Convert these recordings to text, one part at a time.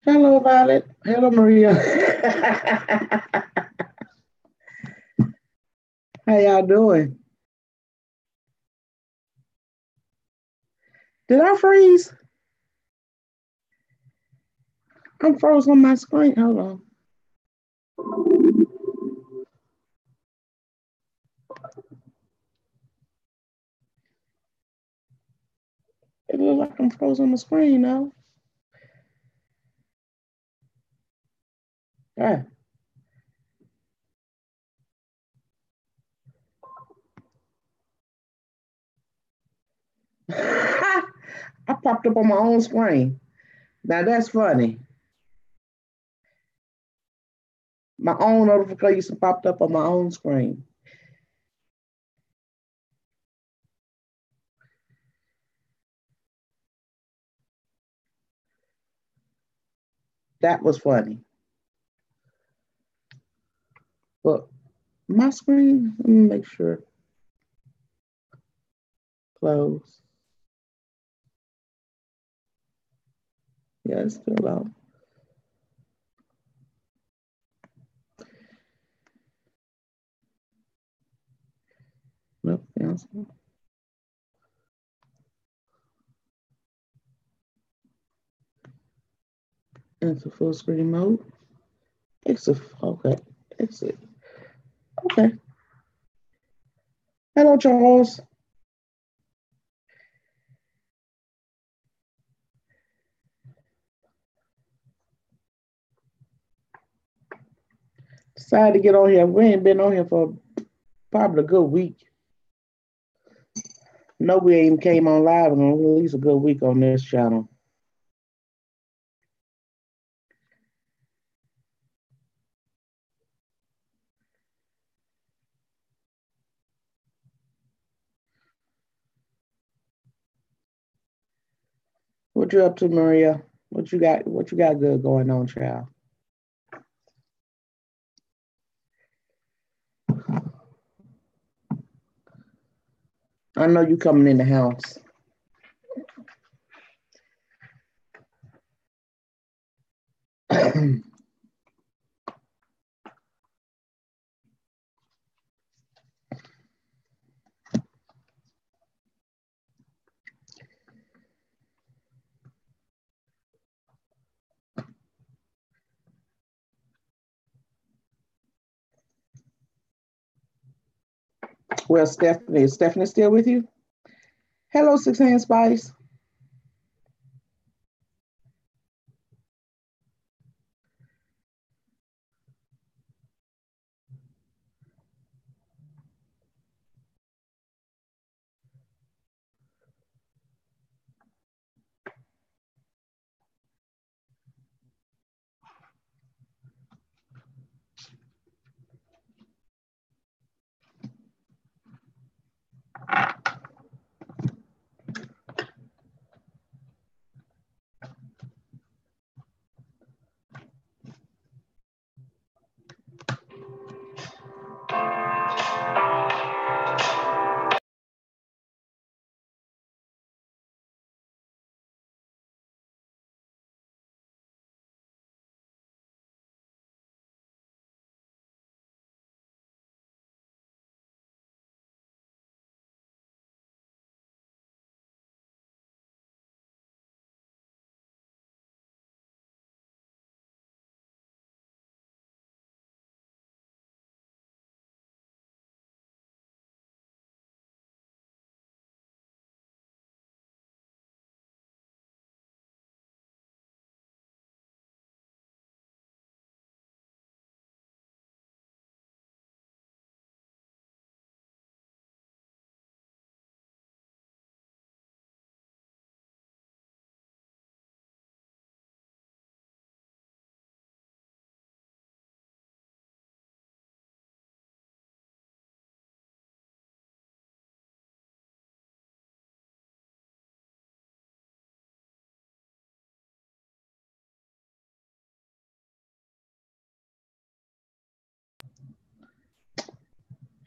Hello, Violet. Hello, Maria. How y'all doing? Did I freeze? I'm frozen on my screen. Hold on. It looks like I'm frozen on the screen now. Yeah. I popped up on my own screen. Now that's funny. My own notification popped up on my own screen. That was funny. But my screen, let me make sure. Close. Yeah, it's still out. Nope, cancel. Into full screen mode. Exit. Okay. Exit. Okay. Hello, Charles. Decided to get on here. We ain't been on here for probably a good week. No, we ain't came on live in at least a good week on this channel. What you up to, Maria? What you got? What you got good going on, child? I know you coming in the house. Well, Stephanie, is Stephanie still with you? Hello, Six Hand Spice.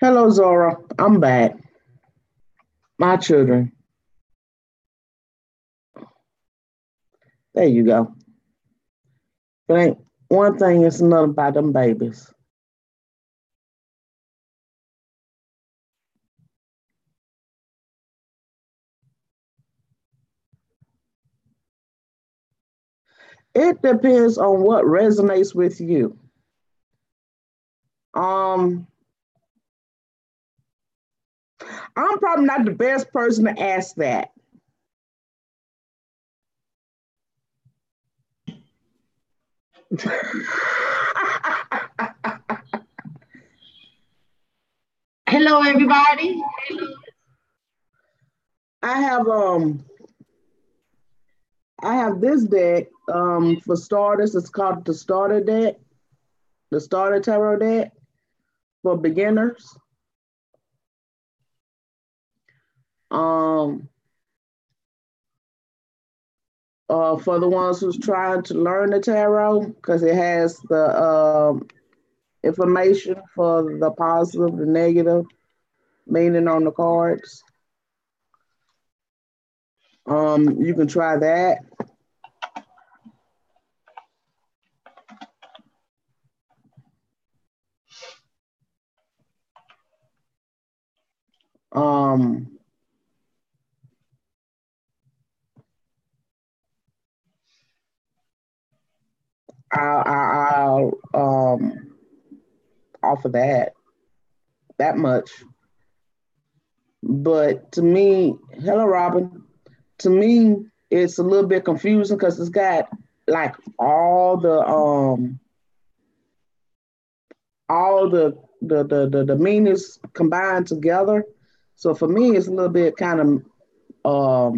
Hello, Zora. I'm back. My children. There you go. But ain't one thing is another about them babies. It depends on what resonates with you. Um, I'm probably not the best person to ask that. Hello, everybody. I have I have this deck for starters. It's called the starter deck, the starter tarot deck for beginners. Um, for the ones who's trying to learn the tarot, because it has the information for the positive, the negative meaning on the cards. You can try that. Um, I'll offer that much. But to me, hello, Robin. To me, it's a little bit confusing because it's got like all the meanings combined together. So for me, it's a little bit kind of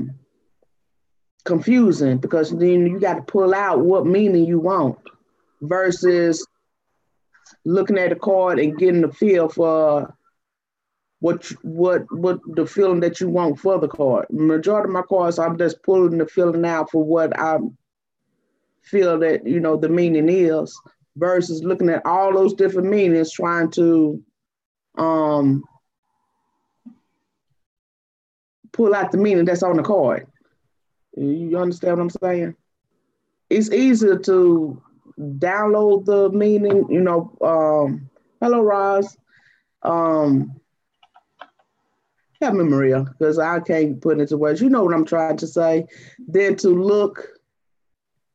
confusing because then you got to pull out what meaning you want versus looking at the card and getting the feel for what the feeling that you want for the card. Majority of my cards, I'm just pulling the feeling out for what I feel that the meaning is, versus looking at all those different meanings, trying to um, pull out the meaning that's on the card. You understand what I'm saying? It's easier to download the meaning. Hello, Roz. Um, Help me, Maria, because I can't put it into words. You know what I'm trying to say. Than to look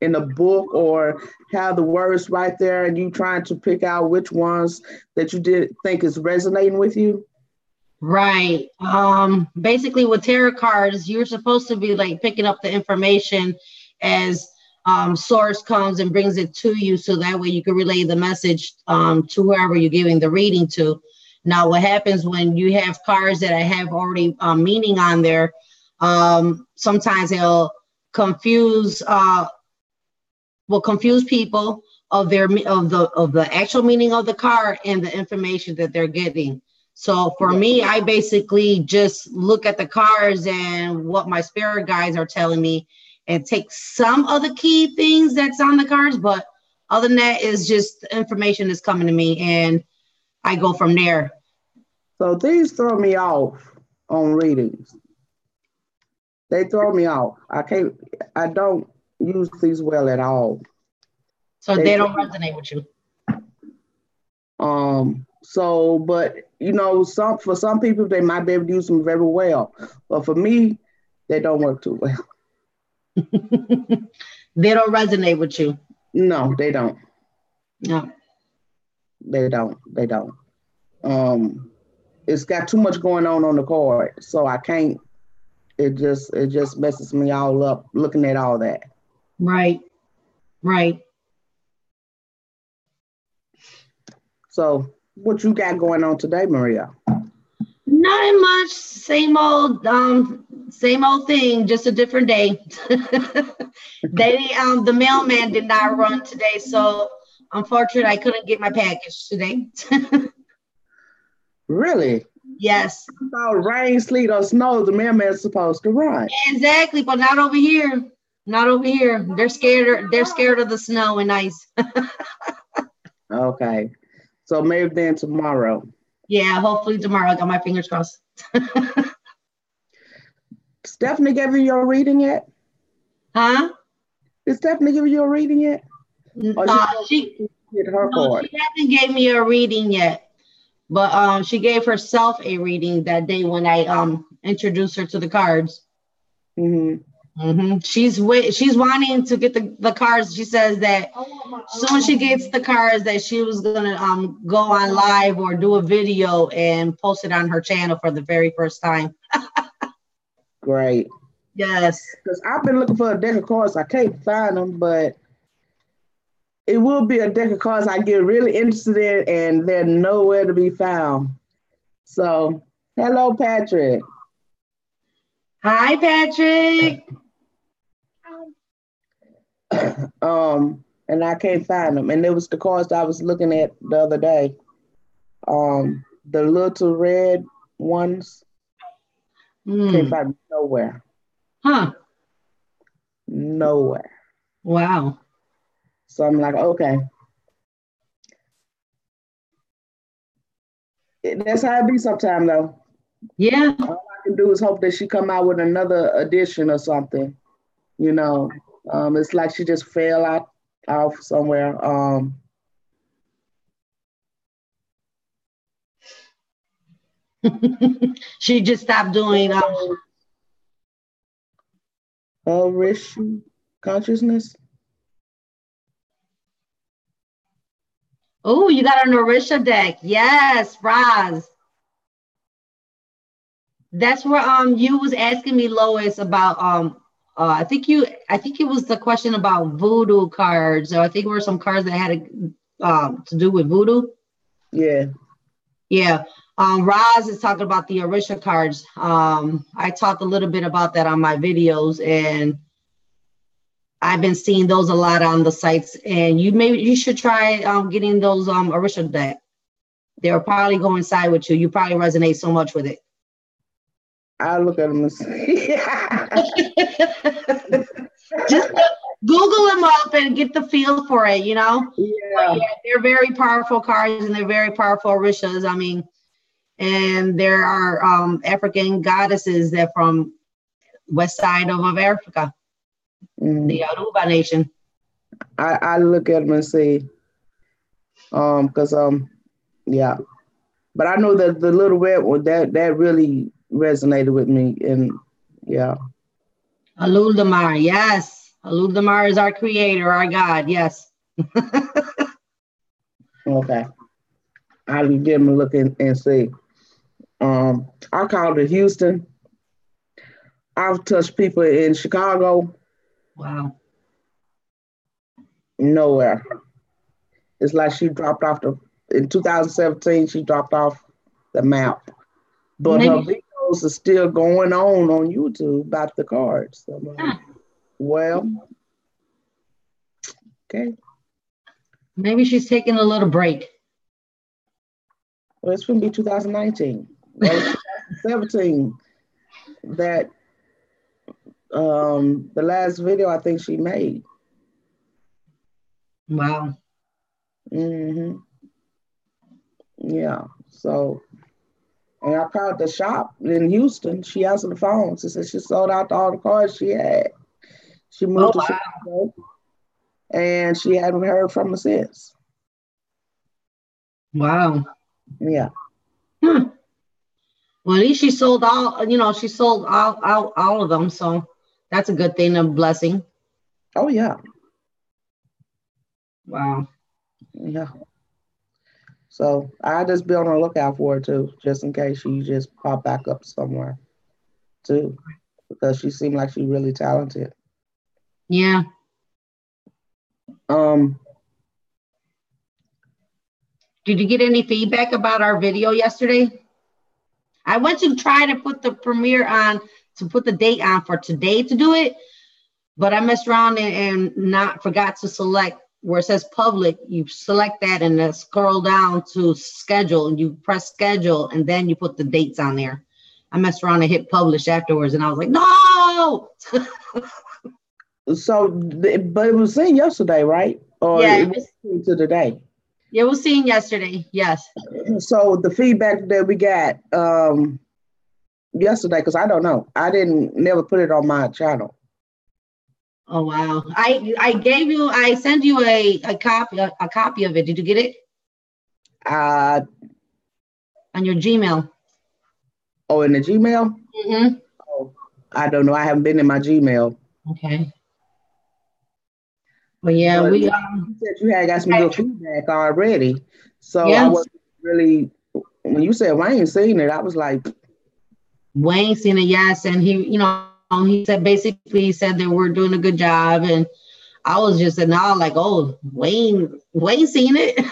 in a book or have the words right there and you trying to pick out which ones that you did think is resonating with you. Right. Basically with tarot cards, you're supposed to be like picking up the information as source comes and brings it to you, so that way you can relay the message to whoever you're giving the reading to. Now, what happens when you have cards that have already meaning on there? Sometimes they'll confuse will confuse people of the actual meaning of the card and the information that they're getting. So for me, I basically just look at the cards and what my spirit guides are telling me and take some of the key things that's on the cards. But other than that, is just the information that's coming to me and I go from there. So these throw me off on readings. They throw me off. I don't use these well at all. So they don't resonate with you. But for some people they might be able to use them very well, but for me, they don't work too well. They don't resonate with you. No, they don't. No, they don't. It's got too much going on the card, so I can't. It just messes me all up looking at all that. Right. So what you got going on today, Maria? Nothing much. Same old thing, just a different day. The mailman did not run today, so unfortunately I couldn't get my package today. Really? Yes. Rain, sleet, or snow, the mailman's supposed to run. Exactly, but not over here. Not over here. They're scared. They're scared of the snow and ice. Okay. So maybe then tomorrow. Yeah, hopefully tomorrow. I got my fingers crossed. Stephanie gave you your reading yet? Huh? Did Stephanie give you a reading yet? Or She did her card? She hasn't gave me a reading yet, but she gave herself a reading that day when I introduced her to the cards. She's wanting to get the cards. She says that soon as she gets the cards, that she was gonna go on live or do a video and post it on her channel for the very first time. Great. Yes. Because I've been looking for a deck of cards. I can't find them, but it will be a deck of cards I get really interested in, and they're nowhere to be found. So, hello, Patrick. Hi, Patrick. And I can't find them. And it was the cards that I was looking at the other day. The little red ones. Can't find them nowhere. Huh. Nowhere. Wow. So I'm like, okay. That's how it be sometime though. Yeah. All I can do is hope that she come out with another edition or something. You know, it's like she just fell off somewhere. She just stopped doing Orisha consciousness. Oh, you got an Orisha deck. Yes, Roz. That's where you was asking me, Lois, about I think it was the question about voodoo cards. So I think there were some cards that had to do with voodoo. Yeah. Yeah. Roz is talking about the Orisha cards. I talked a little bit about that on my videos, and I've been seeing those a lot on the sites. And you should try getting those Orisha deck. They'll probably go inside with you. You probably resonate so much with it. I'll look at them and see. Just Google them up and get the feel for it, you know? Yeah. They're very powerful cards, and they're very powerful Orishas. I mean, and there are African goddesses that from west side of Africa, the Yoruba nation. I look at them and see, because yeah, but I know that the little red one that really resonated with me, and yeah. Aludamar, yes, Aludamar is our creator, our God, yes. Okay, I'll give them a look and see. I called it Houston. I've touched people in Chicago. Wow. Nowhere. It's like she dropped off in 2017, she dropped off the map. But her videos are still going on YouTube about the cards. So I'm like, well, okay. Maybe she's taking a little break. Well, it's going to be 2019. Well, 2017 that the last video I think she made. Wow. Yeah. So, and I called the shop in Houston. She answered the phone. She said she sold out all the cards she had. She moved to Chicago, and she hadn't heard from her since. Wow. Yeah. Well, at least she sold all. She sold all of them. So that's a good thing, a blessing. Oh yeah. Wow. Yeah. So I just be on the lookout for her too, just in case she just pop back up somewhere too, because she seemed like she's really talented. Yeah. Did you get any feedback about our video yesterday? I went to try to put the premiere on, to put the date on for today to do it, but I messed around and forgot to select where it says public. You select that and then scroll down to schedule, and you press schedule, and then you put the dates on there. I messed around and hit publish afterwards, and I was like, no. So, but it was seen yesterday, right? Or yeah, it was seen to today. Yeah, we seen yesterday. Yes. So the feedback that we got yesterday, because I don't know, I didn't never put it on my channel. Oh wow! I sent you a copy of it. Did you get it Uh on your Gmail? oh, in the Gmail? Mm-hmm. Oh, I don't know. I haven't been in my Gmail. Okay. Well, yeah, But we you said you had got some good feedback already. So I yes, wasn't really, when you said Wayne seen it, I was like, Wayne seen it. Yes, and he said basically said that we're doing a good job, and I was just in awe, like, oh, Wayne seen it, and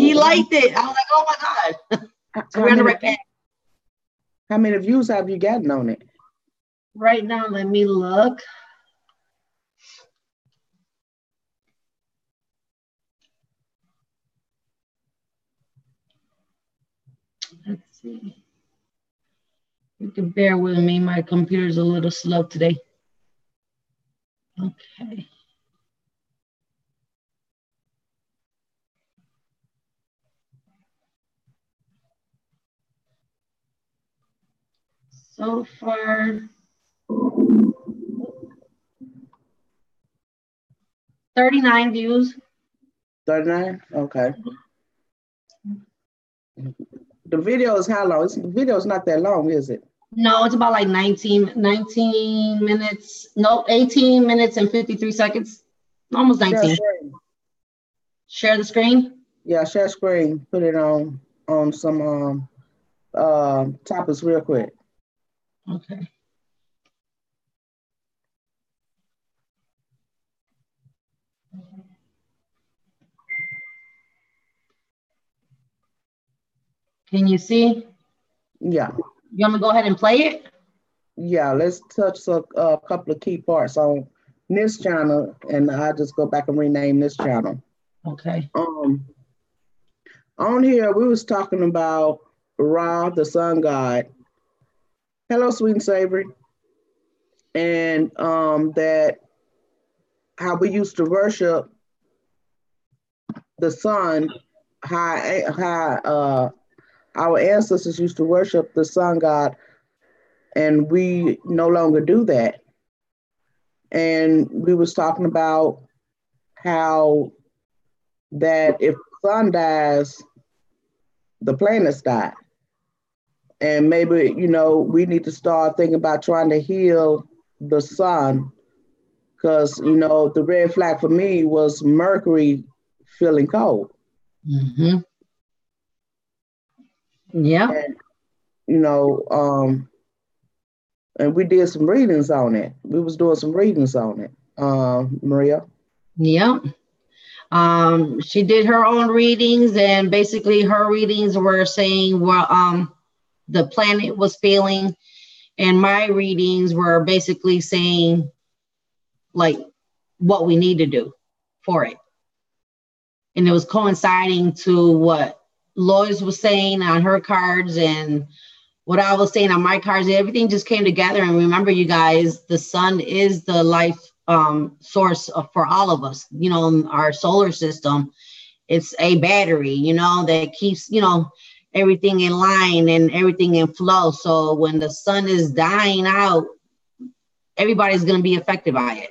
he so liked it. I was like, oh my god! So how we're on the many right path. how many views have you gotten on it? Right now, let me look. Let's see. You can bear with me. My computer's a little slow today. Okay. So far, 39 views. 39? Okay. The video is how long? The video is not that long, is it? No, it's about like 19 minutes. No, 18 minutes and 53 seconds. Almost 19. Share the screen. Yeah, share screen. Put it on some topics real quick. Okay. Can you see? Yeah. You want me to go ahead and play it? Yeah, let's touch a couple of key parts on this channel, and I'll just go back and rename this channel. Okay. On here, we was talking about Ra, the sun god. Hello, sweet and savory. And that how we used to worship the sun, how our ancestors used to worship the sun god, and we no longer do that. And we was talking about how that if the sun dies, the planets die. And maybe, we need to start thinking about trying to heal the sun, because, the red flag for me was Mercury feeling cold. Mm-hmm. Yeah. And, and we did some readings on it. We was doing some readings on it, Maria. Yep. She did her own readings, and basically her readings were saying the planet was failing, and my readings were basically saying like what we need to do for it. And it was coinciding to what Lois was saying on her cards and what I was saying on my cards. Everything just came together. And remember, you guys, the sun is the life source for all of us. Our solar system, it's a battery, that keeps, everything in line and everything in flow. So when the sun is dying out, everybody's going to be affected by it.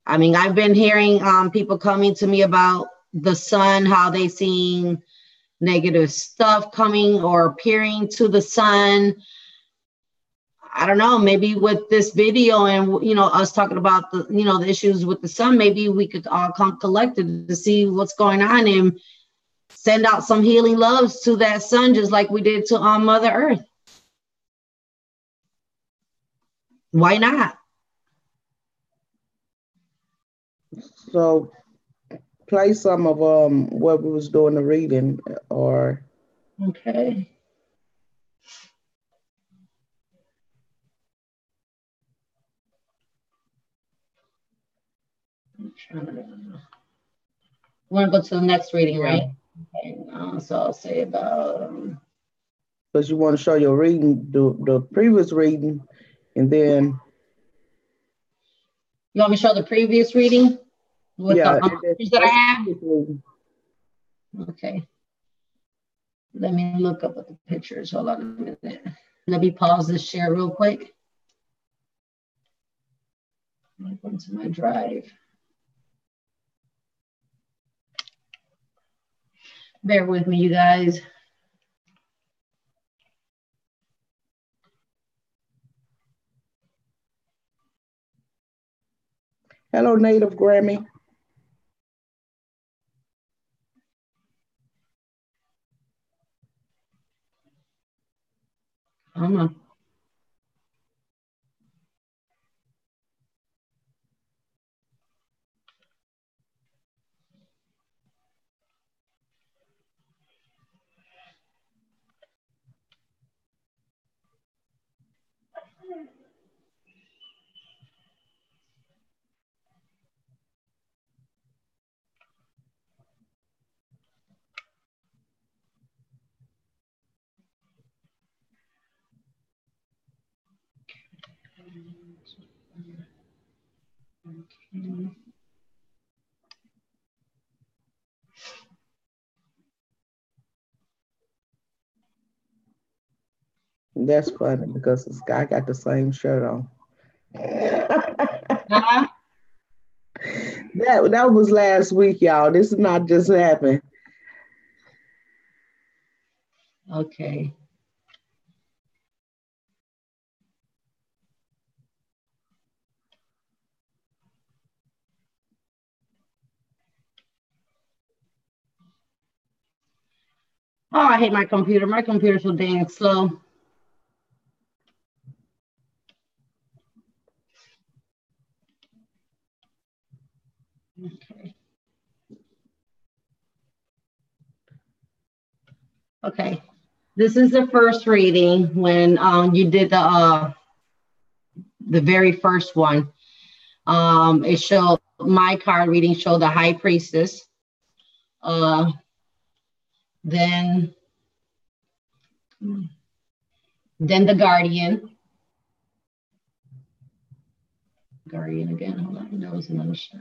I mean, I've been hearing people coming to me about the sun, how they seen negative stuff coming or appearing to the sun. I don't know, maybe with this video and, us talking about the issues with the sun, maybe we could all come collected to see what's going on and send out some healing loves to that sun, just like we did to Mother Earth. Why not? So play some of what we was doing the reading, or okay. Want to go to the next reading, right? Okay. So I'll say about because you want to show your reading, the previous reading, and then you want me to show the previous reading? with Yeah, the pictures that I have. Okay. Let me look up at the pictures. Hold on a minute. Let me pause this share real quick. I'm going to my drive. Bear with me, you guys. Hello, Native Grammy. Come on. Okay. That's funny because this guy got the same shirt on. Uh-huh. That was last week, y'all. This is not just happened. Okay. Oh, I hate my computer. My computer's so dang slow. Okay. Okay. This is the first reading when you did the very first one. It showed my card reading showed the High Priestess. Then the Guardian. Guardian again. Hold on. That was another shot.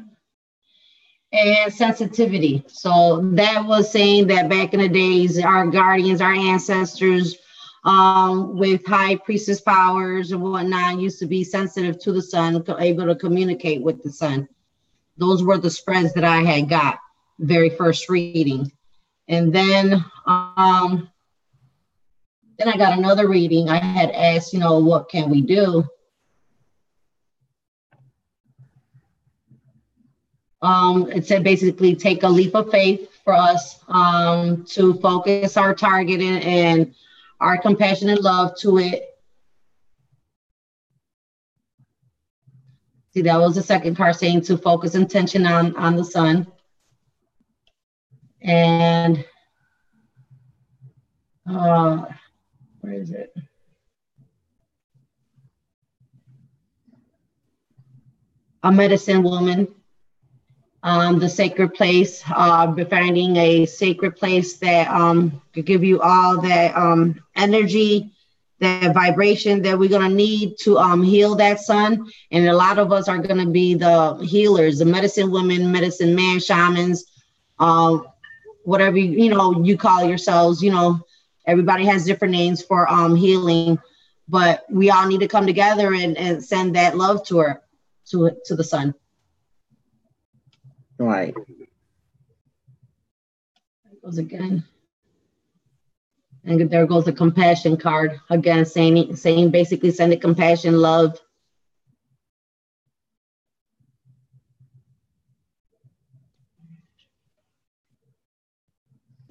And sensitivity. So that was saying that back in the days, our guardians, our ancestors with high priestess powers and whatnot used to be sensitive to the sun, able to communicate with the sun. Those were the spreads that I had got very first reading. And then I got another reading. I had asked, what can we do? It said basically take a leap of faith for us to focus our target and our compassion and love to it. See, that was the second card saying to focus intention on the sun. And where is it? A medicine woman. The sacred place, finding a sacred place that could give you all that energy, that vibration that we're going to need to heal that sun. And a lot of us are going to be the healers, the medicine women, medicine man, shamans, whatever you call yourselves. Everybody has different names for healing, but we all need to come together and send that love to her, to the sun. Right. There goes again. And there goes the compassion card again, saying basically send it compassion, love.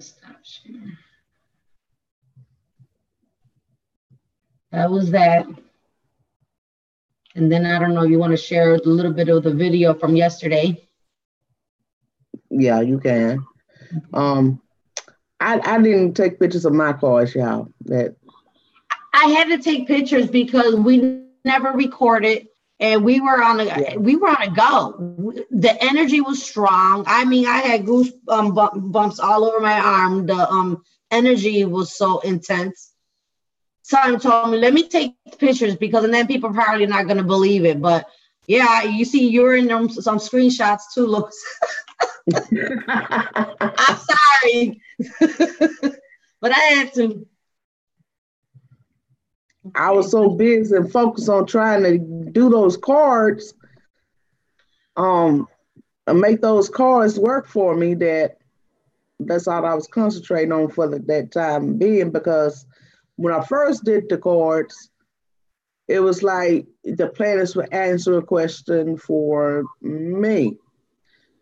Stop sharing. That was that. And then I don't know if you want to share a little bit of the video from yesterday. Yeah, you can. I didn't take pictures of my cards, y'all. I had to take pictures because we never recorded, and we were on a go. The energy was strong. I mean, I had goose bumps all over my arm. The energy was so intense. Someone told me, let me take pictures because and then people are probably not going to believe it. But Yeah, you see, you're in some screenshots too, Lois. I'm sorry, but I had to. I was so busy and focused on trying to do those cards, and make those cards work for me, that's all I was concentrating on for that time being, because when I first did the cards, it was like the planets would answer a question for me.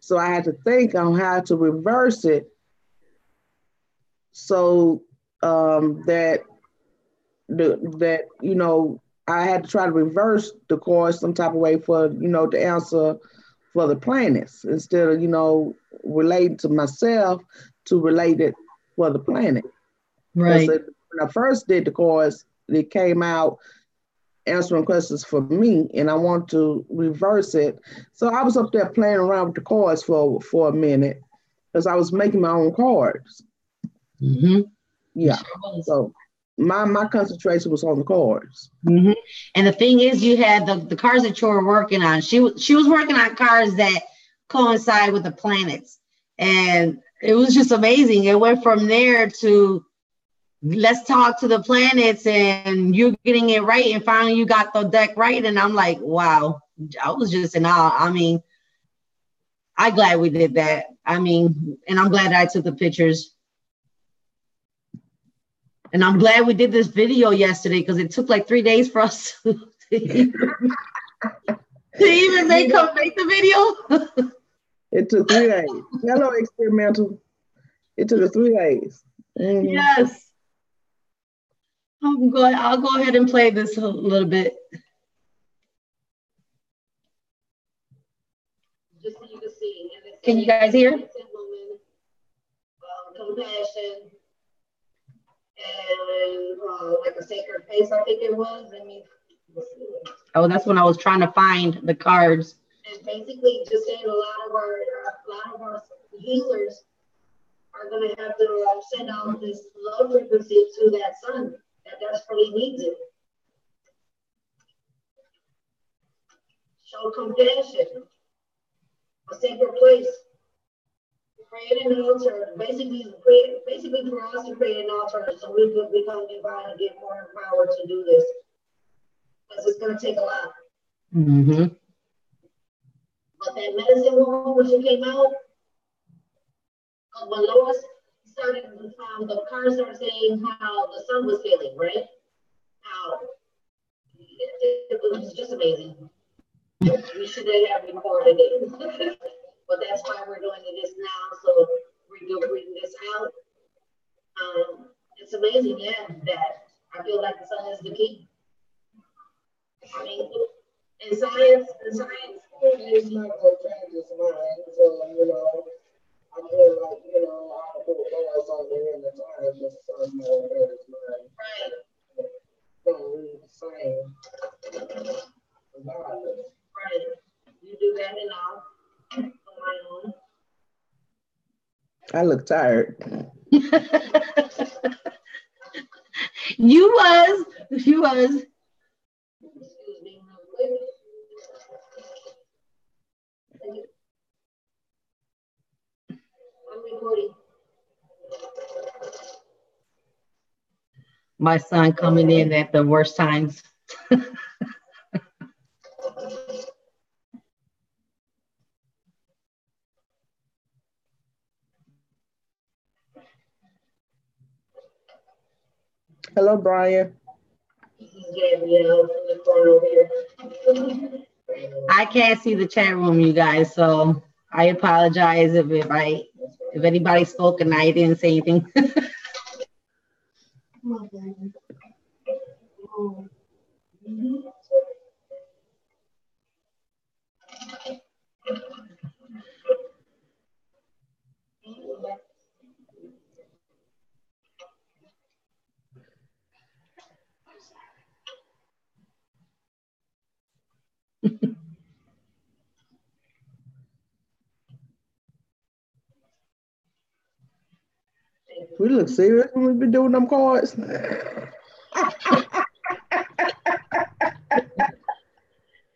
So I had to think on how to reverse it so that I had to try to reverse the course some type of way for the answer for the planets instead of relating to myself to relate it for the planet. Right. When I first did the course, it came out answering questions for me, and I want to reverse it. So I was up there playing around with the cards for a minute because I was making my own cards. Mm-hmm. Yeah. Sure. So my concentration was on the cards. Mm-hmm. And the thing is, you had the cards that you were working on. She was working on cards that coincide with the planets, and it was just amazing. It went from there to let's talk to the planets, and you're getting it right, and finally you got the deck right, and I'm like, wow, I was just in awe. I mean, I'm glad we did that. I mean, and I'm glad I took the pictures. And I'm glad we did this video yesterday because it took like 3 days for us to even make the video. It took 3 days. Hello, experimental. It took us 3 days. Mm-hmm. Yes. I'll go ahead and play this a little bit. Just so you can see. Can you guys hear? Compassion. And like a sacred face, I think it was. Oh, that's when I was trying to find the cards. And basically, just saying a lot of our healers are going to have to send out this low frequency to that sun that desperately needs it. Show compassion, a sacred place. Create an altar, basically for us to create an altar so we could become divine and get more power to do this. Because it's going to take a lot. Mm-hmm. But that medicine woman, when she came out, when Lois started, the cards started saying how the sun was feeling, right? How it was just amazing. We should have recorded it. But that's why we're doing this now, so we're reading this out. It's amazing, yeah, that I feel like the sun is the key. I mean, in science, it's not going to change his mind. So, I feel like, I put Lois on there in the time, the sun will read his mind. Right. Don't read the same. Right. You do that enough. I look tired. You was. Excuse me. I'm recording. My son coming in at the worst times. Hello, Brian. I can't see the chat room, you guys, so I apologize if anybody spoke and I didn't say anything. We look serious when we've been doing them cards.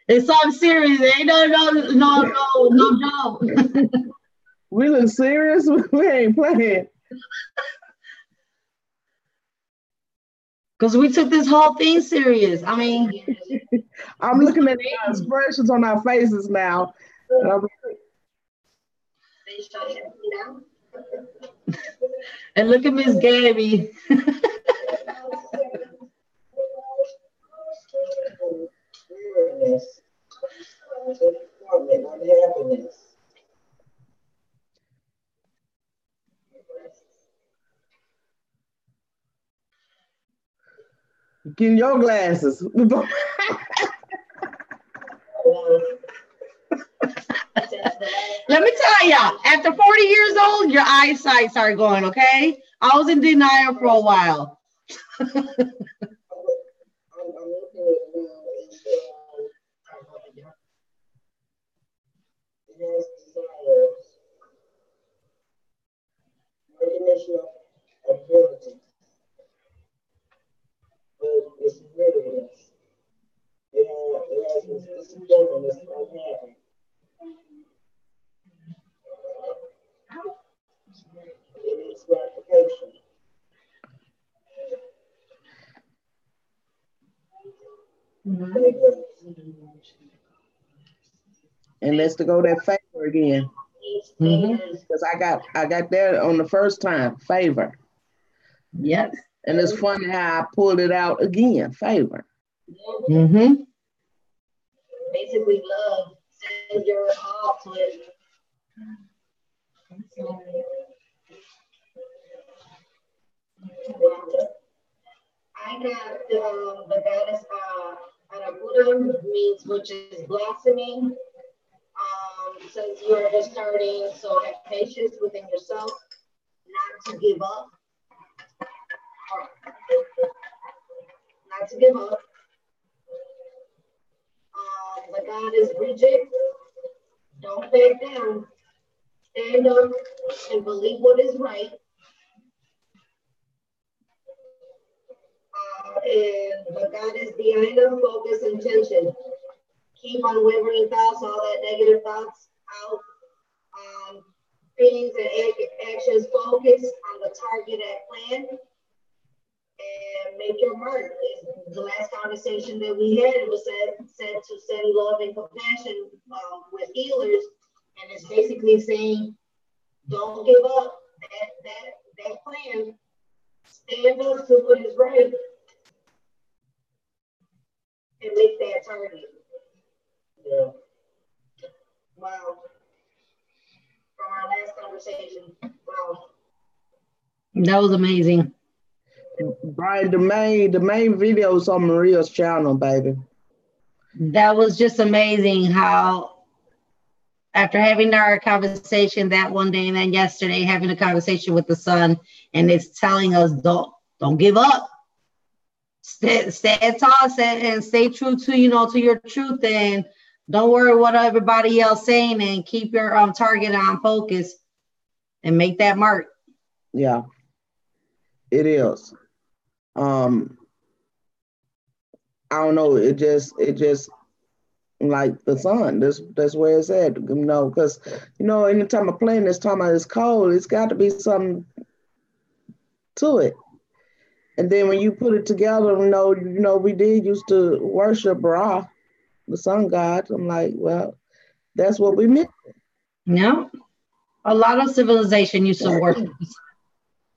It's something serious. Ain't no joke. We look serious. We ain't playing. Because we took this whole thing serious. I mean, I'm looking at the expressions on our faces now. And look at Miss Gabby. Getting your glasses. Let me tell y'all, after 40 years old, your eyesight started going, okay? I was in denial for a while. Recognition of ability. But it's really it's important, it's unhappy. It needs gratification. And let's to go that favor again. Because I got that on the first time, favor. Yes. And it's funny how I pulled it out again, favor. Mm-hmm. Basically, love. Send your all to it. I got the goddess Arabuda, means which is blossoming. Since you're just starting, so have patience within yourself, not to give up. Not to give up. The goddess Bridget, don't back down. Stand up and believe what is right. And the goddess Diana, focus intention. Keep unwavering thoughts, all that negative thoughts out. Feelings and actions focus on the target at plan. And make your mark. The last conversation that we had was said to send love and compassion with healers. And it's basically saying, don't give up that plan. Stand up to what is right. And make that target. Yeah. Wow. From our last conversation. Wow. That was amazing. Brian, the main video is on Maria's channel, baby. That was just amazing how after having our conversation that one day and then yesterday having a conversation with the sun, and it's telling us don't give up. Stay tall and stay true to to your truth, and don't worry what everybody else saying, and keep your target on focus and make that mark. Yeah, it is. I don't know. It just like the sun. That's where it's at. Because anytime I'm playing this time it's cold, it's got to be something to it. And then when you put it together, we did used to worship Ra, the sun god. I'm like, well, that's what we meant. Yeah, a lot of civilization used to worship.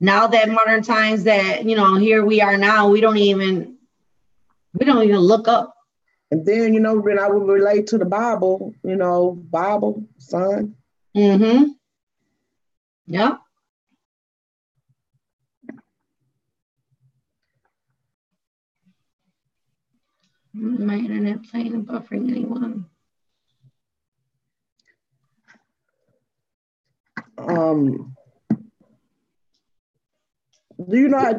Now that modern times that here we are now, we don't even look up. And then when I would relate to the Bible, Bible, sun. Mm-hmm. Yep. My internet playing and buffering anyone. Do you know how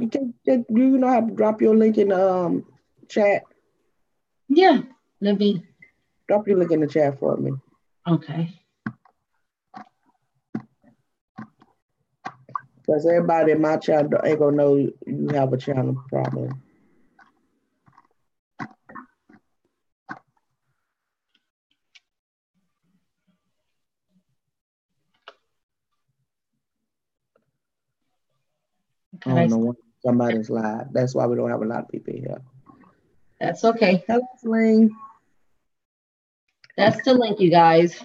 to drop your link in the chat? Yeah, let me drop your link in the chat for me. Okay. Because everybody in my channel ain't gonna know you have a channel problem. I don't know when somebody's live. That's why we don't have a lot of people here. That's okay. Hello, Sling. That's the link, you guys.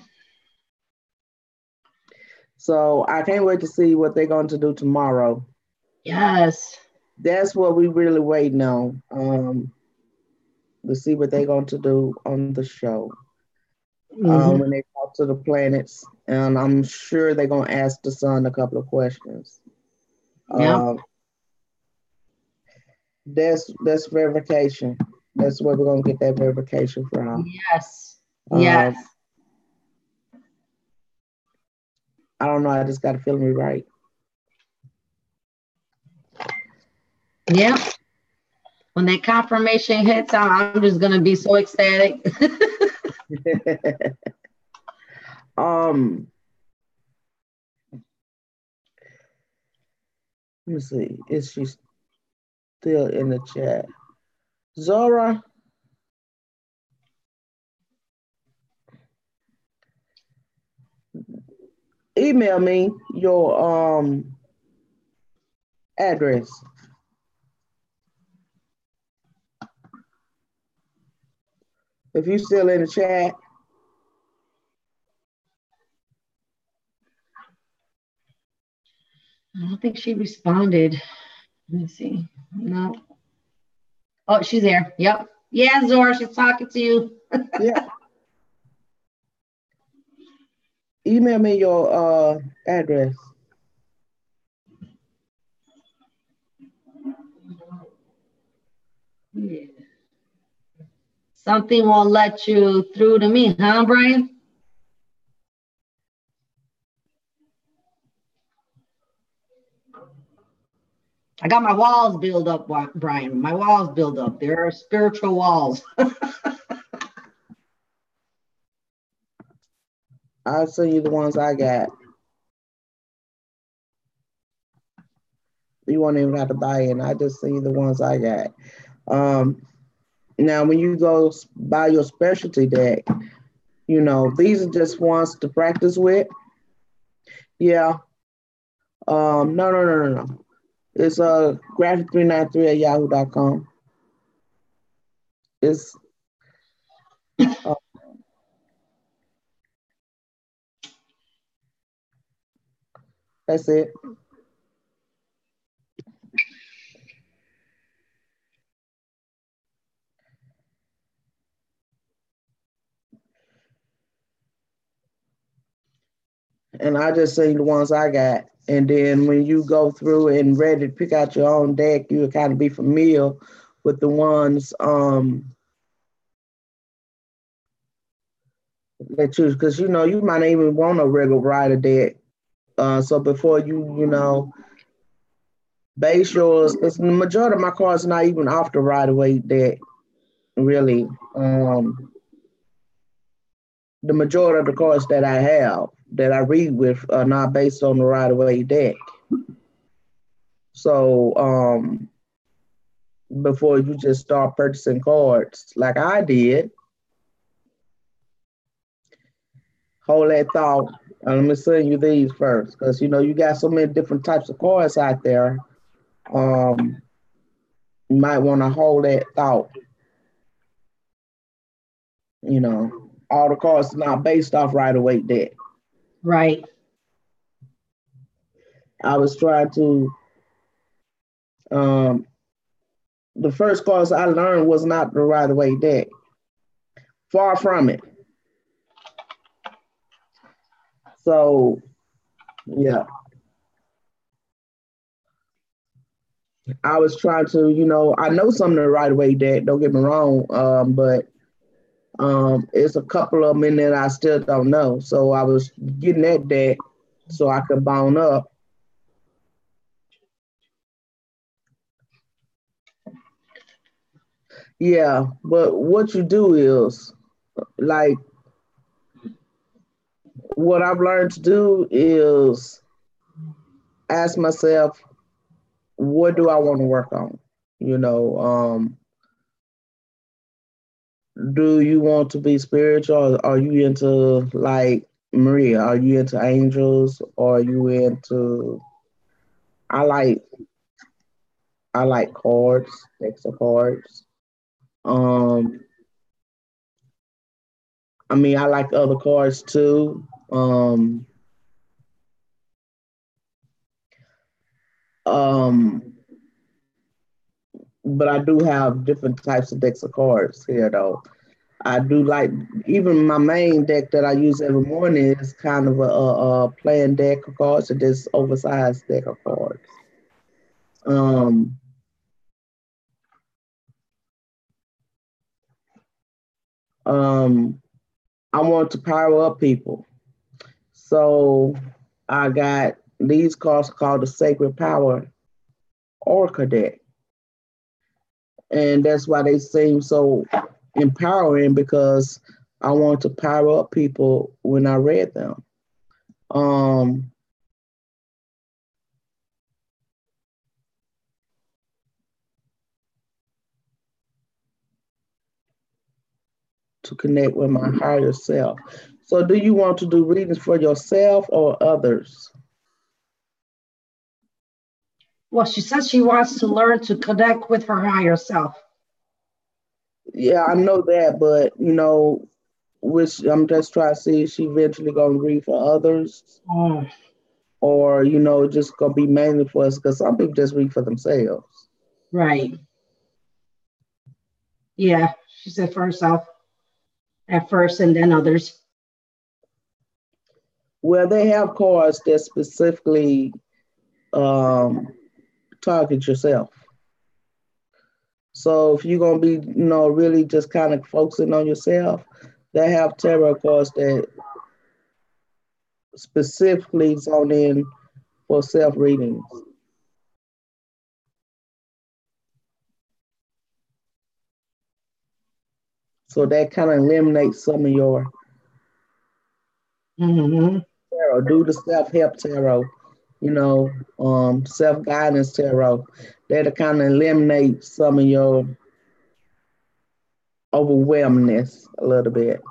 So I can't wait to see what they're going to do tomorrow. Yes. That's what we really waiting on. To see what they're going to do on the show. When they talk to the planets, and I'm sure they're going to ask the sun a couple of questions. Yeah. That's verification. That's where we're going to get that verification from. Yes. Yes. I don't know. I just got a feeling we're right. Yeah. When that confirmation hits, I'm just going to be so ecstatic. Let me see. Is she still in the chat? Zora? Email me your address. If you're still in the chat. I don't think she responded. Let me see. No. Oh, she's there. Yep. Yeah, Zora, she's talking to you. Yeah. Email me your address. Yeah. Something won't let you through to me, huh, Brian? I got my walls built up, Brian. My walls built up. There are spiritual walls. I'll send you the ones I got. You won't even have to buy in. I just send you the ones I got. Now, when you go buy your specialty deck, you know, these are just ones to practice with. Yeah. No. It's graphic393 at yahoo.com. It's that's it. And I just seen the ones I got. And then when you go through and ready to pick out your own deck, you'll kind of be familiar with the ones that you, because you know, you might not even want a regular rider deck. So before you base yours, because the majority of my cards are not even off the Rider-Waite deck, really. The majority of the cards that I have, that I read with, are not based on the Rider-Waite deck. So before you just start purchasing cards like I did, hold that thought. Let me send you these first, because you know you got so many different types of cards out there. You might want to hold that thought. You know, all the cards are not based off Rider-Waite deck. Right. I was trying to. The first cards I learned was not the Rider-Waite deck. Far from it. So, yeah. I was trying to, I know some of the Rider-Waite deck, don't get me wrong, but it's a couple of them in there I still don't know. So I was getting that deck so I could bone up. Yeah, but what you do is, like, what I've learned to do is ask myself, what do I want to work on? Do you want to be spiritual? Are you into, like Maria? Are you into angels? Or are you into? I like I like cards, decks of cards. Um, I mean, I like other cards too. Um, but I do have different types of decks of cards here, though. I do like even my main deck that I use every morning is kind of a playing deck of cards, or this oversized deck of cards. Um, um, I want to power up people, so I got these cards called the Sacred Power Oracle deck, and that's why they seem so empowering because I want to power up people when I read them. Um, to connect with my higher self. So, do you want to do readings for yourself or others? Well, she says she wants to learn to connect with her higher self. Yeah, I know that, but which I'm just trying to see if she eventually gonna read for others, Oh, or just gonna be mainly for us because some people just read for themselves. right. Yeah, she said for herself at first and then others. Well, they have cards that specifically um, target yourself. So if you're gonna be, really just kind of focusing on yourself, they have tarot cards that specifically zone in for self readings. So that kind of eliminates some of your Mm-hmm. tarot. Do the self help tarot, self guidance tarot. That'll kind of eliminate some of your overwhelmness a little bit.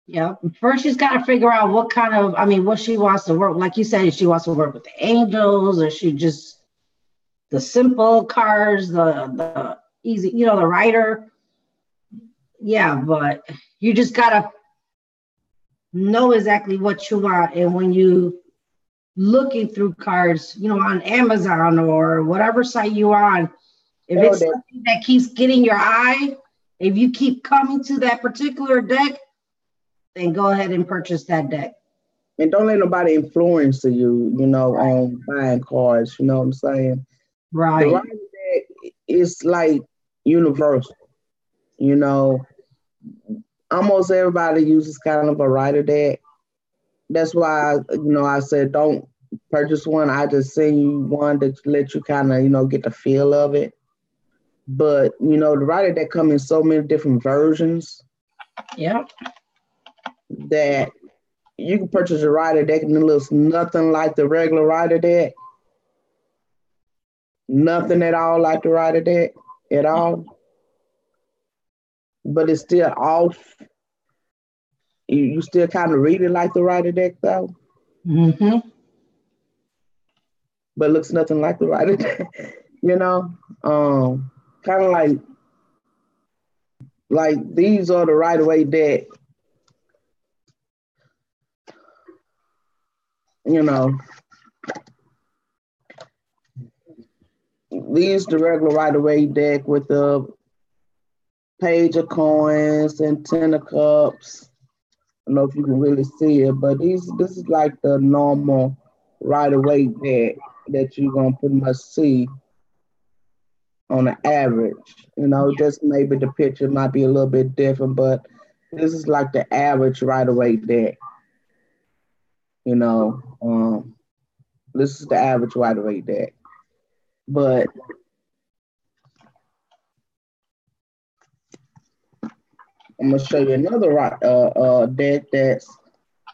Yeah. First, she's got to figure out what kind of, what she wants to work. Like you said, she wants to work with the angels, or she just the simple cards, the easy, the writer. Yeah, but you just gotta know exactly what you want, and when you looking through cards, on Amazon or whatever site you're on, if Tarot it's deck, something that keeps getting your eye, if you keep coming to that particular deck, then go ahead and purchase that deck. and don't let nobody influence you, on buying cards. You know what I'm saying? The Right. writing deck is like universal. You know, almost everybody uses kind of a writer deck. That's why I said don't purchase one. I just send you one that let you kind of get the feel of it. But the writer deck come in so many different versions Yep. that you can purchase a writer deck and it looks nothing like the regular writer deck. Nothing at all like the writer deck at all. But it's still off. You still kind of read it like the writer deck though. Mm-hmm. But looks nothing like the writer deck. you know? Kind of like these are the right away deck. You know, these the regular right away deck with the page of coins and 10 of cups. I don't know if you can really see it, but this is like the normal right away deck that you're gonna pretty much see on an average. Just maybe the picture might be a little bit different, but this is like the average right away deck. You know, this is the average right away deck. But I'm gonna show you another deck that's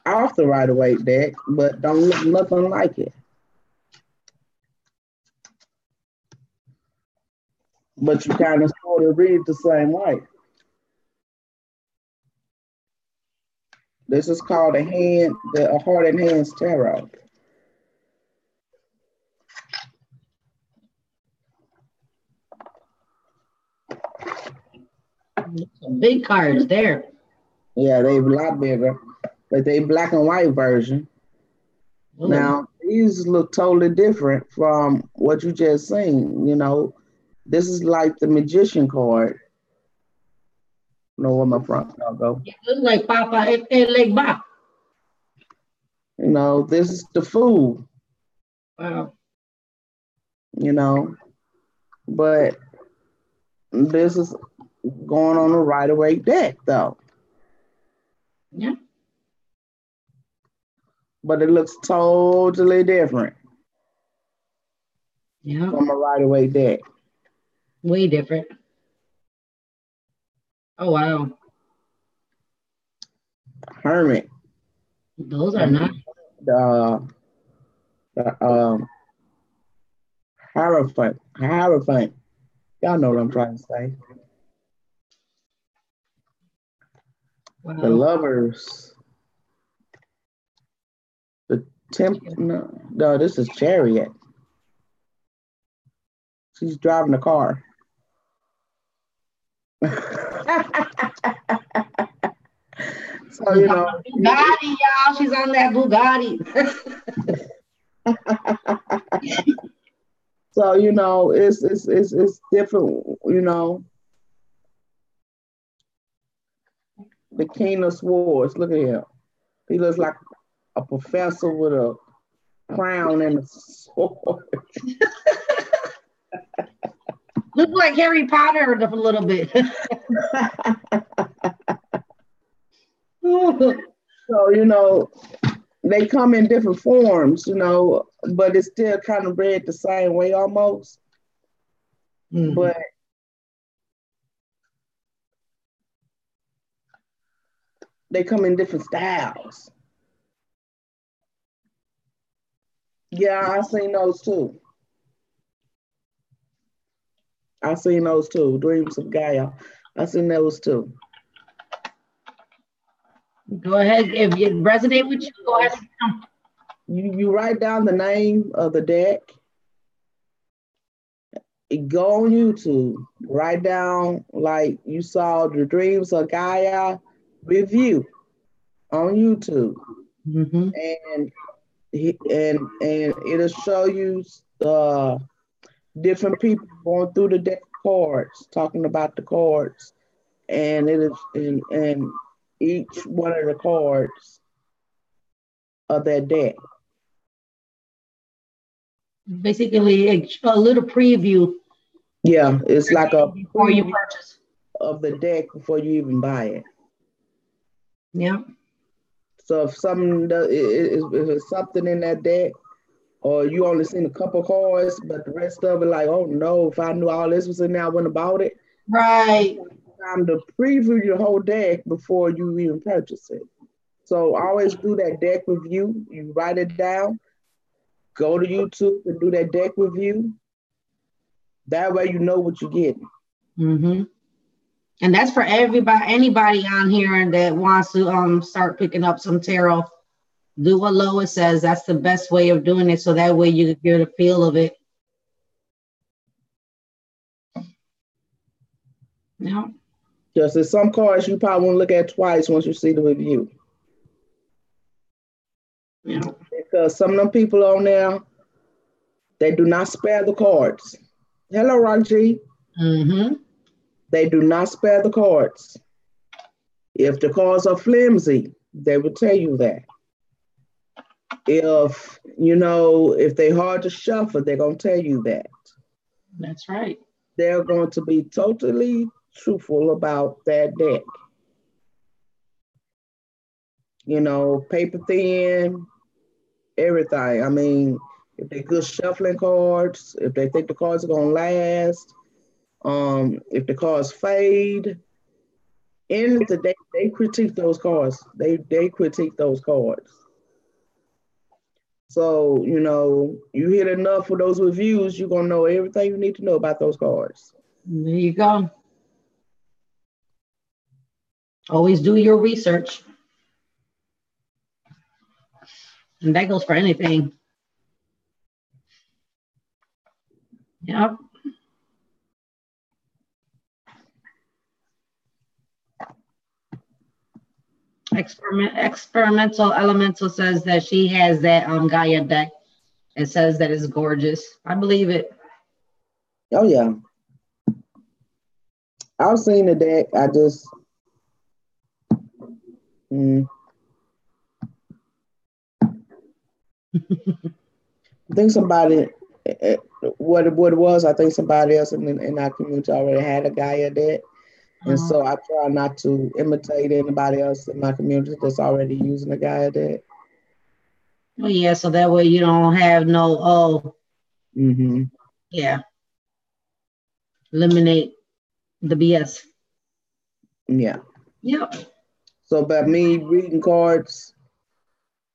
off the right away deck, but don't look nothing like it. But you kind of sort of read the same way. This is called a Heart and Hands Tarot. Some big cards there. Yeah, they're a lot bigger, but they black and white version. Ooh. Now, these look totally different from what you just seen. You know, this is like the magician card. I don't know where my front dog go. It looks like Papa Legba. You know, this is the fool. Wow. You know, but this is going on a Rider-Waite deck, though. Yeah. But it looks totally different. Yeah. From a Rider-Waite deck. Way different. Oh wow. Hermit. Those are not. The Hierophant. Y'all know what I'm trying to say. Wow. The Lovers. The no, this is Chariot. She's driving the car. So, you know, Bugatti, y'all. She's on that Bugatti. So, you know, it's different, you know. The King of Swords. Look at him. He looks like a professor with a crown and a sword. Look like Harry Potter a little bit. So, you know, they come in different forms, you know, but it's still kind of read the same way almost. Mm-hmm. But they come in different styles. Yeah, I seen those too. Dreams of Gaia. I seen those too. Go ahead. If it resonate with you, go ahead. You write down the name of the deck. Go on YouTube. Write down like you saw the Dreams of Gaia review on YouTube. Mm-hmm. And it'll show you different people going through the deck of cards, talking about the cards, and it is and each one of the cards of that deck. Basically, a little preview. Yeah, it's like a before you purchase of the deck before you even buy it. Yeah. So if something if it's something in that deck, or you only seen a couple cards, but the rest of it, like, oh no, if I knew all this was in there, I wouldn't have bought it. Right. Time to preview your whole deck before you even purchase it. So always do that deck review. You write it down, go to YouTube and do that deck review. That way you know what you're getting. Mm-hmm. And that's for anybody on here that wants to start picking up some tarot. Do what Lois says. That's the best way of doing it. So that way you get a feel of it. Yeah. Just there's some cards you probably won't look at twice once you see the review. Yeah. Because some of them people on there, they do not spare the cards. Hello, Raji. Mm-hmm. They do not spare the cards. If the cards are flimsy, they will tell you that. If, you know, if they're hard to shuffle, they're going to tell you that. That's right. They're going to be totally truthful about that deck. You know, paper thin, everything. I mean, if they're good shuffling cards, if they think the cards are going to last, if the cards fade, and they critique those cards. They critique those cards. So, you know, you hit enough of those reviews, you're going to know everything you need to know about those cards. There you go. Always do your research. And that goes for anything. Yep. Experimental Elemental says that she has that Gaia deck. It says that it's gorgeous. I believe it. Oh yeah. I've seen the deck. I just I think somebody what it was, I think somebody else in our community already had a Gaia deck. And so I try not to imitate anybody else in my community that's already using a Gaia deck. Well, yeah, so that way you don't have no, yeah. Eliminate the BS. Yeah. Yep. So by me reading cards,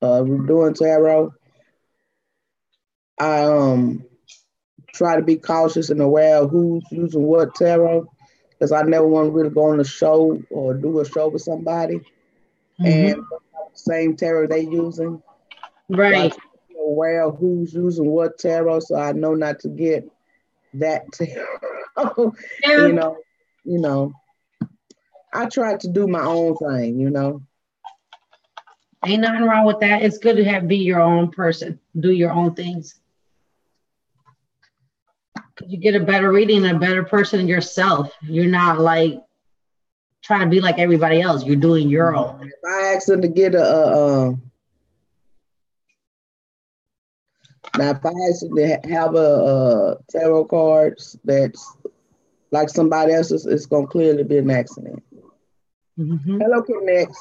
doing tarot, I try to be cautious and aware of who's using what tarot, because I never want to really go on a show or do a show with somebody and the same tarot they using. Right. So I'm aware of who's using what tarot, so I know not to get that tarot. Yeah. You know. I try to do my own thing, Ain't nothing wrong with that. It's good to be your own person, do your own things. You get a better reading and a better person yourself. You're not like trying to be like everybody else. You're doing your own. If I ask them to get if I ask them to have a tarot cards that's like somebody else's, it's gonna clearly be an accident. Hello, Connect.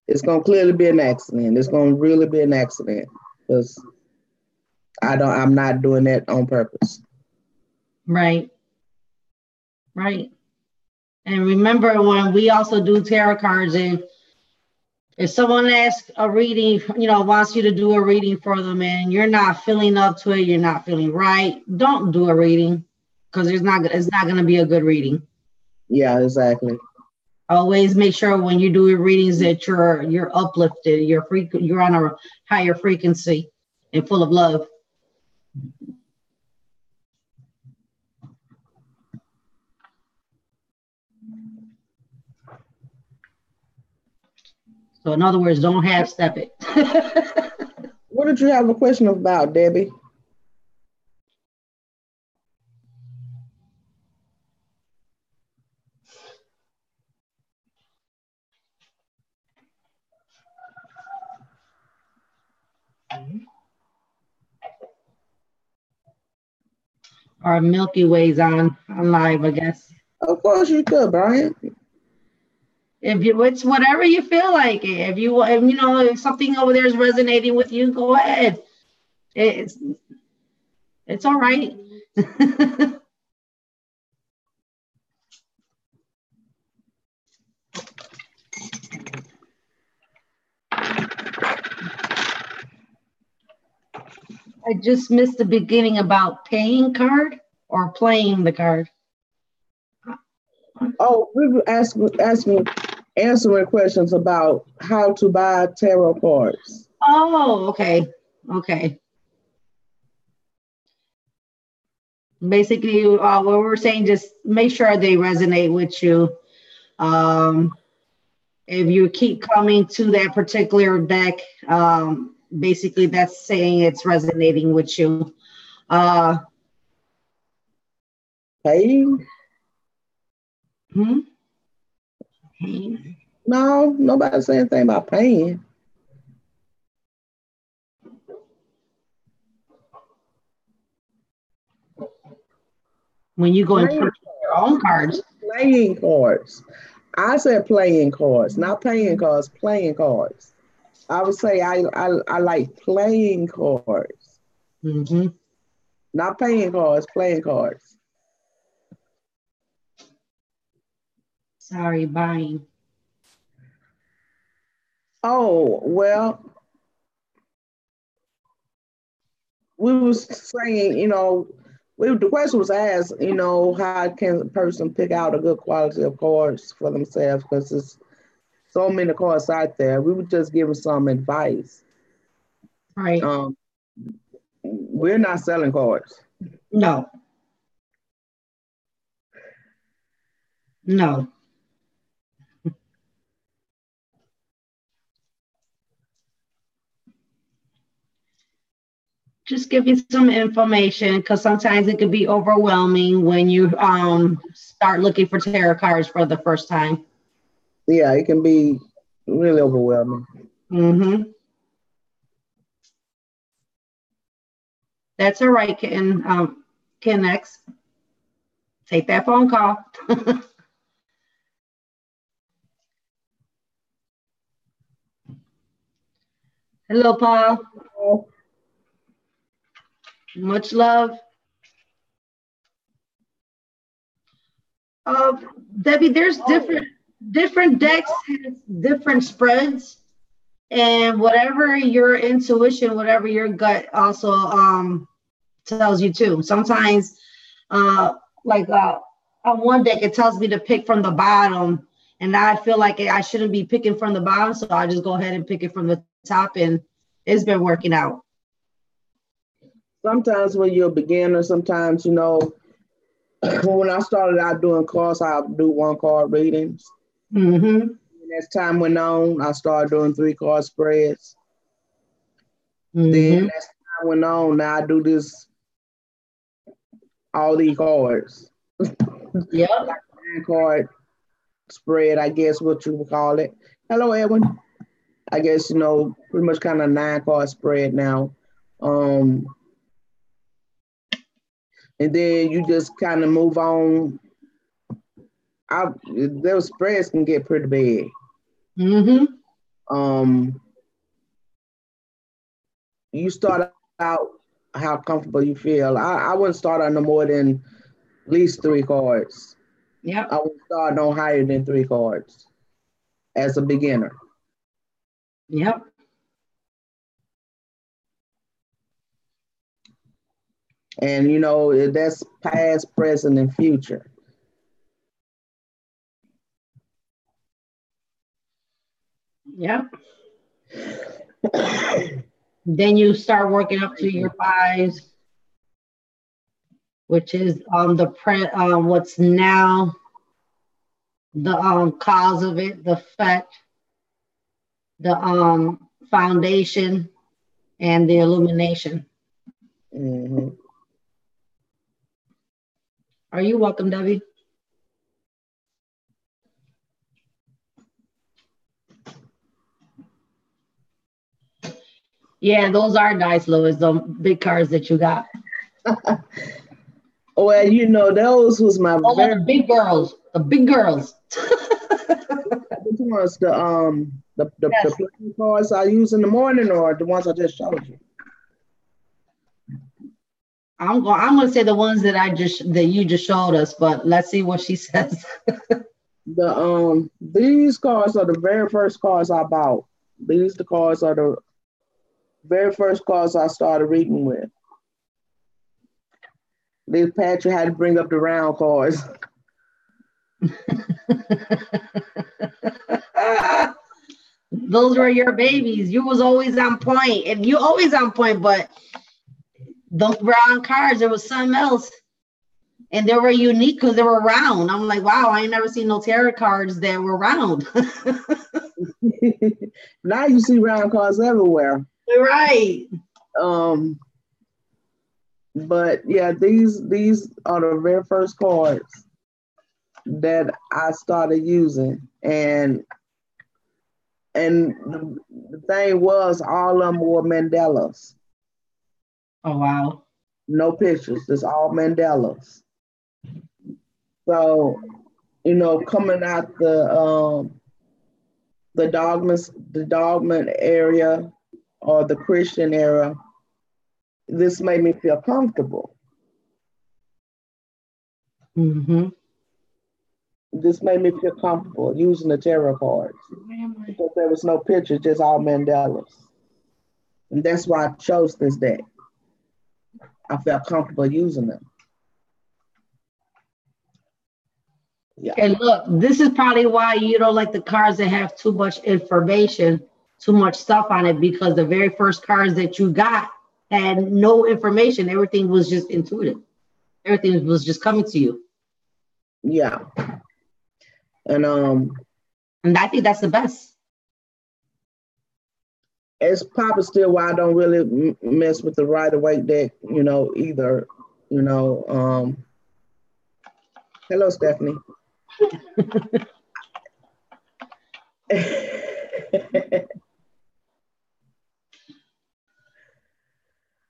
It's gonna clearly be an accident. It's gonna really be an accident because I'm not doing that on purpose. Right. Right. And remember, when we also do tarot cards, if someone asks a reading, wants you to do a reading for them and you're not feeling up to it, you're not feeling right, don't do a reading because it's not going to be a good reading. Yeah, exactly. Always make sure when you do your readings that you're uplifted, you're on a higher frequency and full of love. So in other words, don't half step it. What did you have a question about, Debbie? Our Milky Way's on live, I guess. Of course you could, Brian. It's whatever you feel like. If something over there is resonating with you, go ahead. It's all right. I just missed the beginning about paying card or playing the card. Oh, we were answering questions about how to buy tarot cards. Oh, okay. Okay. Basically, what we're saying, just make sure they resonate with you. If you keep coming to that particular deck, basically that's saying it's resonating with you. Paying? No, nobody's saying anything about paying. When you go and purchase your own cards. Playing cards. I said playing cards, not paying cards, playing cards. I would say I like playing cards. Not paying cards, playing cards. Sorry, buying. Oh, well, we was saying, the question was asked, how can a person pick out a good quality of cards for themselves? Because there's so many cards out there. We were just giving some advice. Right. We're not selling cards. No. No. just give you some information because sometimes it can be overwhelming when you start looking for tarot cards for the first time. Yeah, it can be really overwhelming. Mm-hmm. That's all right, Ken. Ken X. Take that phone call. Hello, Paul. Hello. Much love. Debbie, there's different decks, has different spreads, and whatever your intuition, whatever your gut also tells you too. Sometimes, like on one deck, it tells me to pick from the bottom, and now I feel like I shouldn't be picking from the bottom, so I just go ahead and pick it from the top, and it's been working out. Sometimes when you're a beginner, sometimes, you know, when I started out doing cards, I'll do 1 card readings. Mm-hmm. And as time went on, I started doing 3 card spreads. Mm-hmm. Then as time went on, now I do this, all these cards. Yep. Like 9 card spread, I guess what you would call it. Hello, Edwin. I guess, you know, pretty much kind of 9 card spread now. And then you just kind of move on. Those spreads can get pretty big. Mm-hmm. You start out how comfortable you feel. I wouldn't start on no more than at least 3 cards. Yep. I wouldn't start no higher than 3 cards as a beginner. Yep. And you know, that's past, present, and future. Yep. Then you start working up to your 5s, which is what's now the cause of it, the effect, the foundation, and the illumination. Mm-hmm. Are you welcome, Debbie? Yeah, those are nice, Louis, the big cards that you got. Well, you know, those was my those are the big girls. The big girls. Which ones? The playing cards I use in the morning, or the ones I just showed you? I'm gonna say the ones that you just showed us, but let's see what she says. These cards are the very first cards I bought. The cards are the very first cards I started reading with. This Patrick had to bring up the round cards. Those were your babies. You was always on point, and you always on point, but those round cards, there was something else. And they were unique because they were round. I'm like, wow, I ain't never seen no tarot cards that were round. Now you see round cards everywhere. Right. But yeah, these are the very first cards that I started using. And the thing was, all of them were mandalas. Oh, wow. No pictures, just all mandalas. So, you know, coming out the dogma area or the Christian era, this made me feel comfortable. Mm-hmm. This made me feel comfortable using the tarot cards because there was no picture, just all mandalas. And that's why I chose this deck. I felt comfortable using them. Yeah. And look, this is probably why you don't like the cards that have too much information, too much stuff on it, because the very first cards that you got had no information. Everything was just intuitive. Everything was just coming to you. Yeah. And I think that's the best. it's probably still why I don't really mess with the Rider-Waite deck, either. Hello, Stephanie.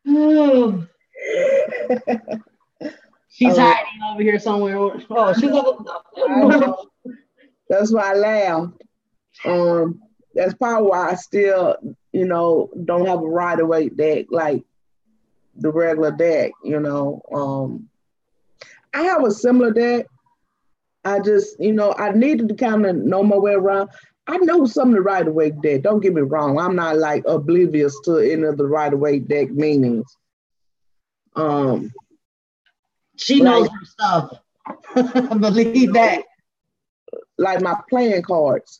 Oh. She's hiding over here somewhere. Oh, she's over. That's why I laughed. That's probably why I still, don't have a Rider-Waite deck like the regular deck. I have a similar deck. I just, I needed to kind of know my way around. I know some of the Rider-Waite deck. Don't get me wrong. I'm not like oblivious to any of the Rider-Waite deck meanings. She knows her stuff. Believe that. Like my playing cards.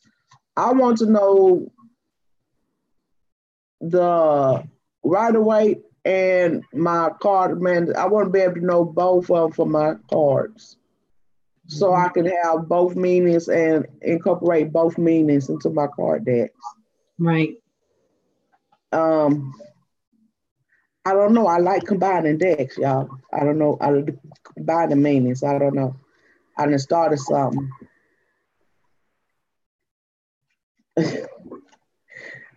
I want to know the Rider-Waite and my card man. I want to be able to know both of them for my cards. So I can have both meanings and incorporate both meanings into my card decks. Right. I don't know. I like combining decks, y'all. I don't know. I combine the meanings. I don't know. I done started something. But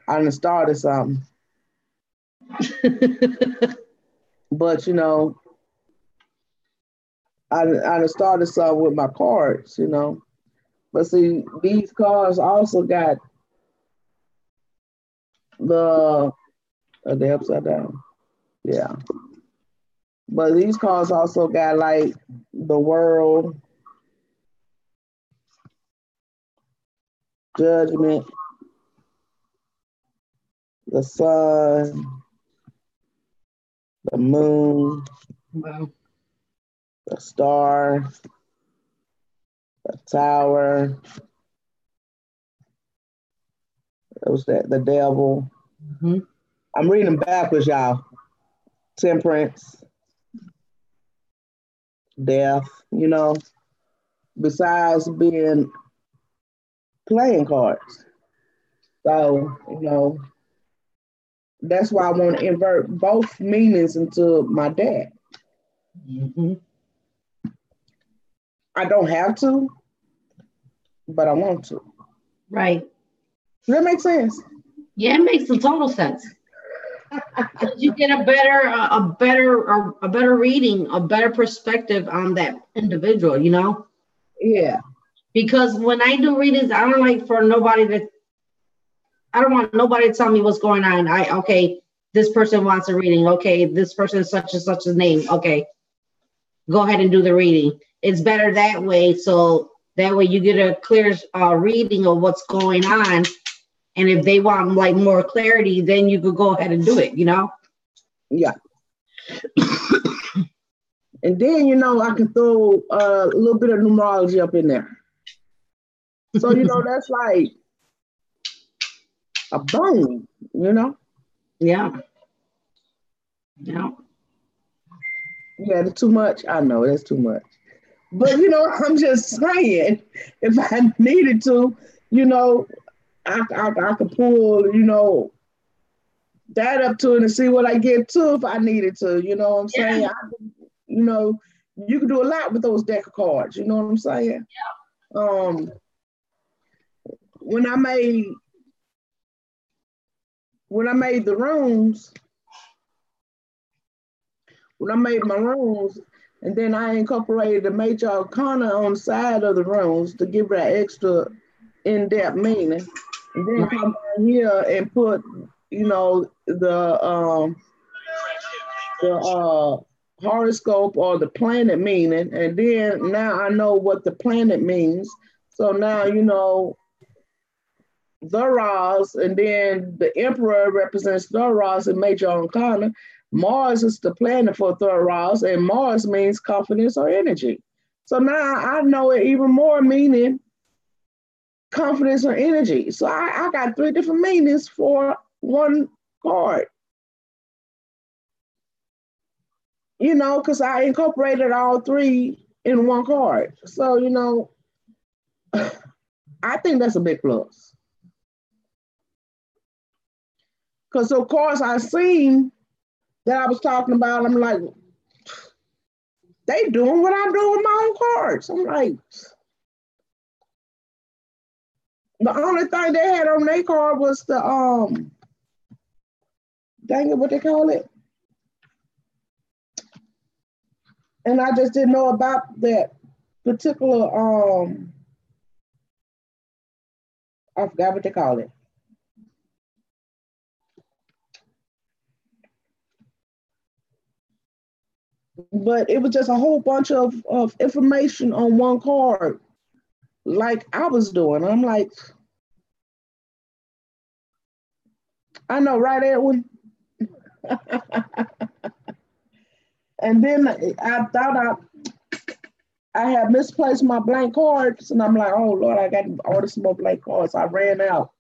I started something with my cards, But see, these cards also got the they upside down. Yeah. But these cards also got like the world, judgment, the sun, the moon, Wow. the star, the tower. It was the devil. Mm-hmm. I'm reading backwards, y'all. Temperance, death, besides being playing cards. So, that's why I want to invert both meanings into my deck. Mm-hmm. I don't have to, but I want to. Right. Does that make sense? Yeah, it makes a total sense. You get a better reading, a better perspective on that individual, Yeah. Because when I do readings, I don't want nobody to tell me what's going on. Okay, this person wants a reading. Okay, this person is such and such a name. Okay, go ahead and do the reading. It's better that way. So that way you get a clear reading of what's going on. And if they want like more clarity, then you could go ahead and do it, Yeah. And then, I can throw a little bit of numerology up in there. So, that's like a bone, Yeah. Yeah, that's too much. I know that's too much. But, I'm just saying, if I needed to, I could pull, that up to it and see what I get to if I needed to. You know what I'm saying? You can do a lot with those deck of cards. You know what I'm saying? Yeah. When I made the runes, when I made my runes, and then I incorporated the major arcana on the side of the runes to give that extra in-depth meaning. And then come down here and put, the horoscope or the planet meaning. And then now I know what the planet means. So now, the Roz, and then the Emperor represents the Roz in major arcana. Mars is the planet for Thoros, and Mars means confidence or energy. So now I know it even more meaning confidence or energy. So I got 3 different meanings for one card. Because I incorporated all 3 in one card. So, I think that's a big plus. Because of course I seen that I was talking about. I'm like, they doing what I'm doing with my own cards. I'm like, the only thing they had on their card was the dang it, what they call it? And I just didn't know about that particular I forgot what they call it. But it was just a whole bunch of information on one card, like I was doing. I'm like, I know, right, Edwin? And then I thought I had misplaced my blank cards, and I'm like, oh Lord, I got to order some more blank cards. I ran out,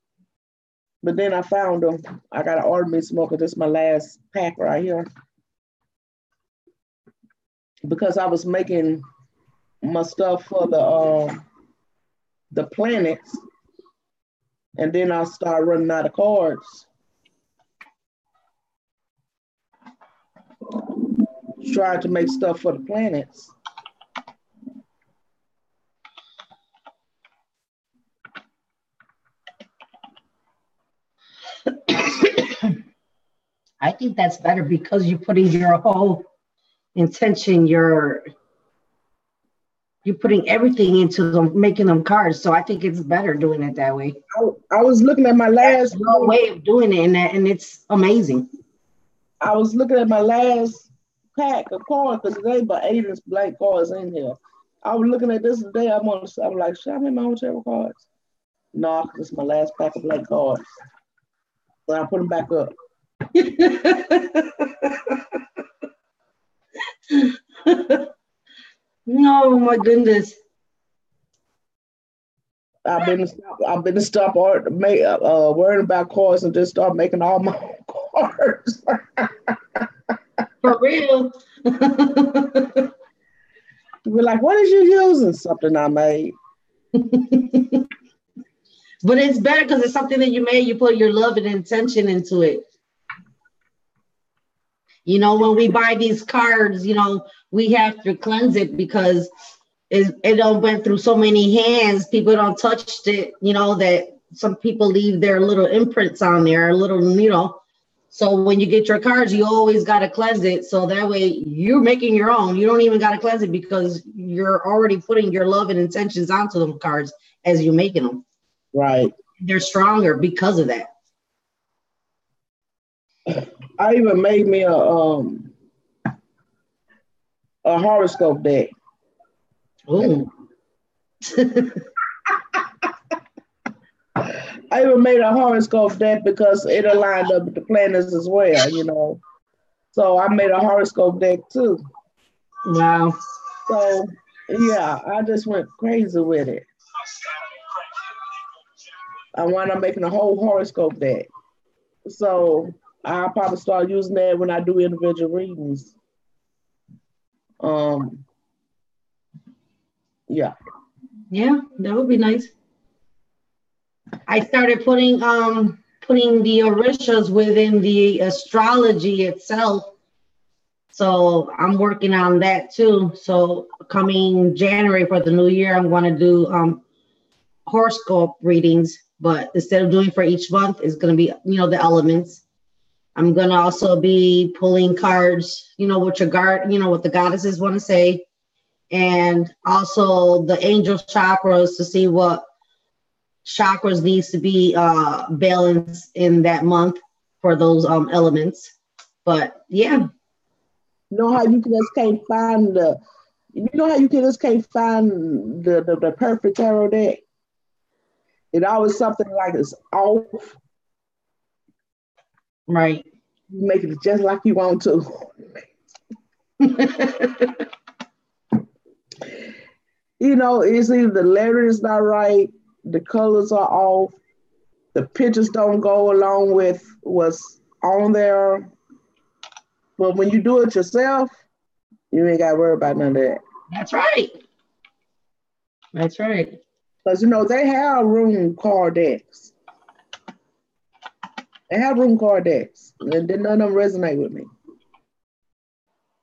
but then I found them. I got to order me some more because this is my last pack right here. Because I was making my stuff for the planets, and then I started running out of cards. Tried to make stuff for the planets. I think that's better because you're putting your whole intention, you're putting everything into them, making them cards. So I think it's better doing it that way. I was looking at my last way of doing it, and it's amazing. I was looking at my last pack of cards because there's about 8 blank cards in here. I was looking at this today. I'm like, should I make my own tarot cards? No, this is my last pack of blank cards. So I put them back up. No, my goodness. I've been to stop worrying about cards and just start making all my own cards. For real. We're like, what is you using? Something I made. But it's better because it's something that you made. You put your love and intention into it. You know, when we buy these cards, you know, we have to cleanse it because it don't went through so many hands. People don't touch it, you know, that some people leave their little imprints on there, a little, you know. So when you get your cards, you always got to cleanse it. So that way you're making your own. You don't even got to cleanse it because you're already putting your love and intentions onto them cards as you're making them. Right. They're stronger because of that. I even made me a horoscope deck. Oh. I even made a horoscope deck because it aligned up with the planets as well, you know. So I made a horoscope deck too. Wow. So yeah, I just went crazy with it. I wound up making a whole horoscope deck. So I'll probably start using that when I do individual readings. Yeah. Yeah, that would be nice. I started putting the orishas within the astrology itself. So I'm working on that too. So coming January for the new year, I'm going to do horoscope readings, but instead of doing for each month, it's going to be, you know, the elements. I'm going to also be pulling cards, you know, what the goddesses want to say. And also the angel chakras to see what chakras needs to be balanced in that month for those elements. But yeah. You know how you just can't find the perfect tarot deck? It always something like it's off. Right. You make it just like you want to. You know, it's either the letter is not right, the colors are off, the pictures don't go along with what's on there. But when you do it yourself, you ain't got to worry about none of that. That's right. That's right. Because, you know, they have room card decks. They have room card decks, and then none of them resonate with me.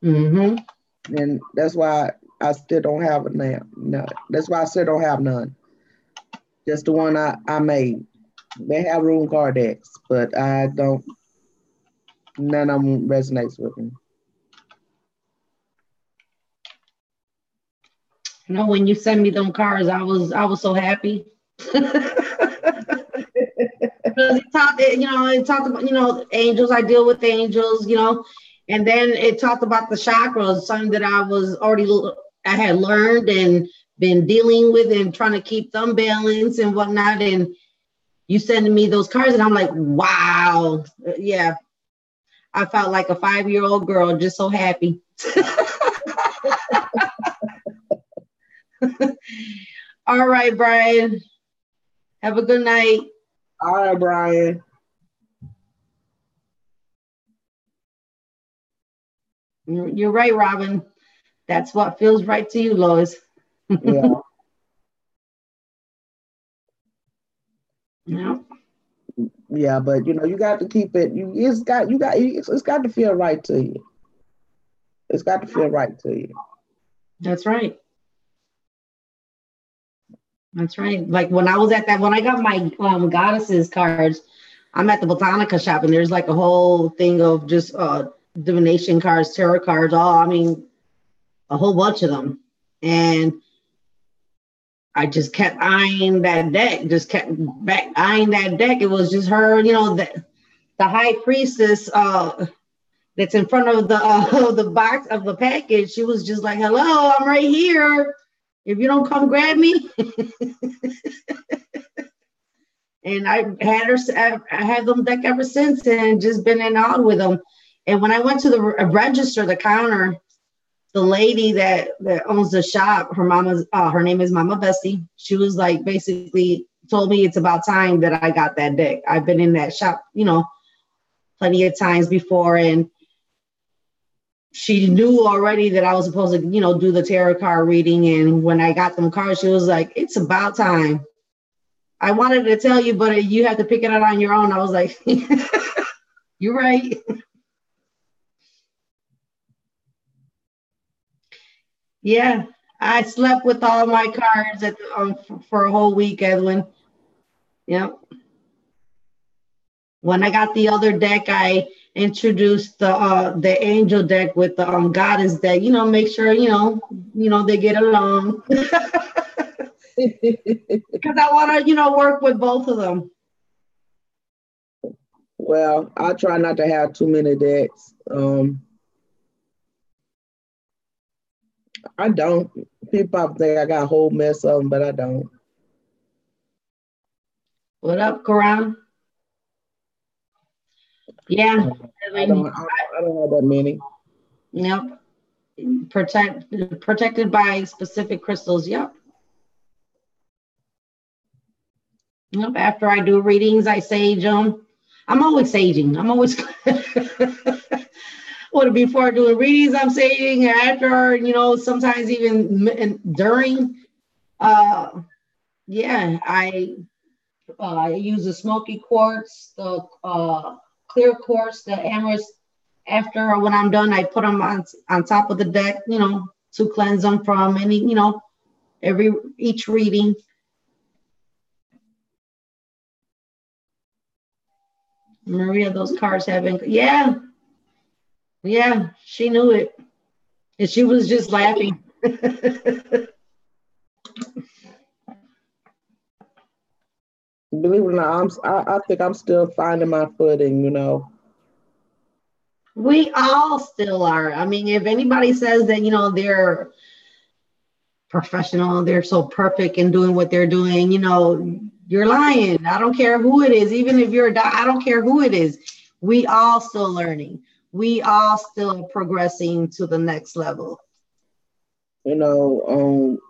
Mm-hmm. And that's why I still don't have it now. No, that's why I still don't have none. Just the one I made. They have room card decks, but I don't. None of them resonates with me. You know, when you sent me them cards, I was so happy. Because it talked about, angels. I deal with angels, and then it talked about the chakras, something that I had learned and been dealing with and trying to keep them balanced and whatnot. And you sending me those cards, and I'm like, wow, yeah. I felt like a 5-year-old girl, just so happy. All right, Brian. Have a good night. All right, Brian. You're right, Robin. That's what feels right to you, Lois. Yeah. Yeah. Yeah, but you got to keep it. It's got to feel right to you. It's got to feel right to you. That's right. That's right. Like when I got my goddesses cards, I'm at the Botanica shop, and there's like a whole thing of just divination cards, tarot cards, a whole bunch of them. And I just kept eyeing that deck, eyeing that deck. It was just her, the high priestess that's in front of the box of the package. She was just like, hello, I'm right here. If you don't come grab me. And I had them deck ever since, and just been in awe with them. And when I went to the register, the counter, the lady that owns the shop, her name is Mama Bestie. She was like, basically told me it's about time that I got that deck. I've been in that shop, plenty of times before, and she knew already that I was supposed to, do the tarot card reading. And when I got them cards, she was like, it's about time. I wanted to tell you, but you have to pick it out on your own. I was like, you're right. Yeah, I slept with all my cards for a whole week, Edwin. Yep. When I got the other deck, I introduced the angel deck with the goddess deck. Make sure they get along. Because I want to work with both of them. Well, I try not to have too many decks. I don't. People probably think I got a whole mess of them, but I don't. What up, Karan? Yeah. I don't have that many. Yep. Protected by specific crystals. Yep. Yep. After I do readings, I sage them. I'm always saging. I'm always before doing readings, I'm saging. After, sometimes even during. Yeah, I use the smoky quartz, the clear quartz, the amorous. After when I'm done, I put them on top of the deck, to cleanse them from any, each reading. Maria, those cards have been, yeah, she knew it, and she was just laughing. Believe it or not, I think I'm still finding my footing, We all still are. I mean, if anybody says that, they're professional, they're so perfect in doing what they're doing, you're lying. I don't care who it is. Even if you're I don't care who it is. We all still learning. We all still progressing to the next level. I don't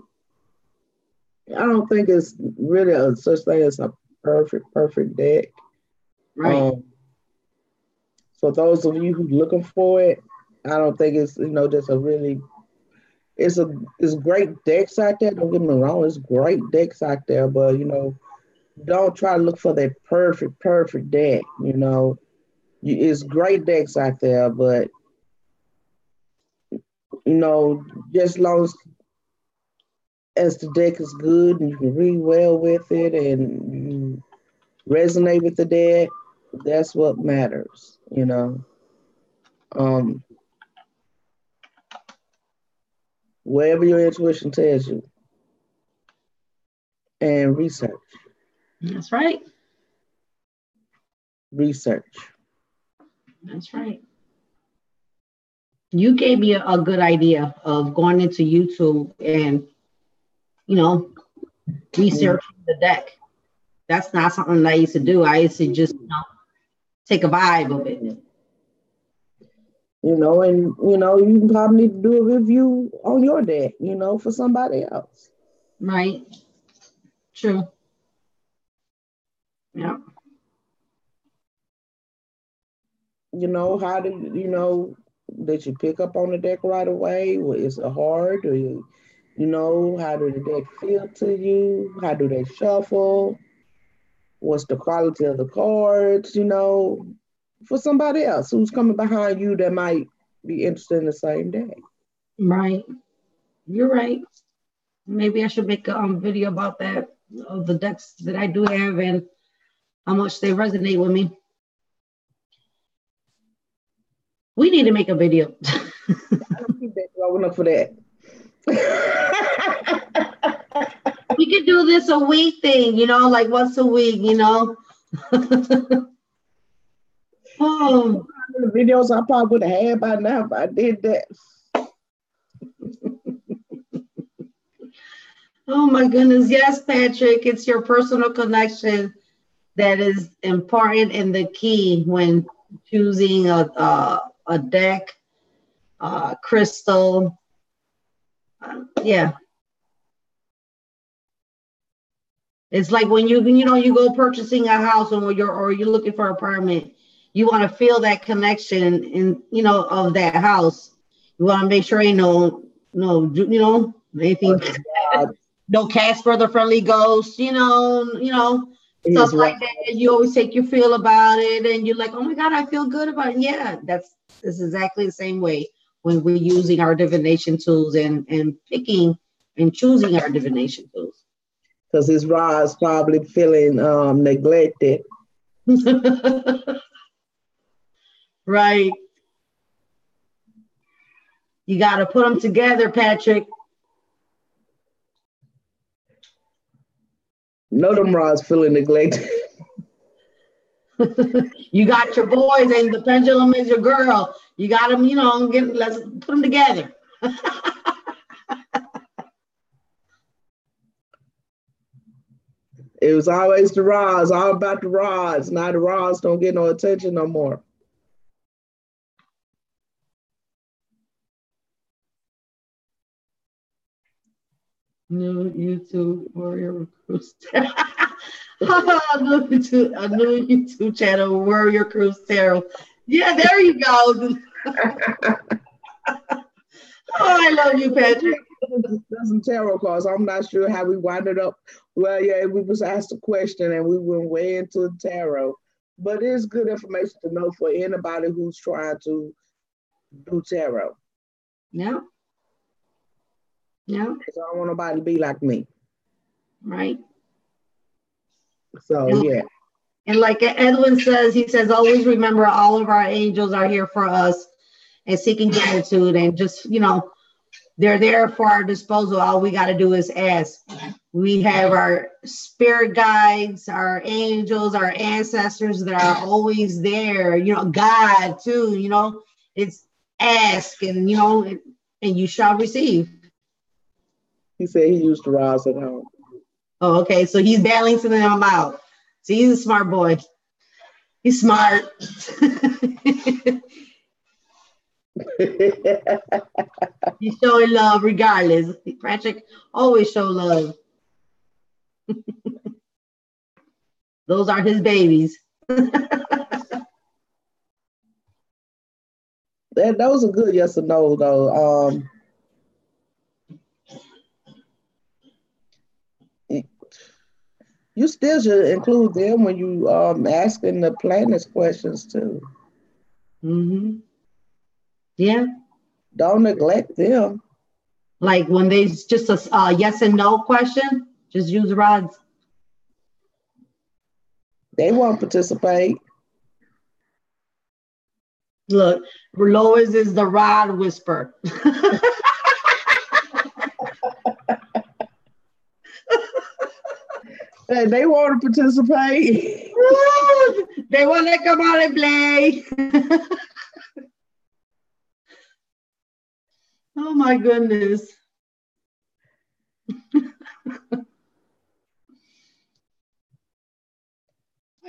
think it's really a such thing as a perfect deck. Right. For those of you who are looking for it, I don't think it's just a really. It's great decks out there. Don't get me wrong, it's great decks out there, but don't try to look for that perfect deck. It's great decks out there, but just long as the deck is good and you can read well with it and you resonate with the deck, that's what matters. Um, wherever your intuition tells you, and research. That's right. Research. That's right. You gave me a good idea of going into YouTube and, researching the deck. That's not something I used to do. I used to just, take a vibe of it. And you probably need to do a review on your deck, for somebody else. Right. True. Yeah. How do did you pick up on the deck right away? Or is it hard? Or how do the deck feel to you? How do they shuffle? What's the quality of the cards? For somebody else who's coming behind you that might be interested in the same deck. Right. You're right. Maybe I should make a video about that, of the decks that I do have and how much they resonate with me. We need to make a video. I don't think that's long enough for that. We could do this a week thing, like once a week, Oh, the videos I probably would have had by now if I did that. Oh my goodness. Yes, Patrick, it's your personal connection that is important and the key when choosing a deck, crystal. Yeah. It's like when you go purchasing a house or you're looking for an apartment, you want to feel that connection of that house. You want to make sure ain't no anything, no Casper the Friendly Ghost, stuff like that. You always take your feel about it and you're like, oh my God, I feel good about it. Yeah, it's exactly the same way when we're using our divination tools and picking and choosing our divination tools. Because his Ra's probably feeling neglected. Right. You got to put them together, Patrick. No, them Ra's feeling neglected. You got your boys and the pendulum is your girl. You got them, let's put them together. It was always the Ra's, all about the Ra's. Now the Ra's don't get no attention no more. New YouTube Warrior Cruise. A new YouTube channel, Warrior Cruise Tarot. Yeah, there you go. I love you, Patrick. Some tarot cards. I'm not sure how we wound it up. Well, yeah, we was asked a question and we went way into tarot. But it's good information to know for anybody who's trying to do tarot. Yeah. Yeah. Because I don't want nobody to be like me. Right. So, yeah. And like Edwin says, he says, always remember all of our angels are here for us and seeking gratitude and just, they're there for our disposal. All we got to do is ask. We have our spirit guides, our angels, our ancestors that are always there. God too, it's ask and, and you shall receive. He said he used to rise at home. Oh, okay. So he's balancing them out. See, he's a smart boy. He's smart. He's showing love regardless. Patrick always show love. Those are his babies. Those are good yes or no, though. You still should include them when you asking the planners questions too. Mm-hmm. Yeah. Don't neglect them. Like when there's just a yes and no question, just use rods. They won't participate. Look, Lois is the rod whisperer. They want to participate. They want to come out and play. Oh my goodness.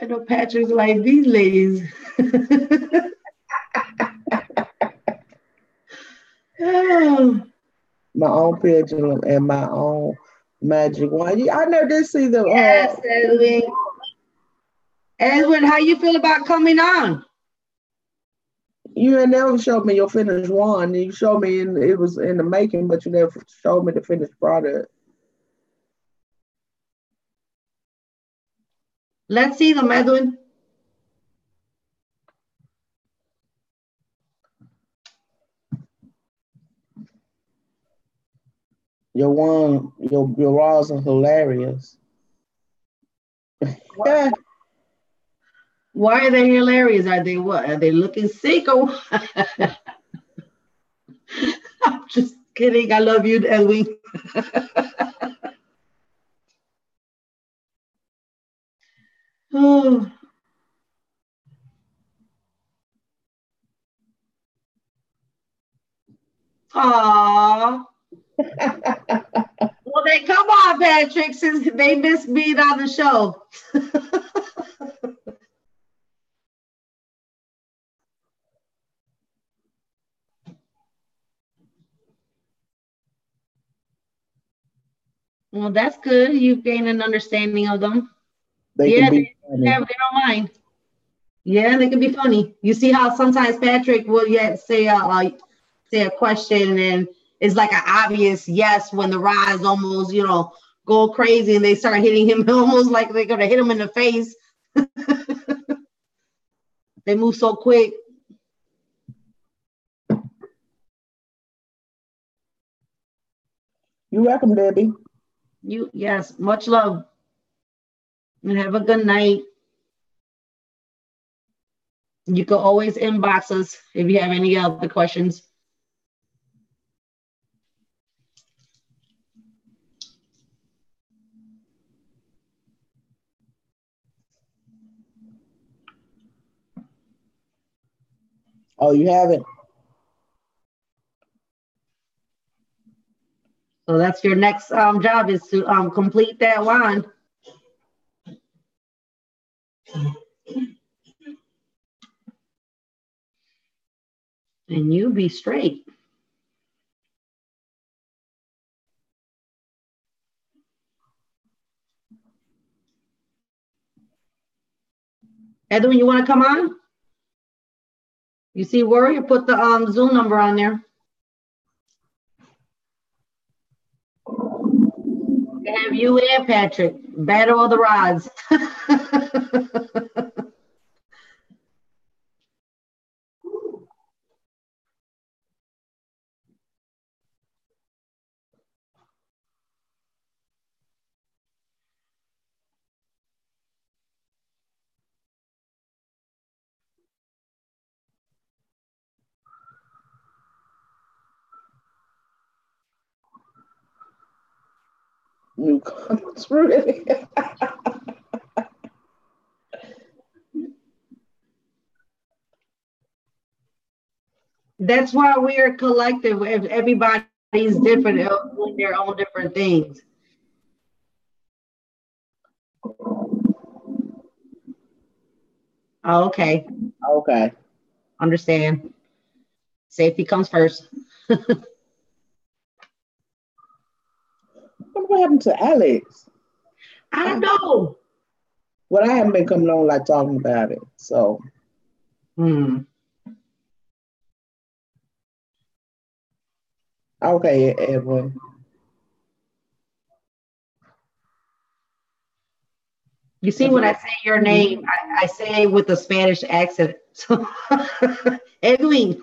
I know Patrick's like these ladies. Oh. My own pendulum and my own magic wand. I never did see the. Yes, Edwin. Edwin, how you feel about coming on? You had never showed me your finished wand. You showed me it was in the making, but you never showed me the finished product. Let's see them, Edwin. Your raws are hilarious. Yeah. Why are they hilarious? Are they what? Are they looking sick or what? I'm just kidding. I love you, Edwin. Oh. Aww. Well, then come on, Patrick, since they missed being on the show. Well, that's good. You've gained an understanding of them. They don't mind. Yeah, they can be funny. You see how sometimes Patrick will say a question and it's like an obvious yes when the rods almost, go crazy and they start hitting him almost like they're gonna hit him in the face. They move so quick. You're welcome, Debbie. Yes, much love. And have a good night. You can always inbox us if you have any other questions. Oh, you haven't? So that's your next job is to complete that wand. And you be straight. Edwin, you want to come on? You see Warrior put the Zoom number on there. They have you and Patrick. Battle of the rods. New comments, really? That's why we're a collective. Everybody's different, doing their own different things. Oh, okay. Okay. Understand. Safety comes first. What happened to Alex? I don't know. Well, I haven't been coming on like talking about it, so. Okay, Edwin. You see, when I say your name, I say it with a Spanish accent. So, Edwin.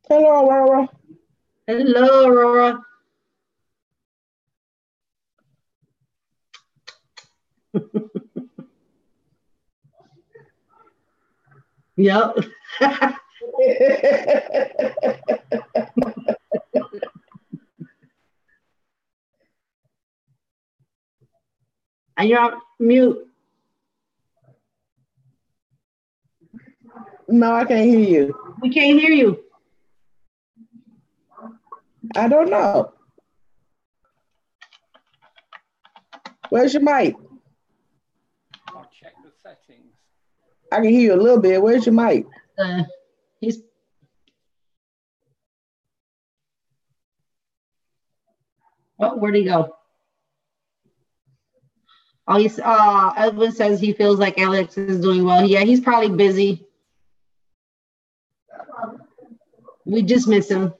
Hello, Aurora. Hello, Aurora. Yep. And you're on mute. No, I can't hear you. We can't hear you. I don't know. Where's your mic? I'll check the settings. I can hear you a little bit. Where's your mic? He's. Oh, where'd he go? Oh, he's. Edwin says he feels like Alex is doing well. Yeah, he's probably busy. We just miss him.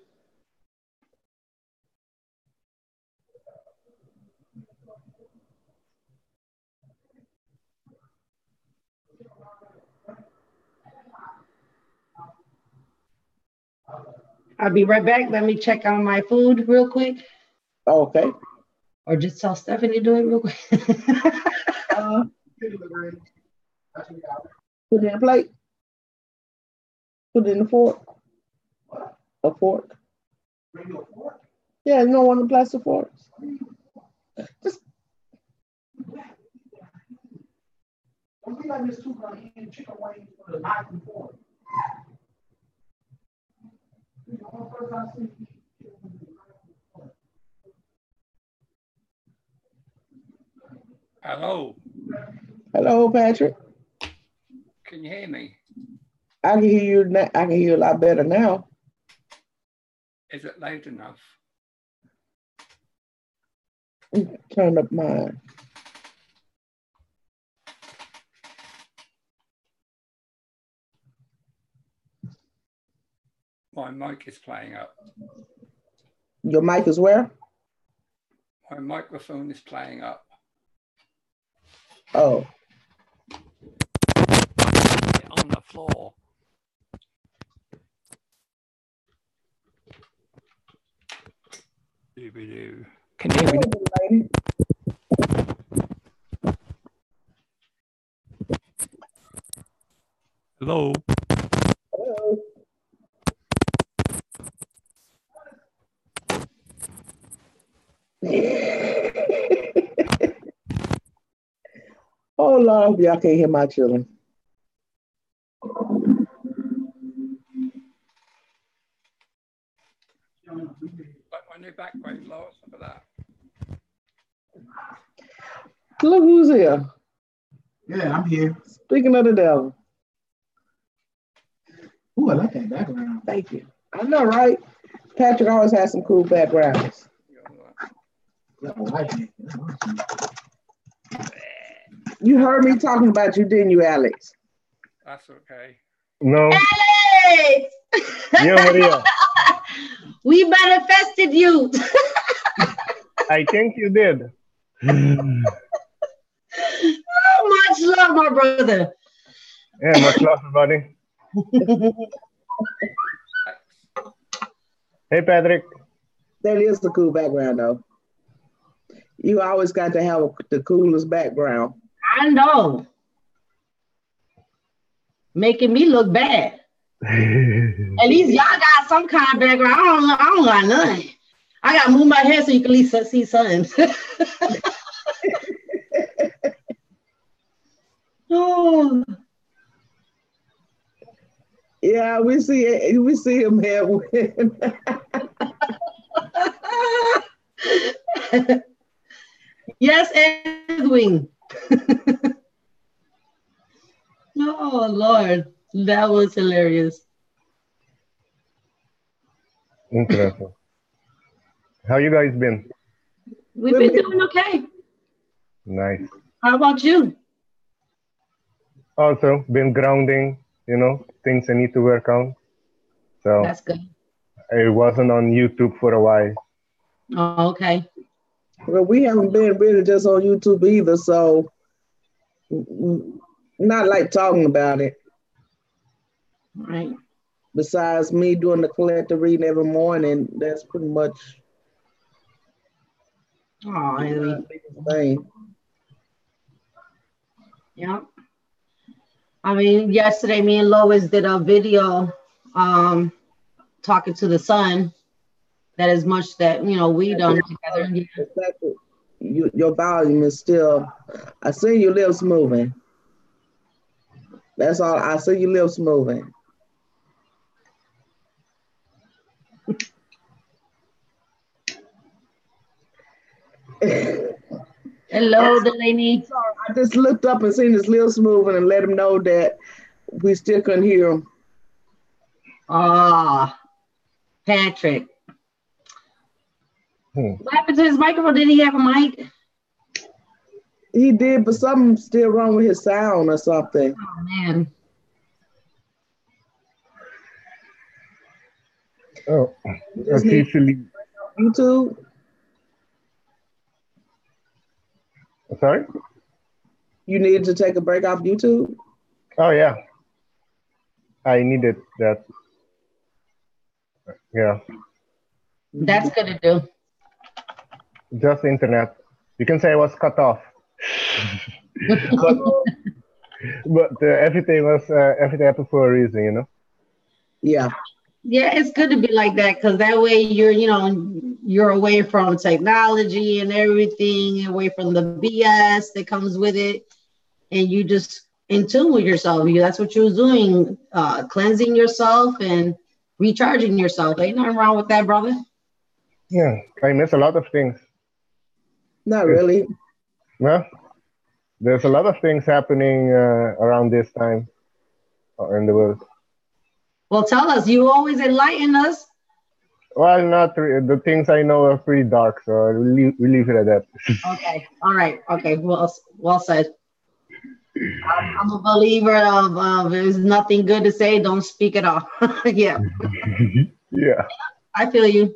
I'll be right back. Let me check on my food real quick. Okay. Or just tell Stephanie to do it real quick. Put it in a plate. Put it in a fork. A fork. Yeah, you don't want the plastic forks. Just. Don't be like Miss Tucker eating chicken wings with a knife and fork. Hello. Hello, Patrick. Can you hear me? I can hear you. I can hear you a lot better now. Is it loud enough? Turn up mine. My mic is playing up. Your mic is where? My microphone is playing up. Oh. On the floor. Doo-be-doo. Can you hear me? Hello. Hello. Oh Lord, y'all can't hear my children. Like my new background, Lois, look at that. Look who's here. Yeah, I'm here. Speaking of the devil. Ooh, I like that background. Thank you. I know, right? Patrick always has some cool backgrounds. Yeah, I like it. You heard me talking about you, didn't you, Alex? That's okay. No. Alex! Yeah, Maria. We manifested you. I think you did. Oh, much love, my brother. Yeah, much love, buddy. Hey, Patrick. That is the cool background, though. You always got to have the coolest background. I know. Making me look bad. At least y'all got some kind of background. I don't got none. I got to move my head so you can at least see something. Oh. Yeah, we see him here. Yes, Edwin. Oh Lord, that was hilarious. Interesting. How you guys been? We've been doing okay. Nice. How about you? Also, been grounding, you know, things I need to work on. So That's good. it wasn't on YouTube for a while. Oh, okay. Well, we haven't been really just on YouTube either, so not like talking about it. Right. Besides me doing the collector reading every morning, that's pretty much Oh, Henry. the thing. Yeah. I mean, yesterday me and Lois did a video talking to the sun. That is much that we done together. Yeah. Exactly. Your volume is still. I see your lips moving. That's all. I see your lips moving. Hello, Delaney. I just looked up and seen his lips moving and let him know that we still couldn't hear him. Ah, Patrick. Hmm. What happened to his microphone? Did he have a mic? He did, but something's still wrong with his sound or something. Oh man. Oh, Just I see need Celine. YouTube. Sorry? You needed to take a break off YouTube. Oh, yeah. I needed that. Yeah. That's good to do. Just internet. You can say I was cut off. but everything happened for a reason, you know? Yeah. Yeah, it's good to be like that because that way you're away from technology and everything, away from the BS that comes with it, and you just in tune with yourself. That's what you was doing, cleansing yourself and recharging yourself. Ain't nothing wrong with that, brother. Yeah, I miss a lot of things. Not really. Well, there's a lot of things happening around this time in the world. Well, tell us. You always enlighten us. Well, not the things I know are pretty dark, so we leave it at that. Okay. All right. Okay. Well said. I'm a believer of if there's nothing good to say, don't speak at all. Yeah. Yeah. I feel you.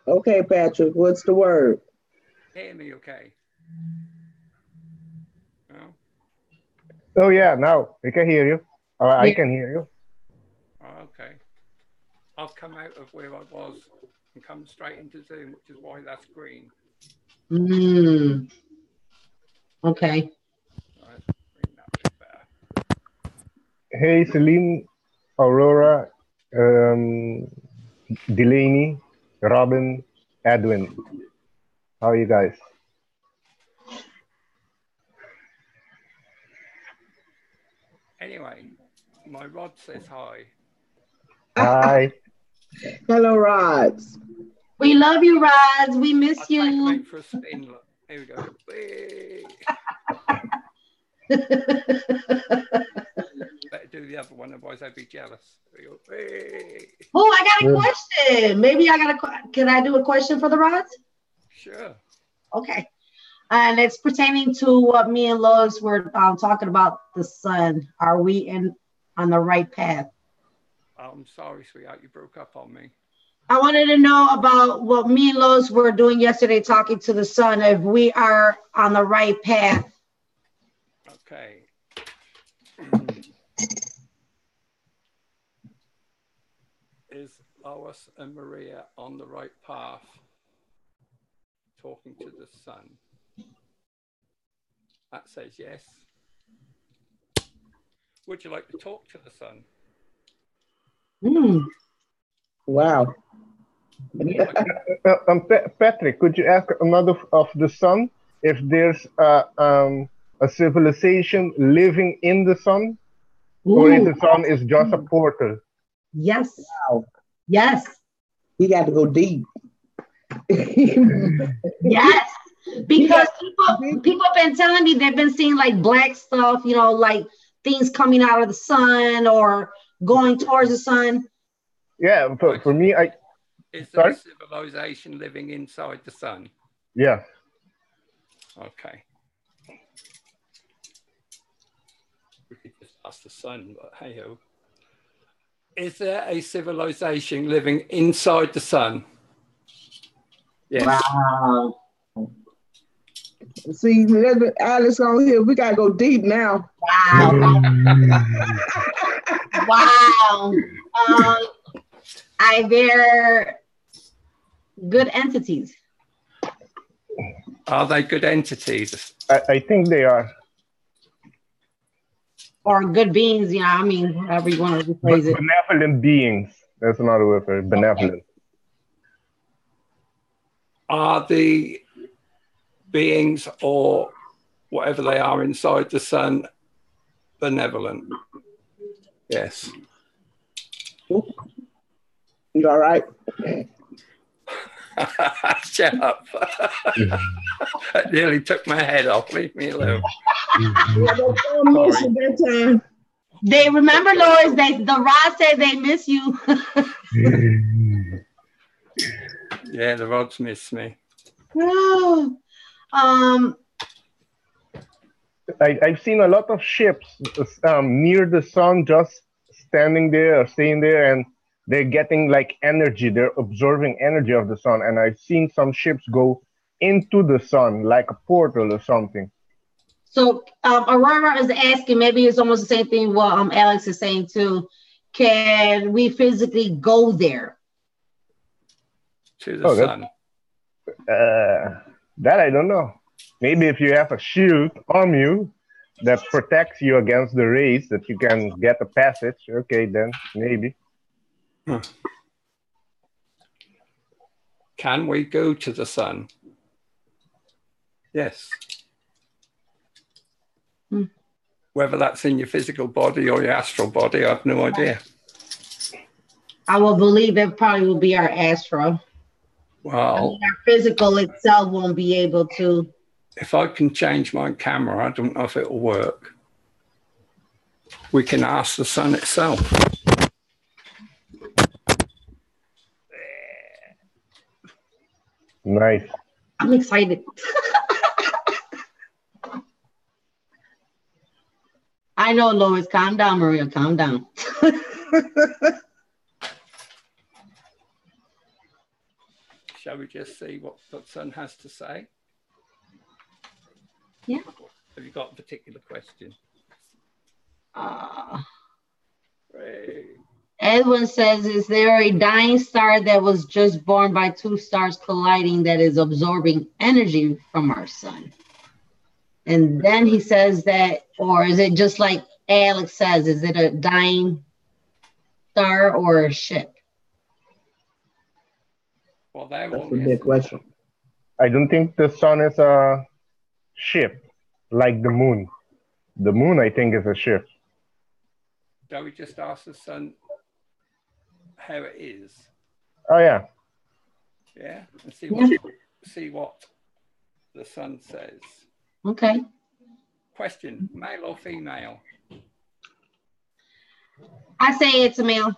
Okay, Patrick, what's the word? Hear me okay? No? Oh, yeah, now we can hear you. I Yeah. can hear you. Oh, okay. I've come out of where I was and come straight into Zoom, which is why that's green. Okay. Right, bring that bit better. Hey, Celine, Aurora, Delaney, Robin, Edwin. How are you guys? Anyway, my Rod says hi. Hi. Hello, Rods. We love you, Rods. We miss I'll take him you. out for a spin. Look, here we go. Whee! Better do the other one, otherwise I'd be jealous. Here we go. Whee! Oh, I got a question. Maybe can I do a question for the Rods? Sure. Okay. And it's pertaining to what me and Lois were talking about the sun. Are we on the right path? I'm sorry, sweetheart, you broke up on me. I wanted to know about what me and Lois were doing yesterday, talking to the sun, if we are on the right path. Okay. Is Lois and Maria on the right path? Talking to the sun. That says yes. Would you like to talk to the sun? Wow. Patrick, could you ask another of the sun if there's a civilization living in the sun, or if the sun is just a portal? Yes. Wow. Yes. We got to go deep. Yes. Because people have been telling me they've been seeing like black stuff, like things coming out of the sun or going towards the sun. Yeah, for me, Is there sorry? a civilization living inside the sun? Yeah. Okay. We could just ask the sun, but hey ho. Is there a civilization living inside the sun? Yes. Wow. See, Alice on here. We gotta go deep now. Wow. Wow. Are there good entities? Are they good entities? I think they are. Or good beings, you know, I mean, however you want to rephrase it. Benevolent beings. That's another word for it. Benevolent. Are the beings or whatever they are inside the sun benevolent? Yes. You all right? Shut up. That nearly took my head off. Leave me alone. Sorry. They remember, Lois, the rod said they miss you. Yeah, the rods miss me. I've seen a lot of ships near the sun just standing there or staying there, and they're getting like energy. They're absorbing energy of the sun. And I've seen some ships go into the sun like a portal or something. So Aurora is asking, maybe it's almost the same thing what Alex is saying too. Can we physically go there? To the sun. That I don't know. Maybe if you have a shield on you that protects you against the rays, that you can get a passage. Okay, then maybe. Can we go to the sun? Yes. Whether that's in your physical body or your astral body, I have no idea. I will believe it probably will be our astral. Well, I mean, our physical itself won't be able to. If I can change my camera, I don't know if it'll work. We can ask the sun itself. Nice. I'm excited. I know, Lois. Calm down, Maria. Calm down. Shall we just see what the sun has to say? Yeah. Have you got a particular question? Edwin says, is there a dying star that was just born by two stars colliding that is absorbing energy from our sun? And then he says that, or is it just like Alex says, is it a dying star or a ship? Well, that's a big question. I don't think the sun is a ship like the moon. The moon, I think, is a ship. Shall we just ask the sun how it is? Oh, yeah. Yeah, and see what the sun says. Okay. Question, male or female? I say it's a male.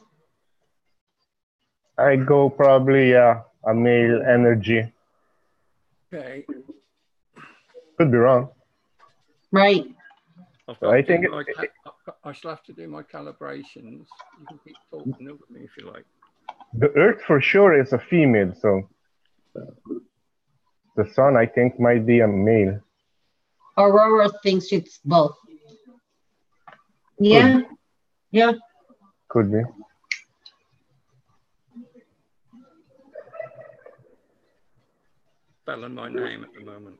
I go probably a male energy. Okay. Could be wrong. Right. I think I shall have to do my calibrations. You can keep talking over me if you like. The Earth for sure is a female, so the sun I think might be a male. Aurora thinks it's both. Yeah. Yeah. Could be. Spelling my name at the moment.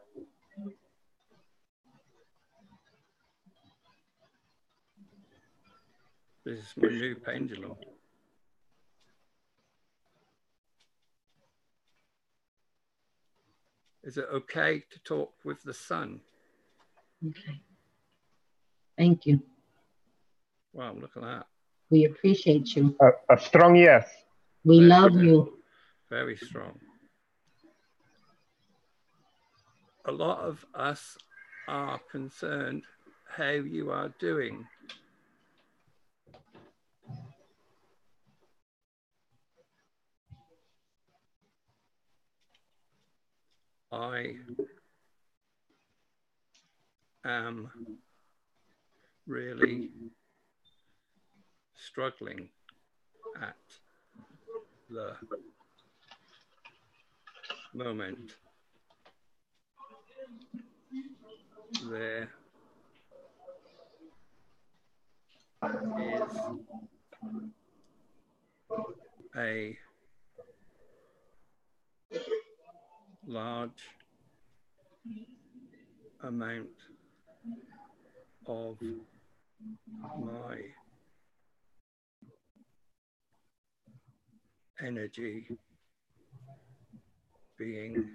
This is my new pendulum. Is it okay to talk with the sun? Okay. Thank you. Wow, look at that. We appreciate you. A strong yes. We love you. Very strong. A lot of us are concerned how you are doing. I am really struggling at the moment. There is a large amount of my energy being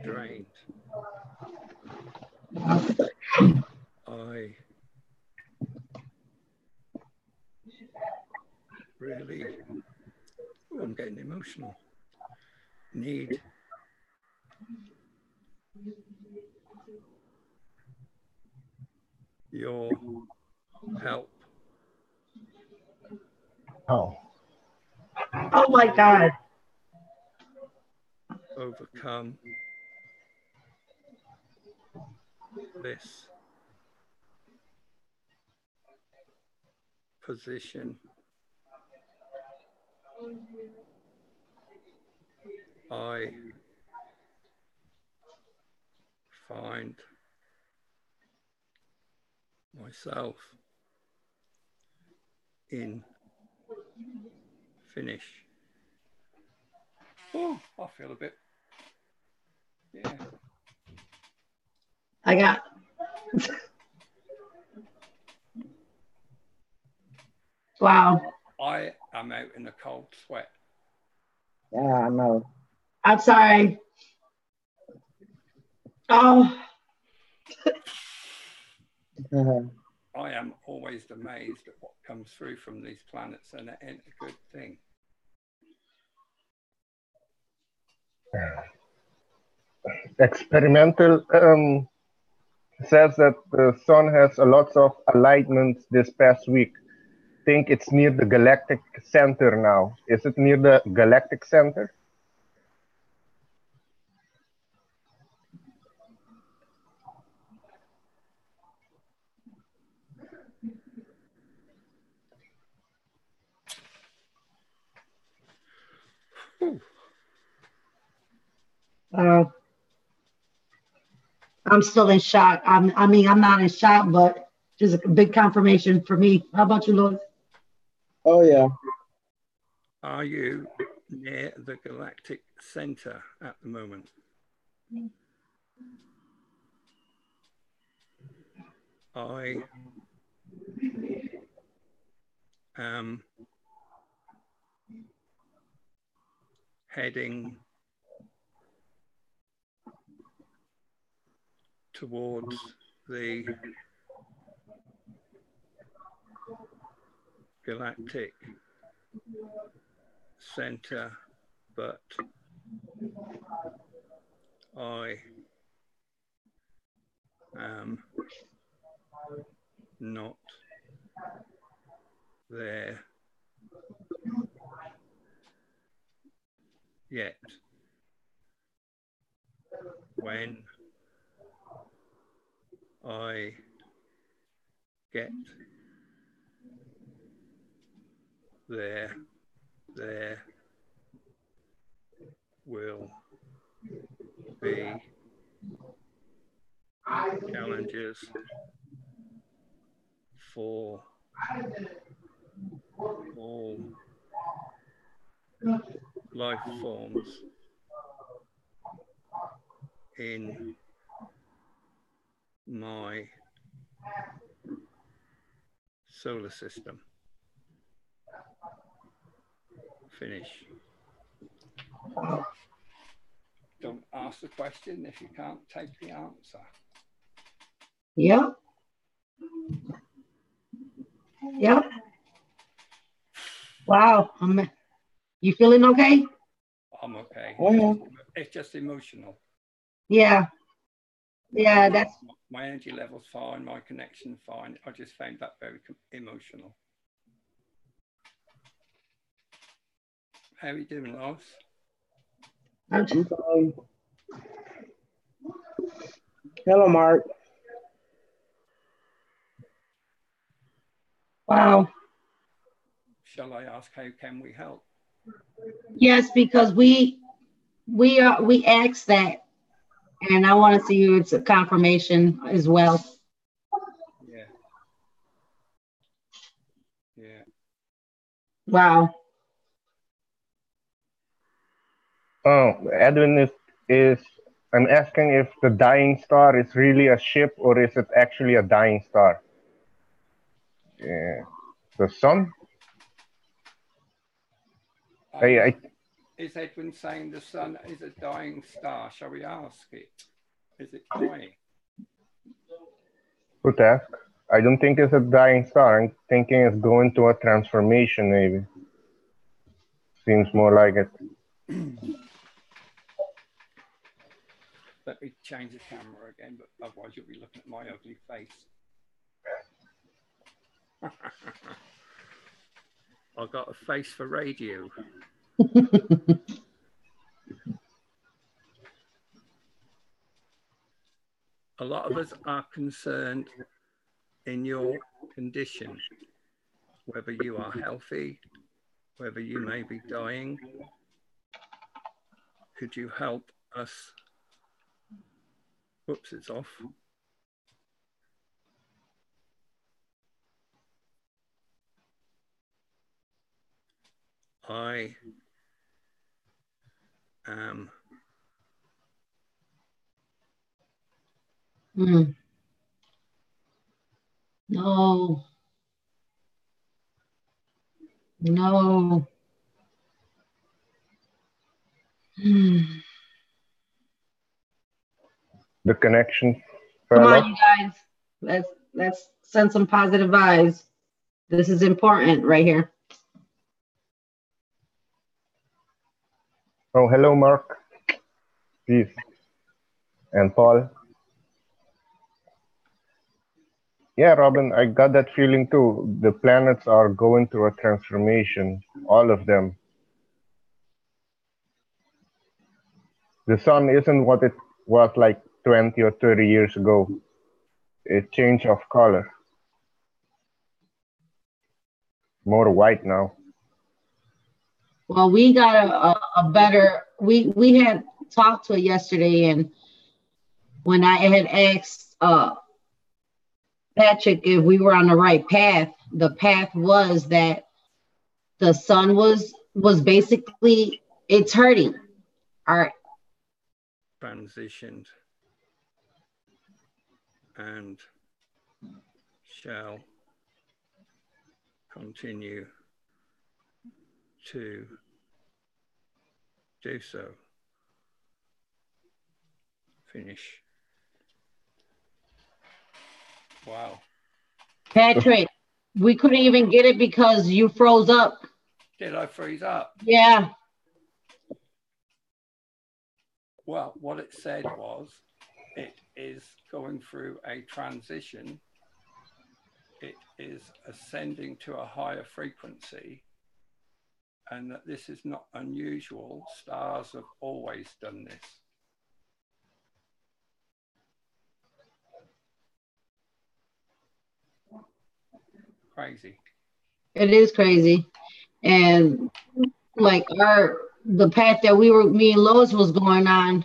drained. I really, I'm getting emotional, need your help. Oh. Oh my God. Overcome this position. I find myself in finish. Oh, I feel a bit, yeah. I got. Wow. I am out in a cold sweat. Yeah, I know. I'm sorry. Oh. I am always amazed at what comes through from these planets, and it ain't a good thing. Experimental says that the sun has a lot of alignments this past week. Think it's near the galactic center now. Is it near the galactic center? I'm still in shock. I'm not in shock, but just a big confirmation for me. How about you, Louis? Oh yeah. Are you near the galactic center at the moment? I am heading towards the galactic center, but I am not there yet. When I get there, there will be challenges for all life forms in my solar system. Finish. Don't ask the question if you can't take the answer. Yep. Yep. Wow. You feeling okay? I'm okay. Oh yeah. It's just emotional. Yeah. Yeah, that's my energy level's fine, my connection fine. I just found that very emotional. How are you doing, Lois? I'm fine. Hello, Mark. Wow. shall I ask, how can we help? Yes, because we asked that, and I want to see you. It's a confirmation as well. Yeah. Yeah. Wow. Oh, Edwin is I'm asking if the dying star is really a ship or is it actually a dying star? Yeah. The sun? Is Edwin saying the sun is a dying star? Shall we ask it? Is it dying? Good ask. I don't think it's a dying star. I'm thinking it's going to a transformation, maybe. Seems more like it. Let me change the camera again, but otherwise you'll be looking at my ugly face. I've got a face for radio. A lot of us are concerned in your condition, whether you are healthy, whether you may be dying. Could you help us? Whoops, it's off. I am No. No. The connection Come fell on, off. you guys. Let's send some positive vibes. This is important right here. Oh, hello, Mark. Peace. And Paul. Yeah, Robin, I got that feeling too. The planets are going through a transformation, all of them. The sun isn't what it was like 20 or 30 years ago. It changed of color. More white now. Well, we got a better, we had talked to it yesterday, and when I had asked Patrick if we were on the right path, the path was that the sun was basically, it's hurting. All right. transitioned and shall continue to do so. Finish. Wow. Patrick, we couldn't even get it because you froze up. Did I freeze up? Yeah. Well, what it said was it is going through a transition. It is ascending to a higher frequency, and that this is not unusual. Stars have always done this. Crazy. It is crazy. And like the path that me and Lois was going on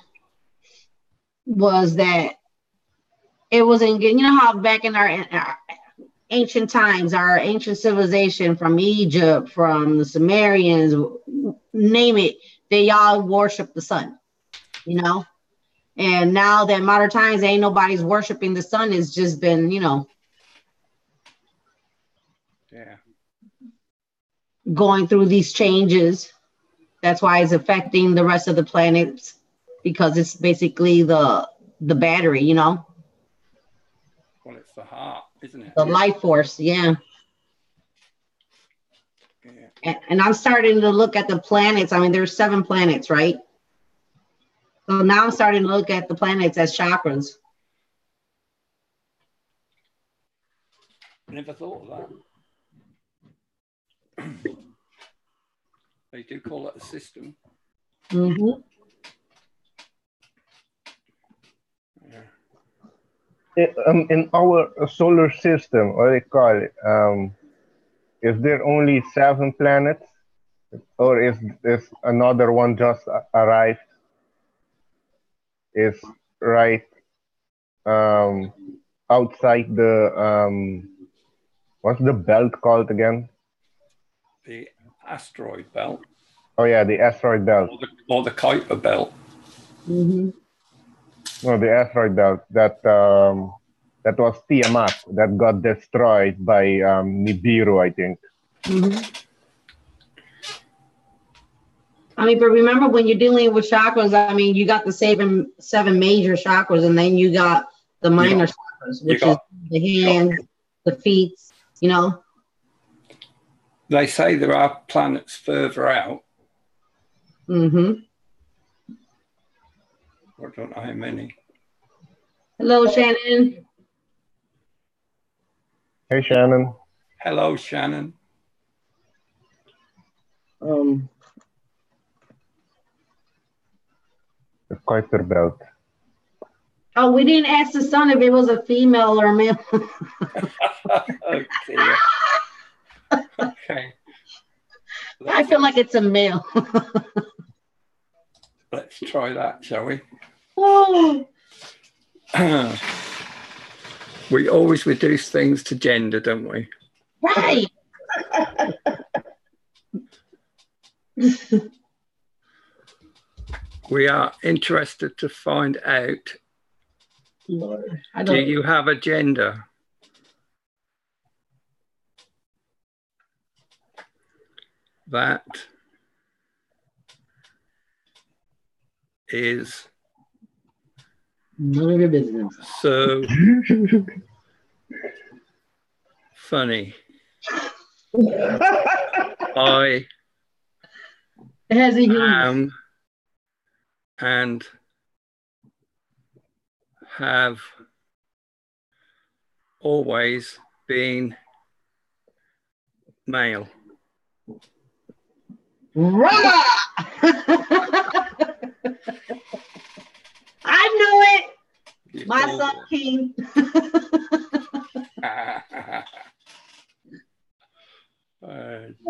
was that it wasn't getting, you know how back in our ancient times, our ancient civilization from Egypt, from the Sumerians, name it, they all worship the sun, you know? And now that modern times, ain't nobody's worshiping the sun. It's just been, you know, yeah, going through these changes. That's why it's affecting the rest of the planets, because it's basically the battery, you know? Well, it's the heart, isn't it? The life force, yeah. Yeah. And I'm starting to look at the planets. I mean, there's 7 planets, right? So now I'm starting to look at the planets as chakras. I never thought of that. They do call it a system. Mm-hmm. Yeah. In our solar system, what do they call it? is there only 7 planets, or is another one just arrived? Is right outside the what's the belt called again? The asteroid belt. Oh yeah, the asteroid belt. Or the Kuiper belt. Mm-hmm. No, the asteroid belt that that was Tiamat that got destroyed by Nibiru, I think. Mm-hmm. I mean, but remember when you're dealing with chakras, I mean, you got the seven major chakras, and then you got the minor chakras, which is the hands, the feet, you know. They say there are planets further out. Mm-hmm. I don't know how many. Hello, Shannon. Hey, Shannon. Hello, Shannon. The Kuiper belt. Oh, we didn't ask the son if it was a female or a male. Oh, dear. Okay. I feel like it's a male. Let's try that, shall we? Oh. We always reduce things to gender, don't we? Right. We are interested to find out, Lord, do you have a gender? That is none of your business. so funny. I It has a humor. am and have always been male. Rah! I knew it. My son King.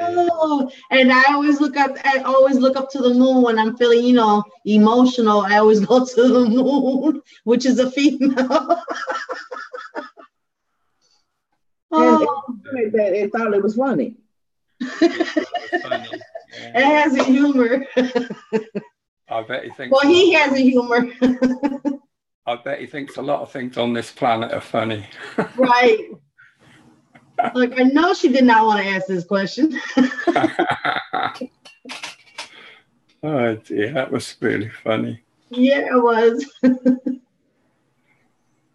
Oh, and I always look up. I always look up to the moon when I'm feeling, you know, emotional. I always go to the moon, which is a female. And it thought it was funny. It has a humor. I bet he thinks. Well, he has a humor. I bet he thinks a lot of things on this planet are funny. Right. Like, I know she did not want to ask this question. Oh dear, that was really funny. Yeah, it was.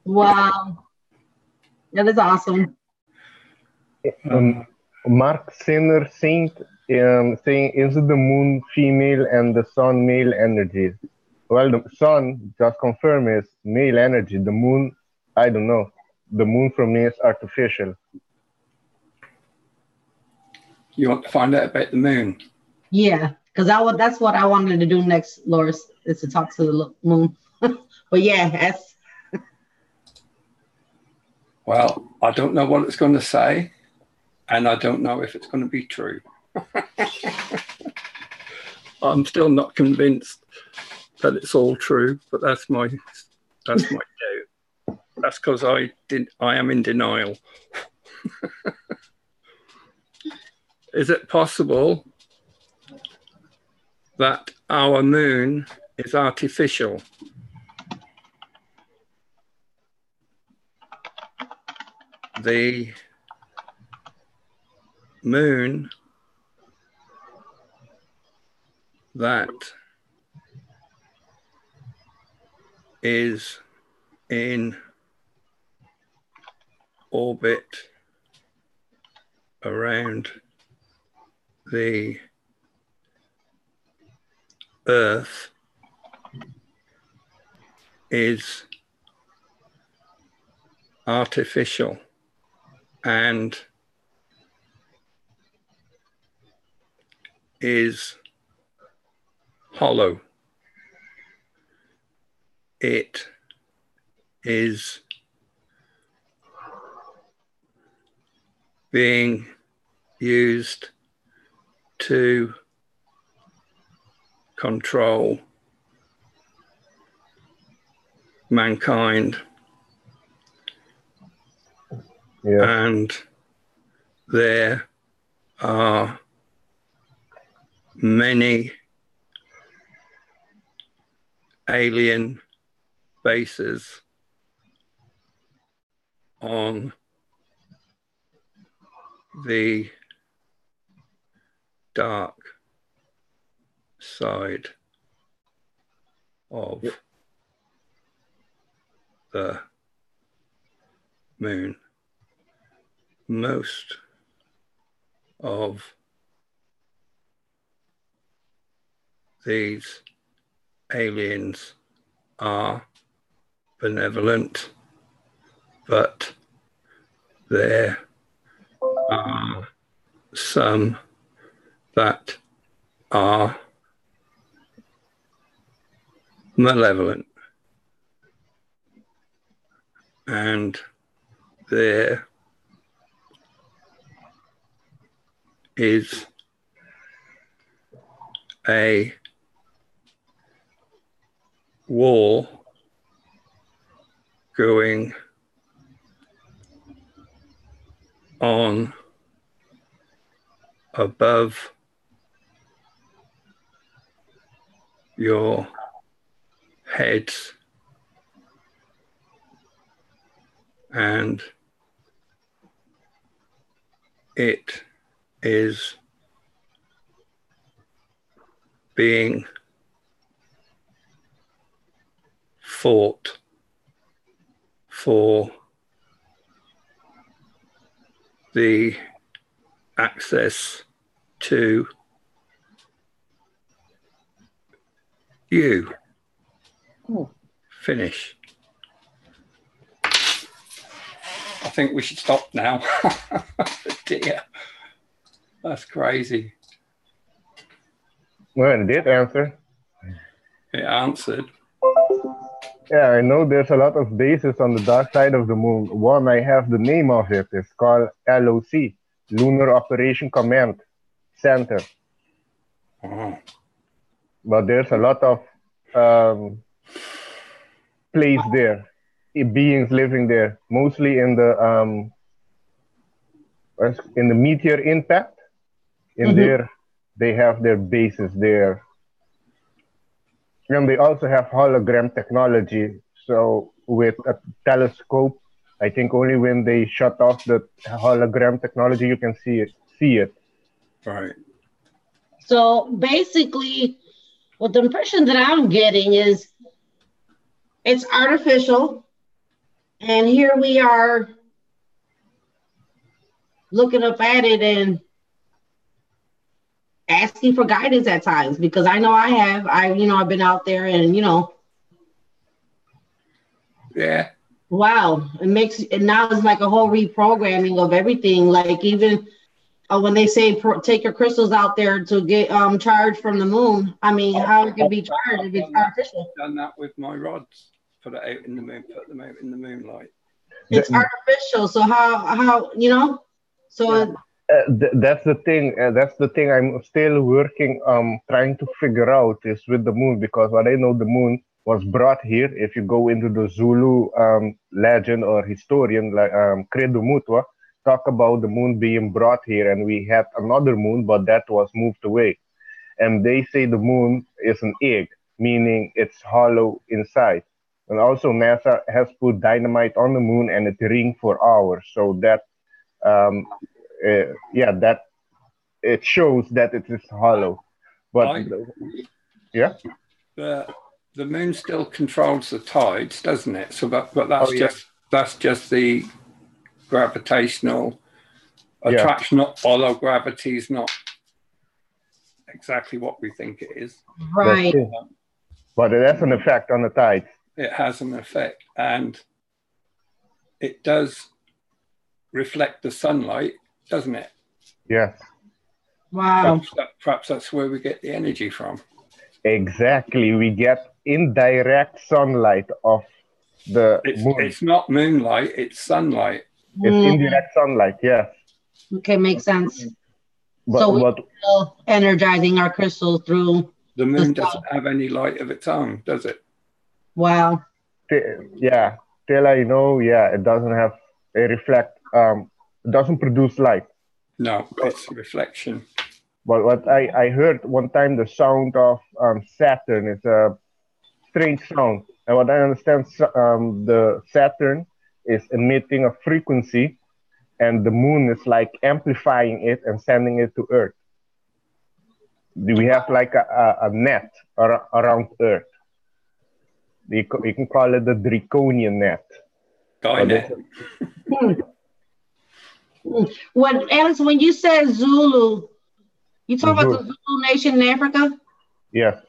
Wow. That is awesome. Mark Sinner saying, is the moon female and the sun male energy? Well, the sun, just confirm, is male energy. The moon, I don't know. The moon for me is artificial. You want to find out about the moon? Yeah, because that's what I wanted to do next, Loris, is to talk to the moon. But yeah, that's... Well, I don't know what it's going to say, and I don't know if it's going to be true. I'm still not convinced that it's all true, but that's my doubt. That's because I am in denial. Is it possible that our moon is artificial? The moon that is in orbit around the Earth is artificial and is hollow. It is being used to control mankind. Yeah. And there are many alien bases on the dark side of the moon. Most of these aliens are benevolent, but there are some that are malevolent, and there is a war going on above your heads, and it is being fought for the access to you. Finish. I think we should stop now. Dear, that's crazy. Well, it did answer. It answered. Yeah, I know there's a lot of bases on the dark side of the moon. One, I have the name of it. It's called LOC, Lunar Operation Command Center. Oh. But there's a lot of place there, beings living there, mostly in the meteor impact. In there, they have their bases there. And they also have hologram technology. So with a telescope, I think only when they shut off the hologram technology, you can see it. Right. So basically, what the impression that I'm getting is it's artificial. And here we are looking up at it and asking for guidance at times, because I know I've been out there and, Yeah. Wow. Now it's like a whole reprogramming of everything. Like even when they say take your crystals out there to get charged from the moon. I mean, how it can be charged if it's artificial? I've done that with my rods. Put it out in the moon, put them out in the moonlight. It's artificial. So how so Yeah. That's the thing. That's the thing I'm still working, trying to figure out is with the moon, because what I know, the moon was brought here. If you go into the Zulu legend or historian, like Credo Mutwa, talk about the moon being brought here, and we had another moon, but that was moved away. And they say the moon is an egg, meaning it's hollow inside. And also NASA has put dynamite on the moon and it ring for hours. So that, that it shows that it is hollow. But the moon still controls the tides, doesn't it? So but that's just the gravitational attraction. Although gravity is not exactly what we think it is. Right. But it has an effect on the tides. It has an effect, and it does reflect the sunlight, doesn't it? Yes. Wow. Perhaps that's where we get the energy from. Exactly. We get indirect sunlight of the moon. It's not moonlight, it's sunlight. It's indirect sunlight, yes. Okay, makes sense. So we're still energizing our crystals through the moon. Doesn't have any light of its own, does it? Wow. Yeah, till I know, yeah, it doesn't have a reflect. It doesn't produce light. No, it's reflection. But what I heard one time, the sound of Saturn is a strange sound. And what I understand, the Saturn is emitting a frequency, and the moon is like amplifying it and sending it to Earth. We have like a net around Earth. You can call it the draconian net. When Alex, when you said Zulu, you talk about the Zulu nation in Africa? Yes.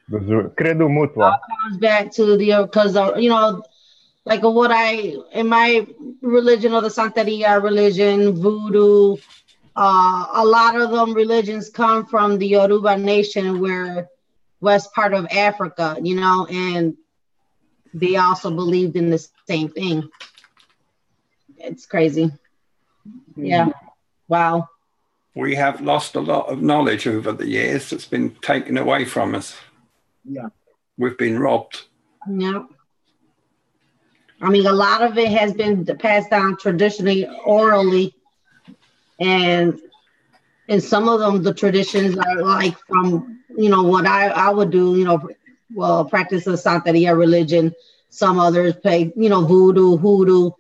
The Zulu Credo Mutwa. Comes back to the because you know, like what in my religion or the Santeria religion, voodoo, a lot of them religions come from the Yoruba nation, where west part of Africa, you know, and they also believed in the same thing. It's crazy. Yeah. Wow. We have lost a lot of knowledge over the years that's been taken away from us. Yeah. We've been robbed. Yeah. I mean, a lot of it has been passed down traditionally, orally, and some of them, the traditions are like from, you know, what I would do, you know, well, practice the Santeria religion. Some others play, you know, voodoo, hoodoo,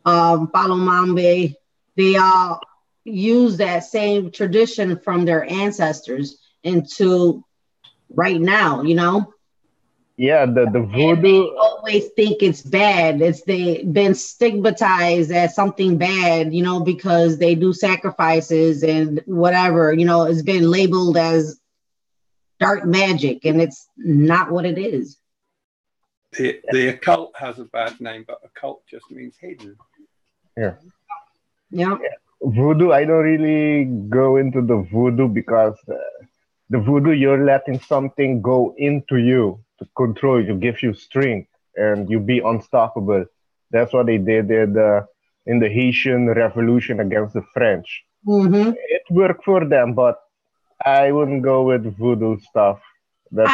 Palomambe. They all use that same tradition from their ancestors into right now, you know? Yeah, the voodoo. And they always think it's bad. They've been stigmatized as something bad, you know, because they do sacrifices and whatever, you know, it's been labeled as dark magic, and it's not what it is. The occult has a bad name, but occult just means hidden. Yeah. Yeah. Voodoo, I don't really go into the voodoo because the voodoo, you're letting something go into you to control you, give you strength, and you be unstoppable. That's what they did in the Haitian Revolution against the French. Mm-hmm. It worked for them, but I wouldn't go with voodoo stuff. There's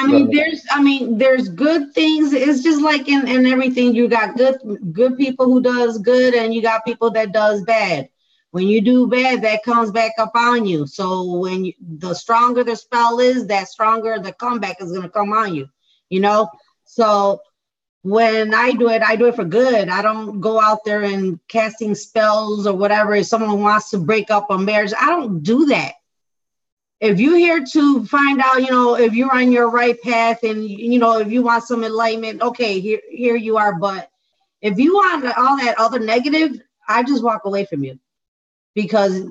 good things. It's just like in everything. You got good people who does good, and you got people that does bad. When you do bad, that comes back up on you. So the stronger the spell is, that stronger the comeback is going to come on you. You know. So when I do it for good. I don't go out there and casting spells or whatever. If someone wants to break up a marriage, I don't do that. If you're here to find out, you know, if you're on your right path and, you know, if you want some enlightenment, okay, here you are. But if you want all that other negative, I just walk away from you because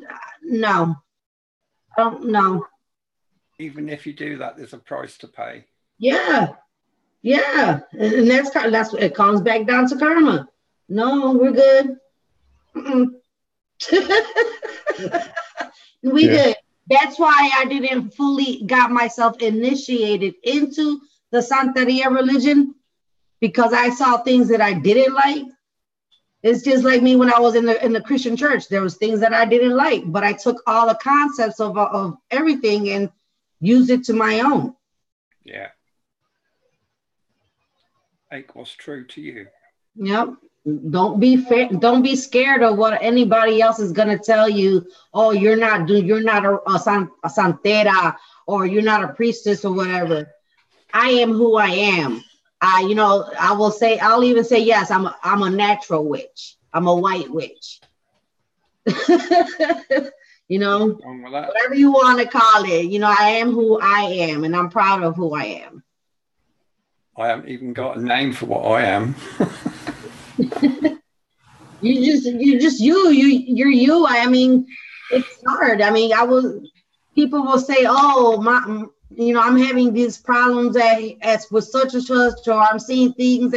no, I don't know. Even if you do that, there's a price to pay. Yeah. And that's it comes back down to karma. No, we're good. We good. That's why I didn't fully got myself initiated into the Santeria religion, because I saw things that I didn't like. It's just like me when I was in the Christian church. There was things that I didn't like, but I took all the concepts of everything and used it to my own. Yeah. Like what's true to you. Yep. Don't be scared of what anybody else is gonna tell you. Oh, you're not a santera, or you're not a priestess or whatever. I am who I am. I'll even say yes. I'm a natural witch. I'm a white witch. You know, whatever you want to call it. You know, I am who I am, and I'm proud of who I am. I haven't even got a name for what I am. You're just you. I mean, it's hard. I mean, people will say, oh, I'm having these problems as with such and such, or I'm seeing things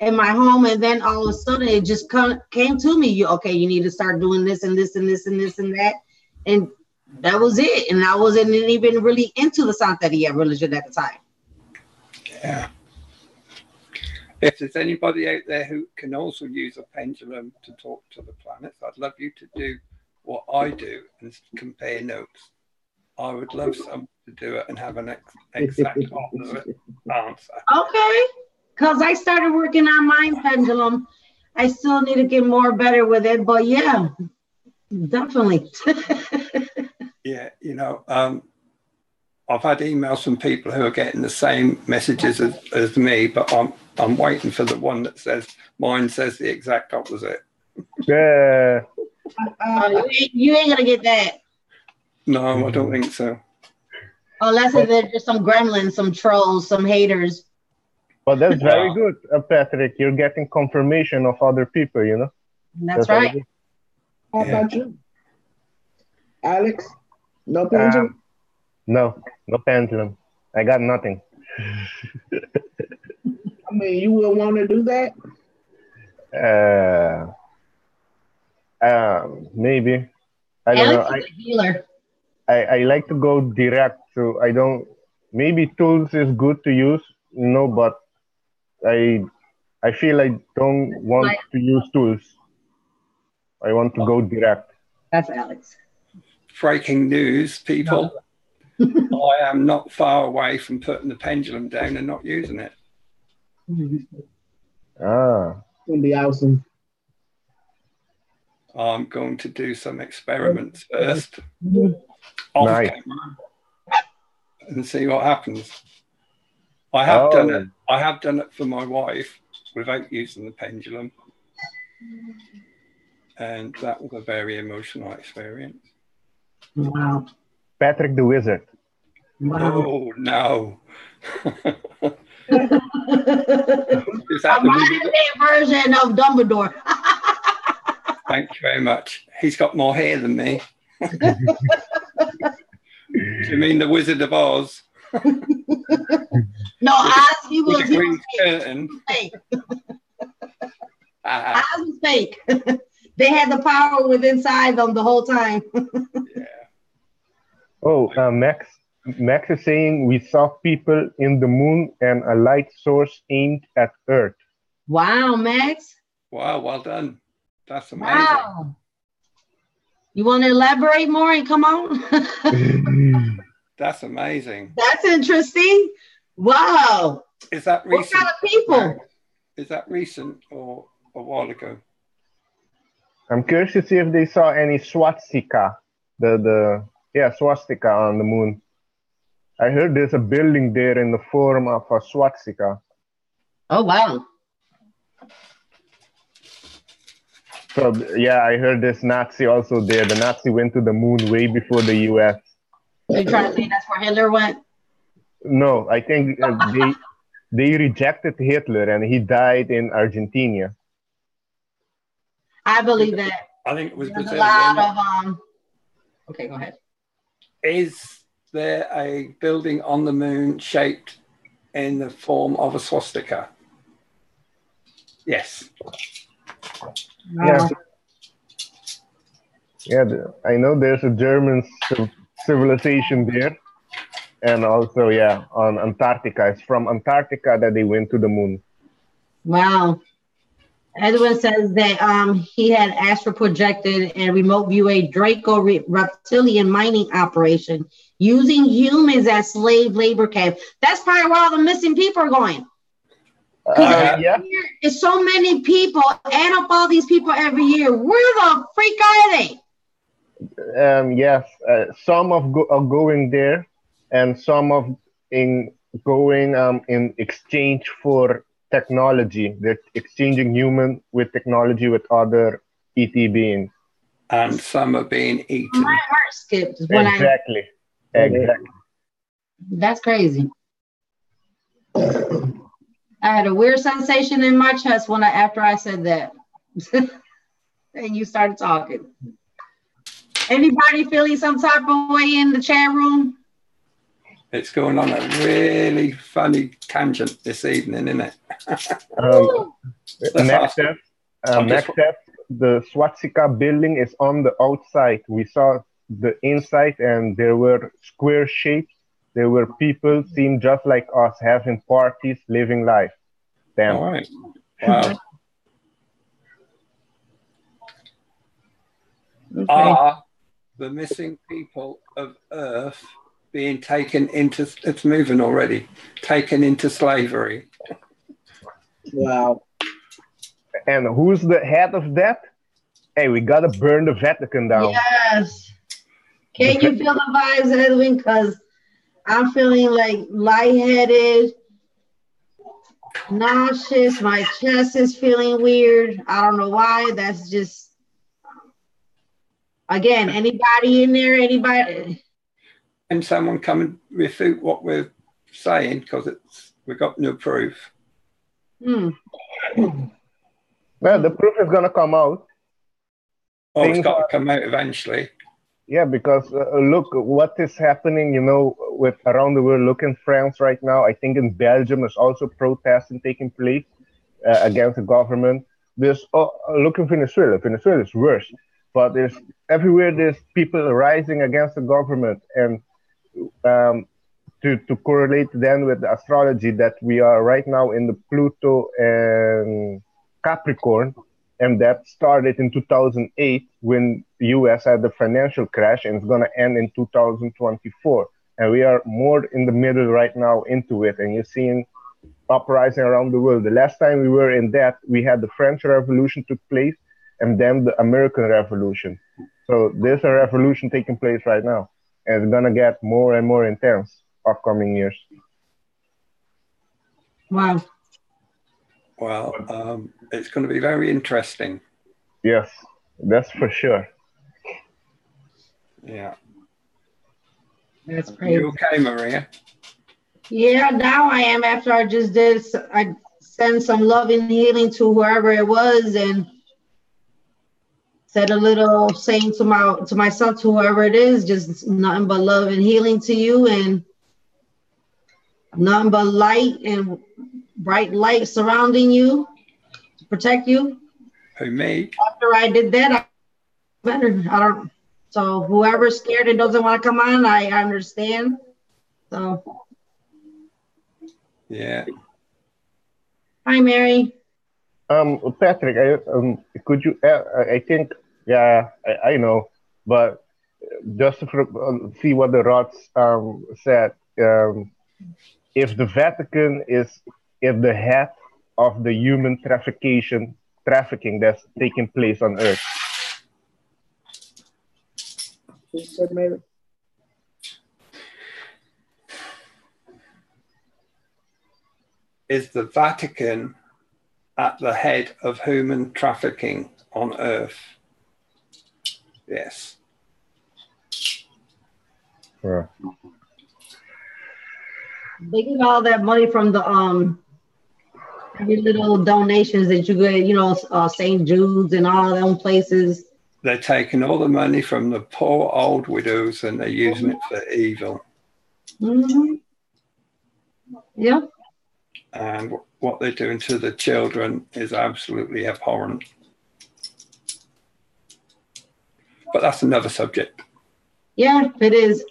in my home, and then all of a sudden it just came to me. You need to start doing this and this and this and this and that, and that was it. And I wasn't even really into the Santeria religion at the time. Yeah. If there's anybody out there who can also use a pendulum to talk to the planets, I'd love you to do what I do and compare notes. I would love someone to do it and have an exact opposite answer. Okay, because I started working on mine pendulum. I still need to get more better with it, but yeah, definitely. Yeah, you know, I've had emails from people who are getting the same messages as me, but I'm waiting for the one that says mine says the exact opposite. Yeah. You ain't gonna get that. No, I don't think so. Unless there's just some gremlins, some trolls, some haters. But that's very good, Patrick. You're getting confirmation of other people, you know? That's right. How about you, Alex? No pendulum? No pendulum. I got nothing. I mean, you would want to do that? Maybe. I don't know. Alex is a healer. I like to go direct, so I don't. Maybe tools is good to use, but I feel I don't want to use tools. I want to go direct. That's Alex. Breaking news, people. I am not far away from putting the pendulum down and not using it. It's gonna be awesome. I'm going to do some experiments first off camera and see what happens. I have done it. I have done it for my wife without using the pendulum, and that was a very emotional experience. Wow. Patrick the Wizard. Wow. Oh no. Is that the version of Dumbledore? Thank you very much. He's got more hair than me. Do you mean the Wizard of Oz? No, Oz, he was fake. Oz was fake. They had the power within inside them the whole time. Yeah. Oh, Max is saying we saw people in the moon and a light source aimed at Earth. Wow, Max. Wow, well done. That's amazing. Wow. You want to elaborate more and come on? That's amazing. That's interesting. Wow. Is that recent? What kind of people? Is that recent or a while ago? I'm curious to see if they saw any swastika. Swastika on the moon. I heard there's a building there in the form of a swastika. Oh, wow. So, yeah, I heard there's Nazi also there. The Nazi went to the moon way before the U.S. Are you trying to say that's where Hitler went? No, I think they rejected Hitler and he died in Argentina. I believe that. I think it was There's Brazil. a lot of okay, go ahead. Is there a building on the moon shaped in the form of a swastika? Yes. Yeah, I know there's a German civilization there, and also on Antarctica. It's from Antarctica that they went to the moon. Wow. Edwin says that he had astral projected and remote view a Draco reptilian mining operation using humans as slave labor camp. That's probably where all the missing people are going. It's so many people. Add up all these people every year. Where the freak are they? Yes, some are going there, and some of going in exchange for technology. They're exchanging human with technology with other ET beings. And some are being eaten. My heart skipped. Exactly. That's crazy. I had a weird sensation in my chest after I said that. And you started talking. Anybody feeling some type of way in the chat room? It's going on a really funny tangent this evening, isn't it? Next step, the swastika building is on the outside. We saw the inside and there were square shapes. There were people seemed just like us having parties, living life. Damn. All right. Wow. Are the missing people of Earth being taken into, it's moving already, taken into slavery? Wow. And who's the head of that? Hey, we gotta burn the Vatican down. Yes. Can you feel the vibes, Edwin? Because I'm feeling like lightheaded, nauseous. My chest is feeling weird. I don't know why. That's just, again, anybody in there, anybody? Can someone come and refute what we're saying? Because we've got no proof. Well, the proof is gonna come out. Oh, it's got to come out eventually. Yeah, because look what is happening, you know, with around the world. Look in France right now. I think in Belgium there's also protesting taking place against the government. There's look in Venezuela. Venezuela is worse, but there's everywhere there's people rising against the government. And to correlate then with the astrology that we are right now in the Pluto and Capricorn. And that started in 2008 when the US had the financial crash, and it's going to end in 2024. And we are more in the middle right now into it. And you're seeing uprising around the world. The last time we were in that, we had the French Revolution took place and then the American Revolution. So there's a revolution taking place right now. And it's going to get more and more intense upcoming years. Wow. Well, it's going to be very interesting. Yes, that's for sure. Yeah. That's crazy. You okay, Maria? Yeah, now I am. After I just did, I sent some love and healing to whoever it was, and said a little saying to myself, to whoever it is, just nothing but love and healing to you, and nothing but light and bright light surrounding you to protect you. Who, me? After I did that, so whoever's scared and doesn't want to come on, I understand. So yeah. Hi, Mary. Patrick, could you? I think, yeah, I know, but just to see what the Rods said. If the Vatican is the head of the human trafficking that's taking place on Earth. You said maybe. Is the Vatican at the head of human trafficking on Earth? Yes. Yeah. They get all that money from the every little donations that you get, you know, St. Jude's and all them places. They're taking all the money from the poor old widows and they're using it for evil. Mm-hmm. Yeah. And what they're doing to the children is absolutely abhorrent. But that's another subject. Yeah, it is.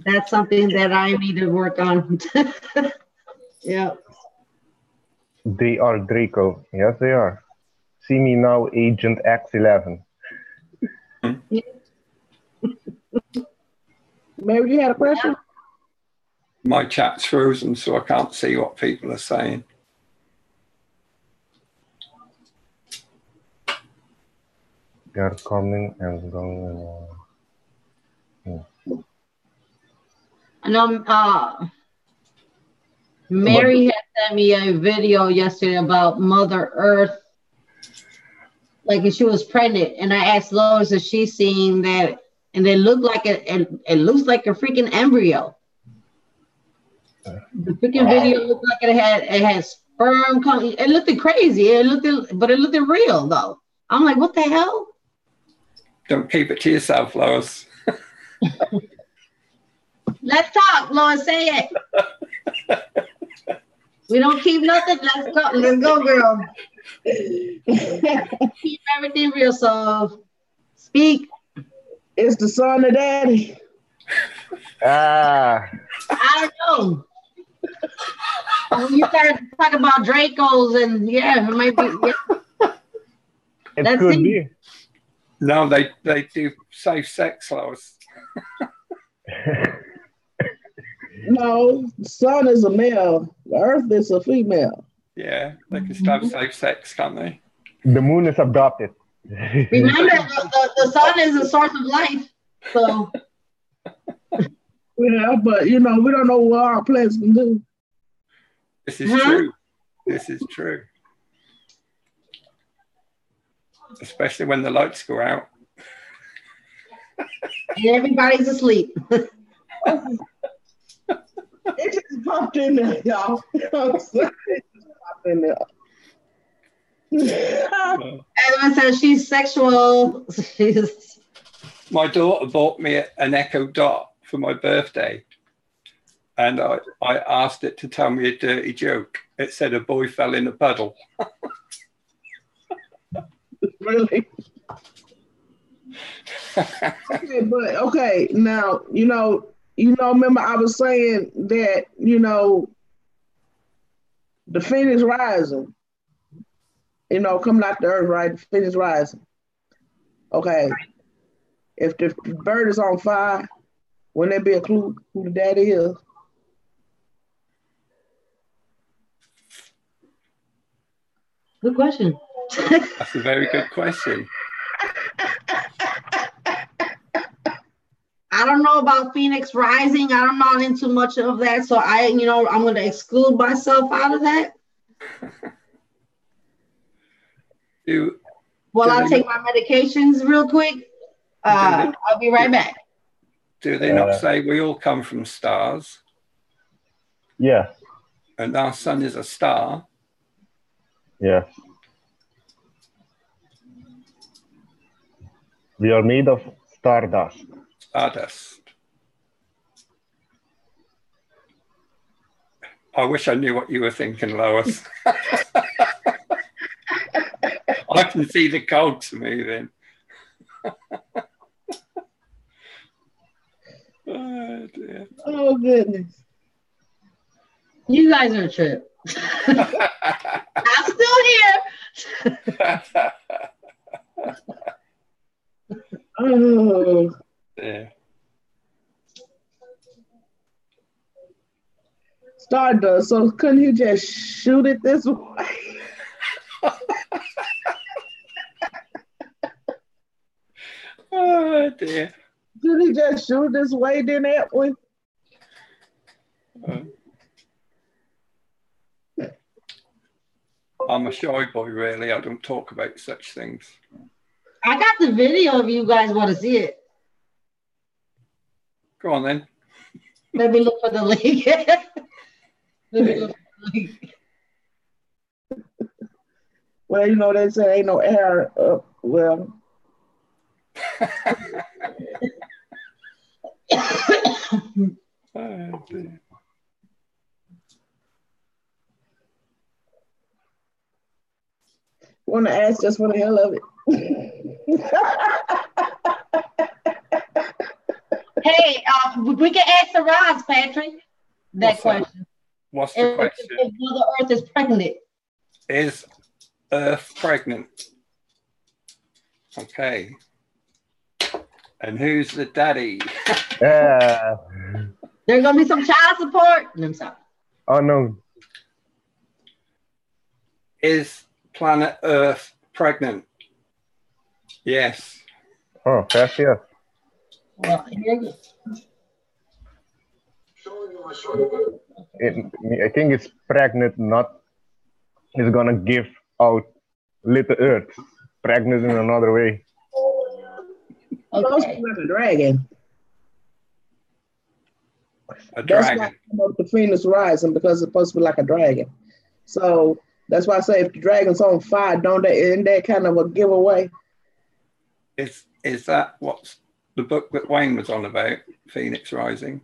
That's something that I need to work on. Yeah. They are Draco. Yes, they are. See me now, Agent X11. Mary, you had a question? My chat's frozen, so I can't see what people are saying. They're coming and going. I know Mary had sent me a video yesterday about Mother Earth, like she was pregnant, and I asked Lois if she's seeing that, and it looked like it looks like a freaking embryo. The freaking video looked like it had sperm coming. It looked crazy. But it looked real though. I'm like, what the hell? Don't keep it to yourself, Lois. Let's talk, Lois. Say it. We don't keep nothing. Let's go. Let's go, girl. Keep everything real. So speak. It's the son of daddy. Ah. I don't know. When you start talking about Dracos and yeah, it might be. Yeah. It Let's could see. be. No, they do safe sex laws. No, sun is a male. The earth is a female. Yeah, they can still have safe sex, can't they? The moon is adopted. Remember, the sun is the source of life. So Yeah, but we don't know what our plants can do. This is true. This is true. Especially when the lights go out. and everybody's asleep. It just popped in there, y'all. You know what I'm saying? It just popped in there. Everyone says she's sexual. My daughter bought me an Echo Dot for my birthday. And I asked it to tell me a dirty joke. It said a boy fell in a puddle. Really? Okay, but okay, now remember I was saying that the Phoenix rising, coming out the earth, right? The Phoenix rising. Okay, if the bird is on fire, wouldn't there be a clue who the daddy is? Good question. That's a very good question. I don't know about Phoenix Rising. I'm not into much of that, so I'm going to exclude myself out of that. I'll take my medications real quick. I'll be right back. Do they not say we all come from stars? Yeah. And our sun is a star? Yes. We are made of stardust. Stardust. I wish I knew what you were thinking, Lois. I can see the cogs moving. Oh, dear. Oh, goodness. You guys are a trip. I'm still here. Oh. Yeah. Stardust. So couldn't he just shoot it this way? Oh, dear. Could he just shoot this way, then that way? I'm a shy boy, really. I don't talk about such things. I got the video if you guys want to see it. Go on, then. Let me look for the link. Let me look for the link. Well, they say ain't no air up. Well. Oh, dear. Want to ask just for the hell of it. Hey, we can ask the Roz, Patrick, that question. What's the question? If Mother Earth is pregnant. Is Earth pregnant? Okay. And who's the daddy? Yeah. There's going to be some child support. I'm sorry. Oh, no. Is planet Earth pregnant? Yes. Oh, fast, yeah. Well, here you go. I think it's pregnant, not it's gonna give out little Earth. Pregnant in another way. Okay. Like a dragon. A dragon. That's why the Phoenix rising, because it's supposed to be like a dragon. So that's why I say if the dragon's on fire, isn't that kind of a giveaway? Is that what's the book that Wayne was on about, Phoenix Rising?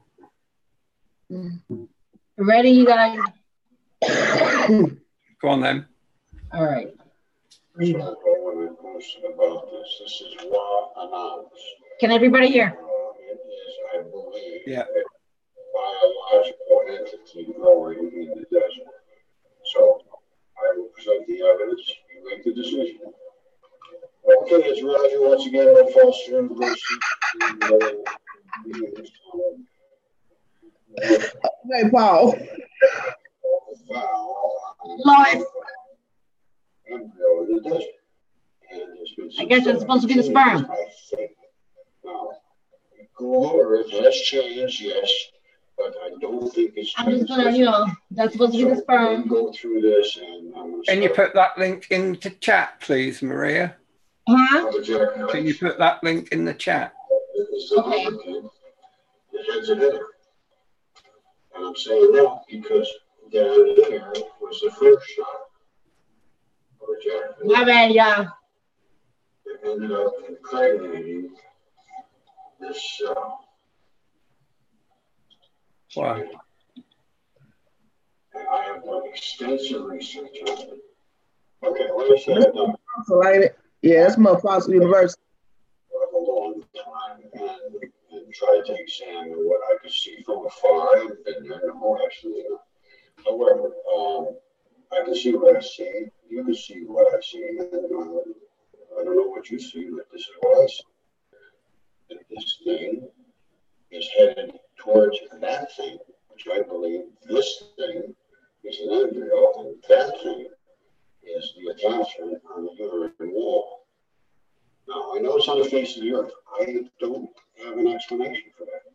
Ready, you guys? Go on then. All right. There's no question about this. This is raw announced. Can everybody hear? It is, I believe, Yeah. a biological entity growing in the desert. So I will present the evidence. You make the decision. Okay, it's Roger once again, no Foster University. Hey, Paul. Lois, I guess it's supposed to be the sperm. Google Earth has changed, yes, but I don't think it's. I'm just gonna, that's supposed to be the sperm. Go through this and. Can you put that link into chat, please, Maria? Huh? Can you put that link in the chat? Okay. And I'm saying that because down there was the first shot. My bad, y'all. It ended up impregnating this. Wow. And I have done extensive research on it. Okay, let me say that. Ain't it? Yeah, it's Mother Foster University. For a long time and try to examine what I could see from afar. I haven't been there, no, actually. However, I can see what I see. You can see what I see. And, I don't know what you see, but this is what I see. And this thing is headed towards that thing, which I believe this thing is an embryo, and that thing is the attachment on the uterine wall. Now, I know it's on the face of the earth. I don't have an explanation for that,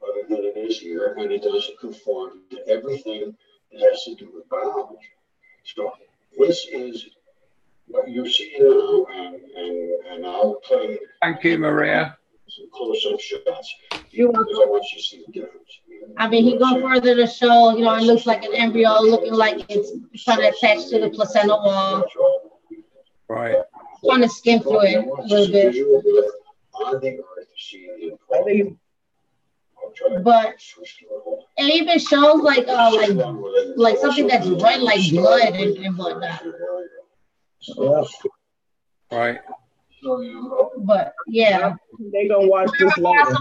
other than it is here, and it doesn't conform to everything that has to do with biology. So this is what you're seeing now, and I'll play. Thank you, Maria. Some close-up shots. You're because welcome. I want you to see the difference. I mean, he go further to show, it looks like an embryo, looking like it's trying to attach to the placental wall. Right. Trying to skim through it a little bit. On the earth, But it even shows like something that's red, like blood and whatnot. Right. But yeah, They gonna watch this later.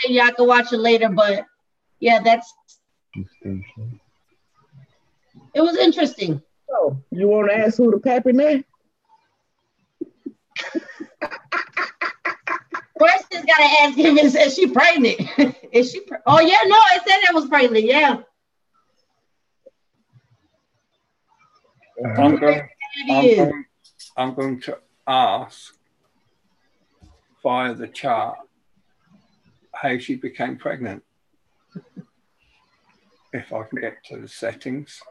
Y'all can watch it later. But yeah, it was interesting. So you want to ask who the pappy now? First, just gotta ask him: is she pregnant? Is she? Oh yeah, no, it said it was pregnant. Yeah. I'm going to ask via the chart how she became pregnant. If I can get to the settings.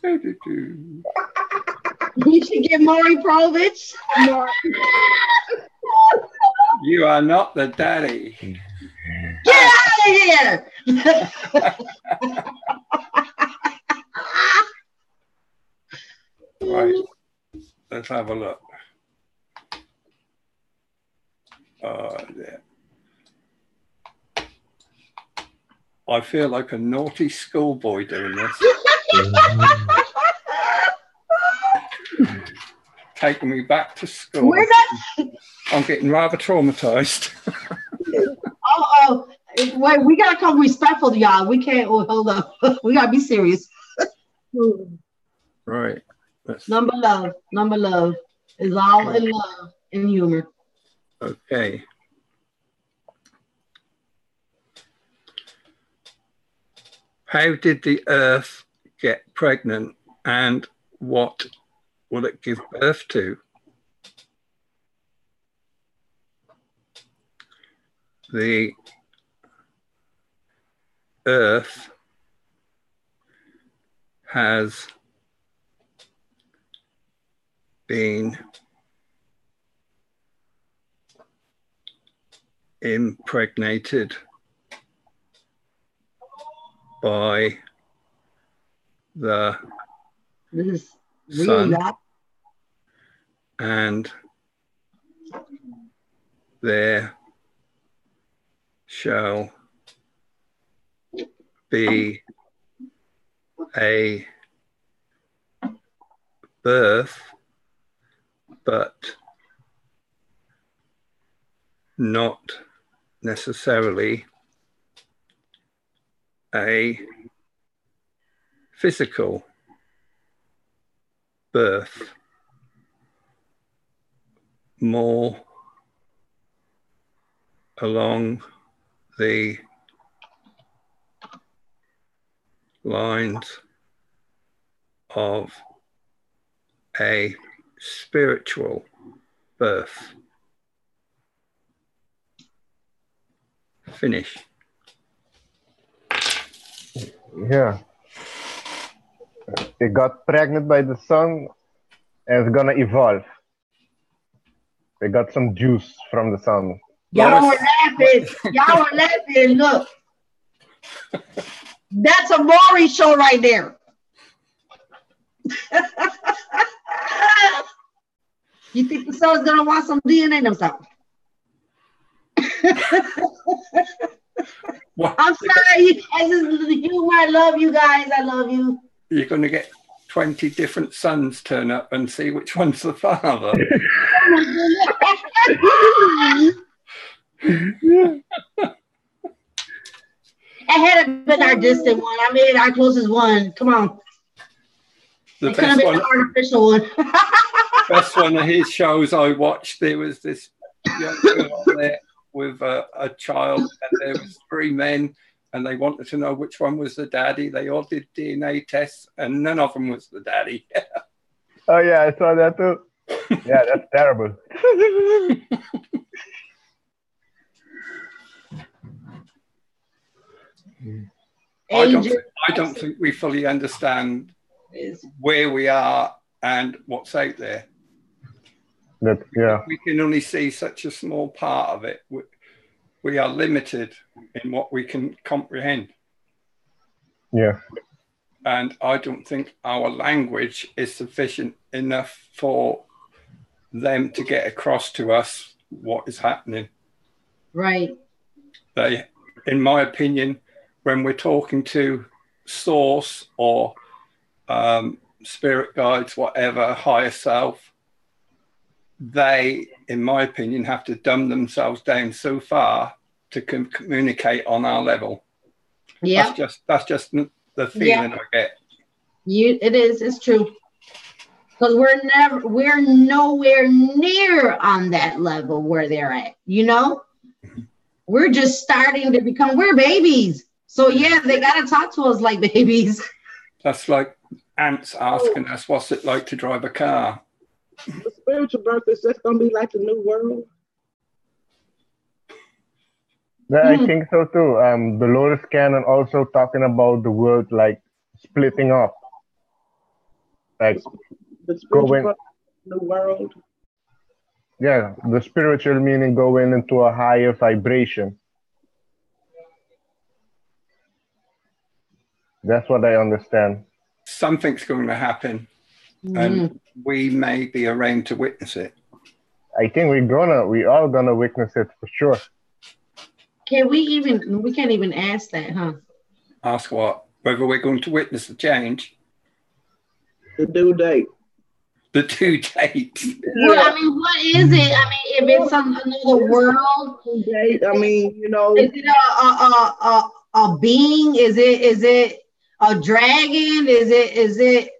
You should get Maury Provich. You are not the daddy. Get out of here. Right. Let's have a look. There. I feel like a naughty schoolboy doing this. Taking me back to school. I'm getting rather traumatized. Wait, we gotta come respectful to y'all. We can't hold up. We gotta be serious. Right. Number love is all in love and humor. Okay. How did the earth get pregnant and what will it give birth to? The earth has been impregnated by the sun, and there shall be a birth, but not necessarily a physical birth. more along the lines of a spiritual birth. Finish. Yeah. It got pregnant by the sun and it's gonna evolve. They got some juice from the sun. Y'all were laughing. Y'all were laughing. Look. That's a Maury show right there. You think the sun's gonna want some DNA themselves? I'm sorry, you guys. This is the humor. I love you guys. I love you. You're going to get 20 different sons turn up and see which one's the father. It had been our distant one. I made it our closest one. Come on. The it could have been an artificial one. Best one of his shows I watched, there was this young girl on there with a child, and there was 3 men, and they wanted to know which one was the daddy. They all did DNA tests, and none of them was the daddy. Oh yeah, I saw that too. Yeah, that's terrible. I don't think we fully understand where we are and what's out there. Yeah. We can only see such a small part of it. We are limited in what we can comprehend. Yeah. And I don't think our language is sufficient enough for them to get across to us what is happening. Right. They, in my opinion, when we're talking to source or spirit guides, whatever, higher self, they, in my opinion, have to dumb themselves down so far to communicate on our level. Yeah, that's just the feeling I get. It's true. Because we're nowhere near on that level where they're at, you know? We're just starting to become, we're babies. So yeah, they got to talk to us like babies. That's like ants asking us, what's it like to drive a car? The spiritual birth is just going to be like the new world. Yeah, I think so too. Dolores Cannon also talking about the world like splitting up. Like the spiritual birth, new world. Yeah, the spiritual meaning going into a higher vibration. That's what I understand. Something's going to happen, and we may be around to witness it. I think we all gonna witness it for sure. We can't even ask that, huh? Ask what? Whether we're going to witness the change? The due date. The due date. Well, I mean, what is it? I mean, if it's another world, I mean, you know, is it a being? Is it a dragon? Is it?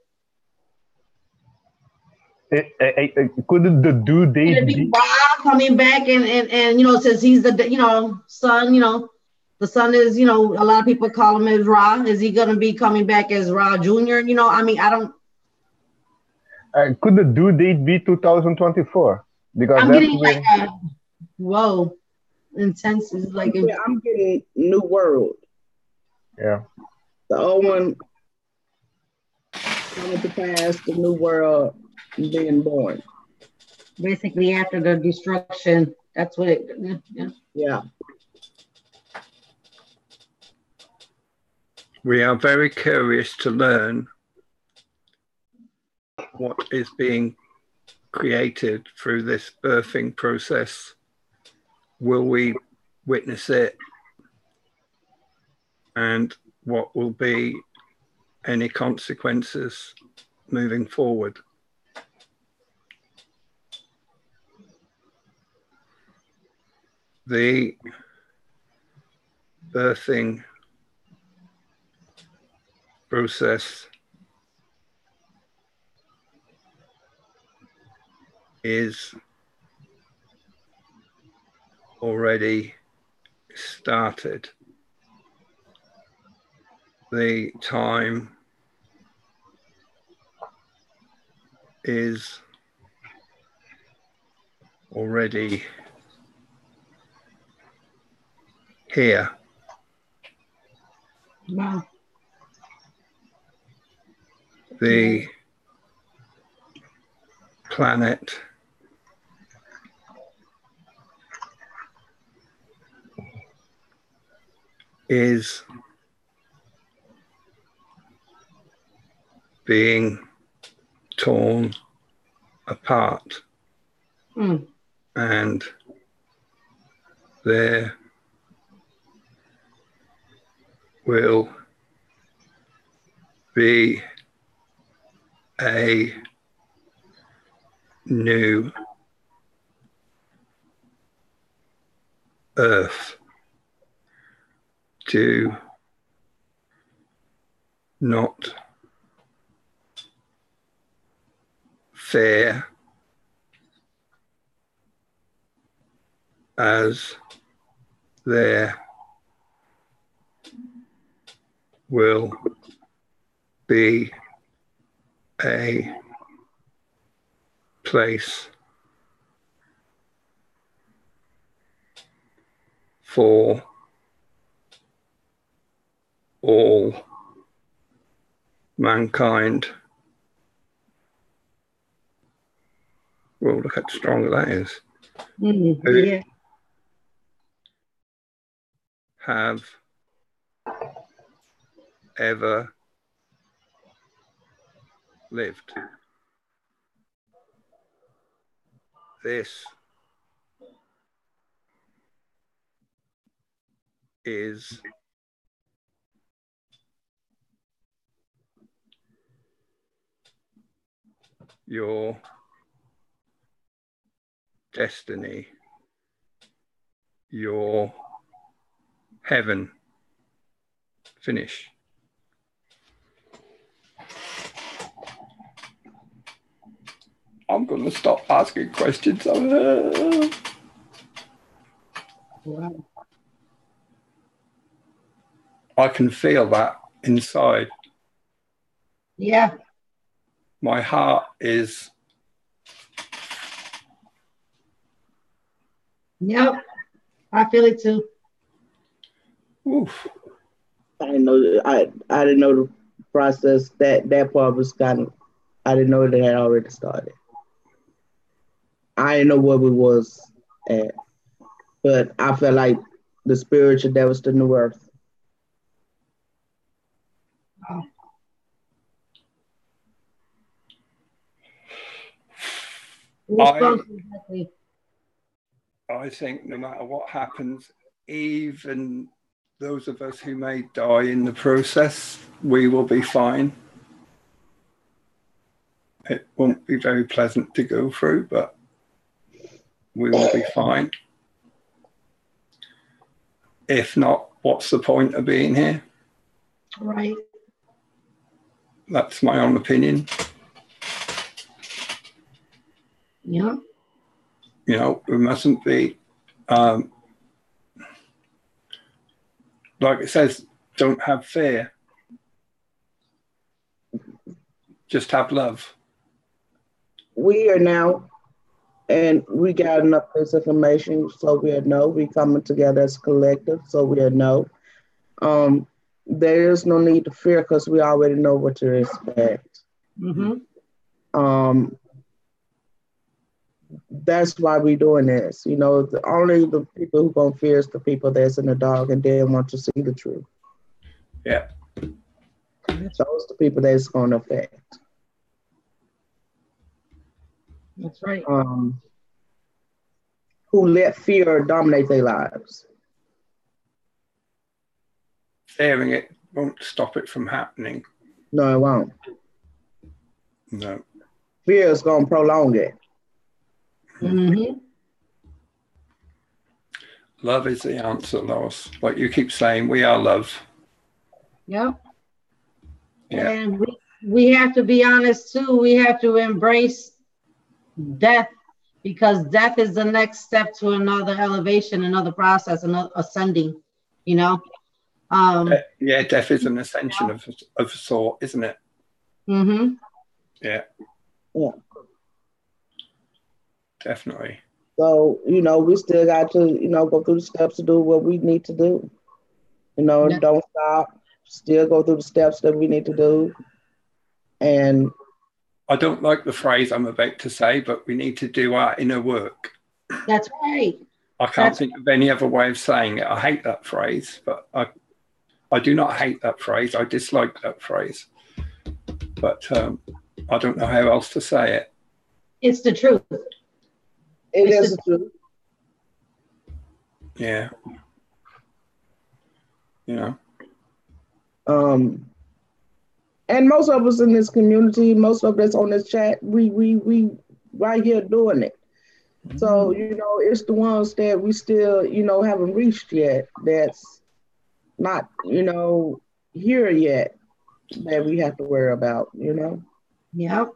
Could the due date be Bob coming back and you know, since he's the son, you know, the son is, you know, a lot of people call him as Ra. Is he gonna be coming back as Ra Jr.? You know, I mean, I don't. Could the due date be 2024? Because I'm getting like whoa, intense is like. Yeah, I'm getting new world. Yeah. The old one coming to pass, the new world being born. Basically, after the destruction, that's what it. Yeah. We are very curious to learn what is being created through this birthing process. Will we witness it? And what will be any consequences moving forward? The birthing process is already started. The time is already here. Wow. The planet is being torn apart, and there will be a new Earth. Do not fear, as there will be a place for all mankind. Well, look how strong that is. Yeah. Have ever lived. This is your destiny, your heaven. Finish. I'm going to stop asking questions. Wow. I can feel that inside. Yeah. My heart is. Yep. I feel it too. Oof. I didn't know. I didn't know the process. That part was kind of. I didn't know that it had already started. I didn't know where we was at, but I felt like the spiritual that was the new earth. I think no matter what happens, even those of us who may die in the process, we will be fine. It won't be very pleasant to go through, but we will be fine. If not, what's the point of being here? Right. That's my own opinion. Yeah. You know, we mustn't be, like it says, don't have fear. Just have love. We are now, and we got enough this information, so we know we coming together as a collective, so we know. There is no need to fear because we already know what to expect. That's why we're doing this. You know, only the people who gonna fear is the people that's in the dark and didn't want to see the truth. Yeah. Those the people that's gonna affect. That's right. Who let fear dominate their lives. Fearing it won't stop it from happening. No, it won't. No. Fear is gonna prolong it. Love is the answer, Lois. Like you keep saying, we are love. Yep. Yeah. And we have to be honest too. We have to embrace death because death is the next step to another elevation, another process, another ascending, you know. Yeah, death is an ascension of a sort, isn't it? Mm-hmm. Yeah. Yeah. Definitely. So, you know, we still got to, you know, go through the steps to do what we need to do. You know, Yeah. don't stop. Still go through the steps that we need to do. And I don't like the phrase I'm about to say, but we need to do our inner work. That's right. I can't think of any other way of saying it. I hate that phrase, but I do not hate that phrase. I dislike that phrase. But I don't know how else to say it. It's the truth. it is the truth. Yeah. You know. And most of us in this community, most of us on this chat, we right here doing it. So, you know, it's the ones that we still, you know, haven't reached yet, that's not, you know, here yet, that we have to worry about, you know? Yep.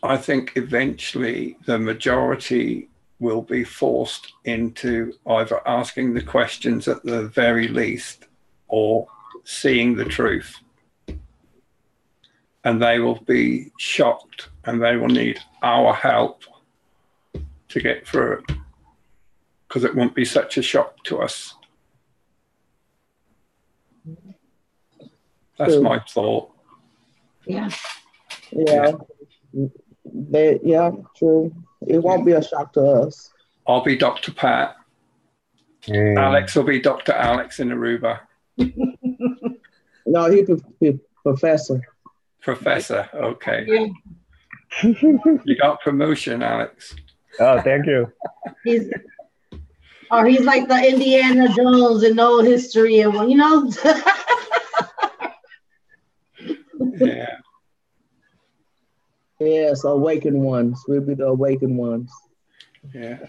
I think eventually the majority will be forced into either asking the questions at the very least or seeing the truth. And they will be shocked and they will need our help to get through it, because it won't be such a shock to us. That's True. my thought. Yeah. Yeah. Yeah, true. It won't be a shock to us. I'll be Dr. Pat. Alex will be Dr. Alex in Aruba. No, he be professor. Professor, okay. Yeah. You got promotion, Alex. Oh, thank you. He's like the Indiana Jones and no history and you know. Yeah. Yes, awakened ones. We'll be the awakened ones. Yeah.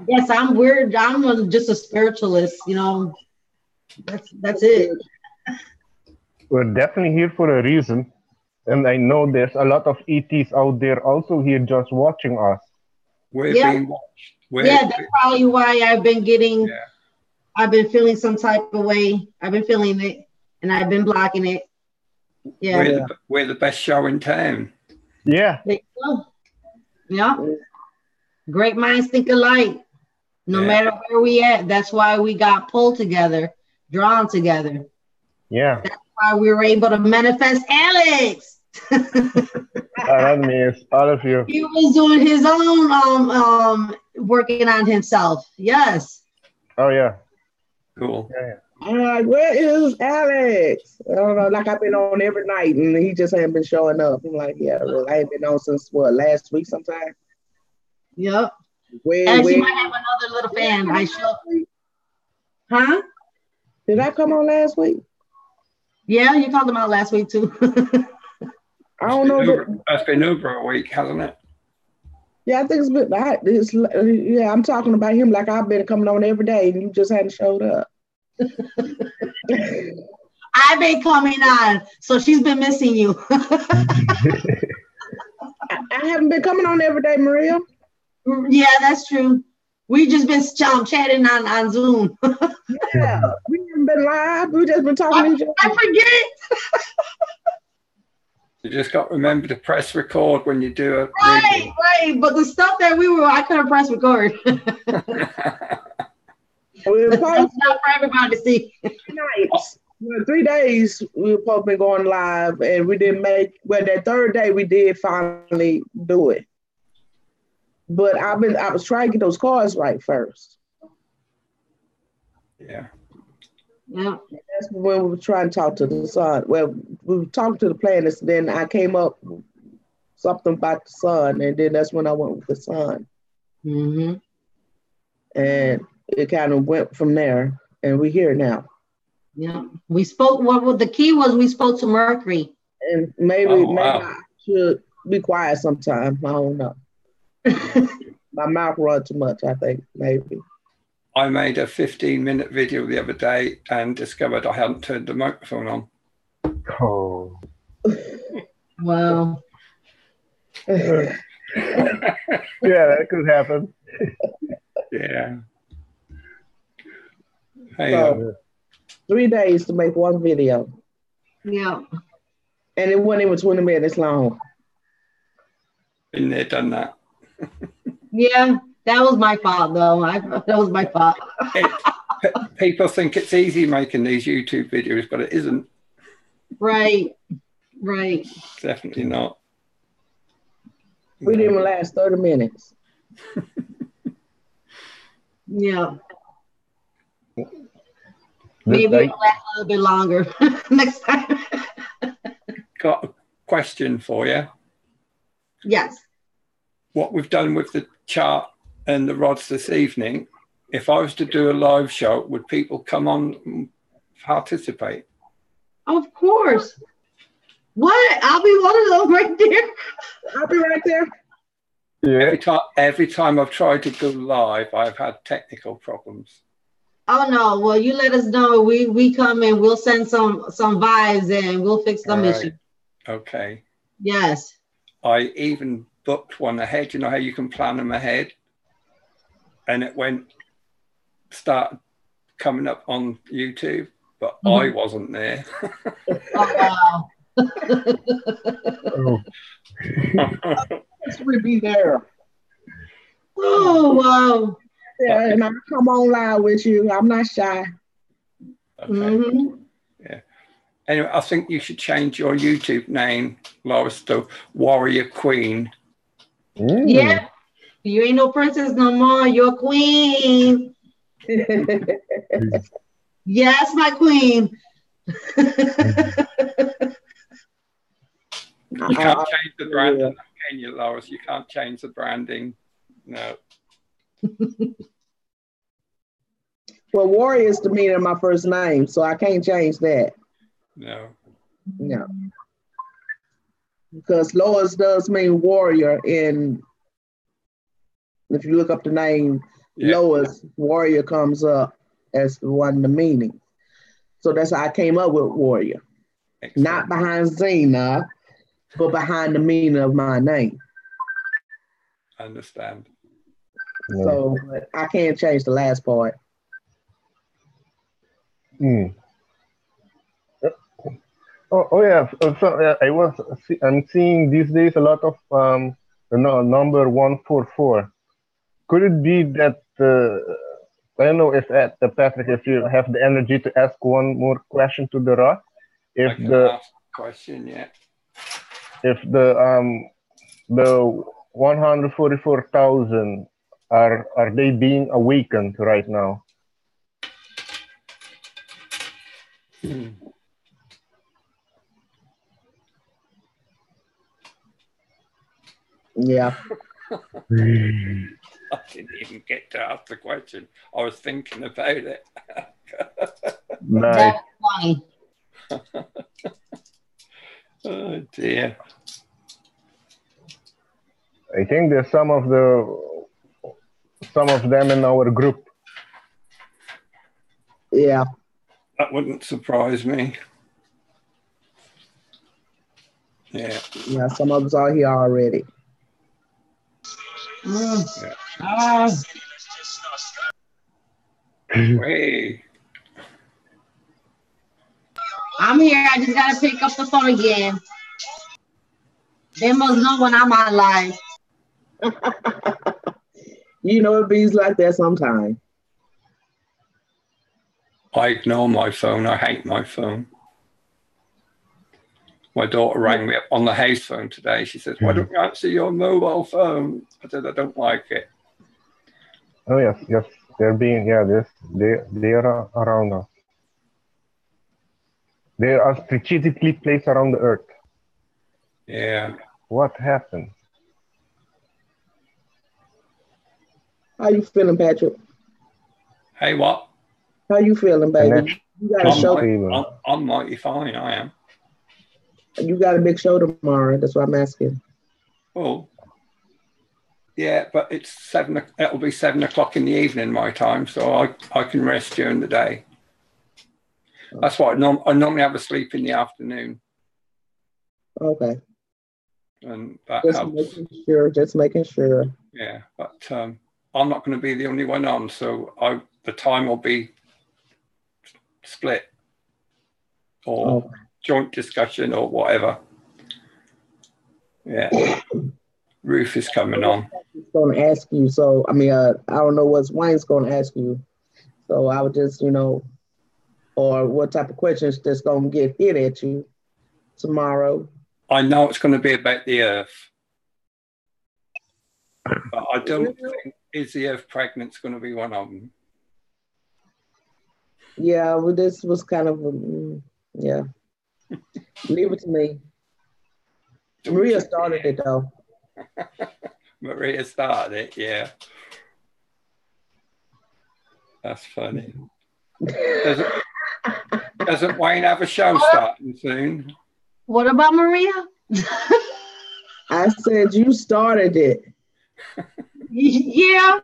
Yes, I'm weird. Just a spiritualist, you know. That's it. We're definitely here for a reason. And I know there's a lot of ETs out there also here just watching us. We're Yeah. being watched. Yeah, that's probably why I've been getting, Yeah. I've been feeling some type of way. I've been feeling it and I've been blocking it. Yeah. We're the best show in town. Yeah. There you go. Yeah. Great minds think alike. No Yeah. matter where we at, that's why we got pulled together, drawn together. Yeah. That's why we were able to manifest Alex. That means all of you. He was doing his own working on himself. Yes. Oh, yeah. Cool. Yeah. I'm like, where is Alex? I don't know, like I've been on every night and he just ain't been showing up. I'm like, yeah, really, I ain't been on since what, last week sometime? Yep. Where, And she where, might have another little fan. I show. Huh? did I come on last week? Yeah, you called him out last week too. I don't know. That's been over a week, hasn't it? Yeah, I think it's been, yeah, I'm talking about him like I've been coming on every day and you just hadn't showed up. I've been coming on, so she's been missing you. I haven't been coming on every day, Maria. Yeah, that's true. We just been chatting on Zoom. Yeah, we haven't been live. We just been talking to each other. I forget. You just got to remember to press record when you do it. Right. But the stuff that I couldn't press record. We're That's not for everybody to see. nights. 3 days we were supposed to be going live and we didn't make, well, that third day we did finally do it. But I was trying to get those cards right first. Yeah. Yeah. That's when we were trying to talk to the sun. Well, we were talking to the planets, then I came up with something about the sun, and then that's when I went with the sun. Mm-hmm. And it kind of went from there, and we're here now. Yeah. We spoke, what the key was, we spoke to Mercury. And maybe wow. I should be quiet sometime. I don't know. My mouth runs too much, I think, maybe. I made a 15-minute video the other day and discovered I hadn't turned the microphone on. Oh. Wow. Yeah, that could happen. Yeah. Hey, So 3 days to make one video. Yeah. And it wasn't even 20 minutes long. been there, done that. Yeah, that was my fault, though. That was my fault. People think it's easy making these YouTube videos, but it isn't. Right. Right. Definitely not. We didn't even last 30 minutes. Yeah. Maybe it'll last a little bit longer next time. Got a question for you. Yes. What we've done with the chart and the rods this evening, if I was to do a live show, would people come on and participate? Of course. What? I'll be one of those right there. I'll be right there. Yeah. Every time I've tried to go live, I've had technical problems. Oh no! Well, you let us know. We come and we'll send some vibes and we'll fix some issues. Okay. Yes. I even booked one ahead. You know how you can plan them ahead, and it started coming up on YouTube, but I wasn't there. Oh wow! We'll be there. Oh wow! Yeah, and I'll come on live with you. I'm not shy. Okay. Yeah. Anyway, I think you should change your YouTube name, Lois, to Warrior Queen. Yeah. You ain't no princess no more. You're a queen. Yes, my queen. You can't change the branding, can you, Lois? You can't change the branding. No. Well, Warrior is the meaning of my first name, so I can't change that. No. No. Because Lois does mean warrior, and if you look up the name Lois, warrior comes up as one of the meaning. So that's how I came up with warrior. Excellent. Not behind Zena, but behind the meaning of my name. I understand. So I can't change the last part. Oh yeah. So I'm seeing these days a lot of the number 144. Could it be that I don't know if Patrick, if you have the energy to ask one more question to the Rod? If I can ask a question, yeah. If the 144,000 are they being awakened right now? Yeah. I didn't even get to ask the question. I was thinking about it. Nice. That's funny. Oh dear. I think there's some of them in our group. Yeah. That wouldn't surprise me. Yeah. Yeah, some of us are here already. Hey. I'm here. I just gotta pick up the phone again. They must know when I'm on live. You know, it be like that sometimes. I ignore my phone. I hate my phone. My daughter rang me up on the house phone today. She says, "Why don't you answer your mobile phone?" I said, "I don't like it." Oh yes, they're being they are around us. They are strategically placed around the earth. Yeah. What happened? How you feeling, Patrick? Hey, what? How you feeling, baby? You got a show. I'm mighty fine. I am. You got a big show tomorrow. That's what I'm asking. Oh. Yeah, but it's 7. It'll be 7 o'clock in the evening my time, so I can rest during the day. That's why I normally have a sleep in the afternoon. Okay. and that Just helps. making sure. Just making sure. Yeah, but I'm not going to be the only one on, so the time will be split or joint discussion or whatever. Yeah, Ruth is coming on. He's going to ask you. So I mean, I don't know what Wayne's going to ask you. So I would just, or what type of questions that's going to get hit at you tomorrow. I know it's going to be about the Earth, but I don't think is the Earth pregnant's going to be one of them. Yeah, well, this was kind of, yeah. Leave it to me. Maria started it though. Maria started it, yeah. That's funny. Doesn't Wayne have a show starting soon? What about Maria? I said you started it. Yeah.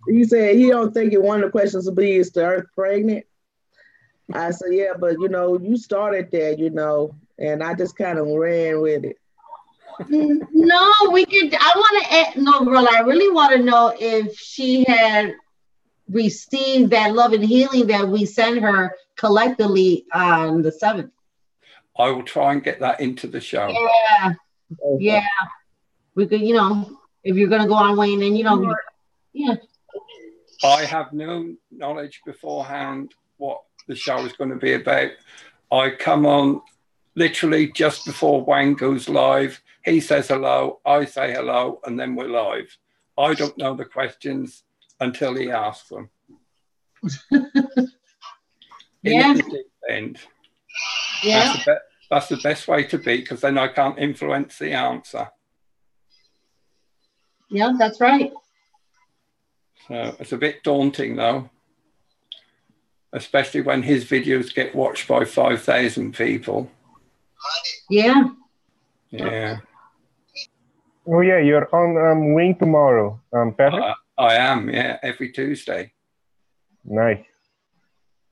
He said he don't think one of the questions will be is the Earth pregnant. I said, yeah, but you started that, and I just kind of ran with it. No, we could. I want to. No, girl, I really want to know if she had received that love and healing that we sent her collectively on the 7th. I will try and get that into the show. Yeah, yeah. We could, if you're gonna go on Wayne, and yeah. I have no knowledge beforehand what the show is going to be about. I come on literally just before Wayne goes live. He says hello, I say hello, and then we're live. I don't know the questions until he asks them. Yeah. In the deep end. Yeah. That's the best way to be, because then I can't influence the answer. Yeah, that's right. So it's a bit daunting though, especially when his videos get watched by 5,000 people. Yeah. Yeah. Oh yeah, you're on Wing tomorrow, Patrick? I am, yeah, every Tuesday. Nice.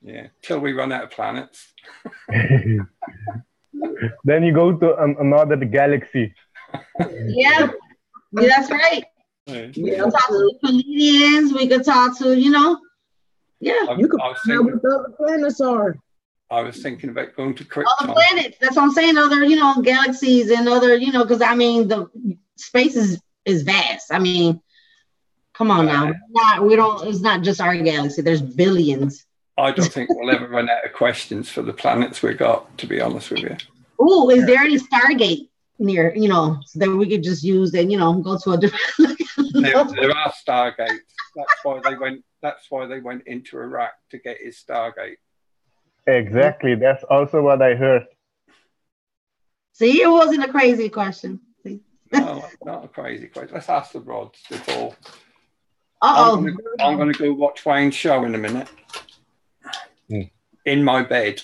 Yeah, till we run out of planets. Then you go to another galaxy. Yeah, that's right. Yeah. We could talk to the comedians. We could talk to, yeah. You could know what the other planets are. I was thinking about going to Krypton. Other planets. That's what I'm saying. Other, galaxies and other, because I mean, the space is vast. I mean, come on now. It's not just our galaxy. There's billions. I don't think we'll ever run out of questions for the planets we got, to be honest with you. Oh, is there any Stargate near, so that we could just use and, go to a different. There are Stargates. That's why they went into Iraq to get his Stargate. Exactly. That's also what I heard. See, it wasn't a crazy question. See? No, not a crazy question. Let's ask the rods before. Uh-oh. I'm going to go watch Wayne's show in a minute. In my bed.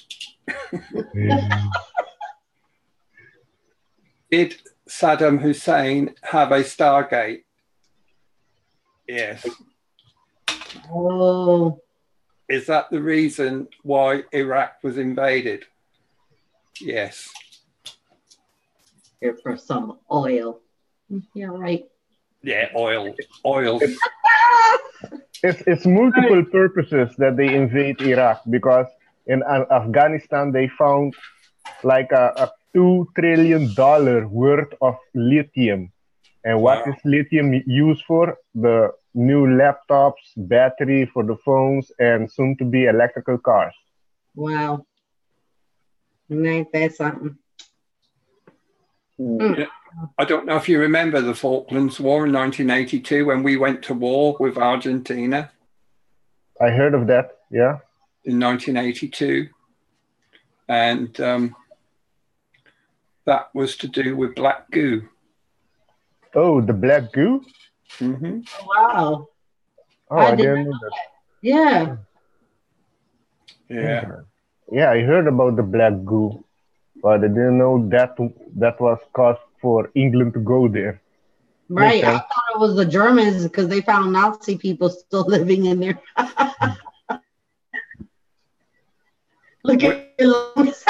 Did Saddam Hussein have a Stargate? Yes. Oh. Is that the reason why Iraq was invaded? Yes. Here for some oil. Yeah, right. Yeah, oil. Oil. It's multiple purposes that they invade Iraq, because in Afghanistan they found like a $2 trillion worth of lithium. And what is lithium used for? The new laptops, battery for the phones, and soon to be electrical cars. Wow. Ain't that something? Yeah. I don't know if you remember the Falklands War in 1982 when we went to war with Argentina. I heard of that, yeah. In 1982. And that was to do with black goo. Oh, the black goo? Mm-hmm. Wow. Oh, I didn't know that. Yeah. Yeah. Yeah, I heard about the black goo, but I didn't know that was caused for England to go there. Right. I thought it was the Germans because they found Nazi people still living in there. Look at your lungs.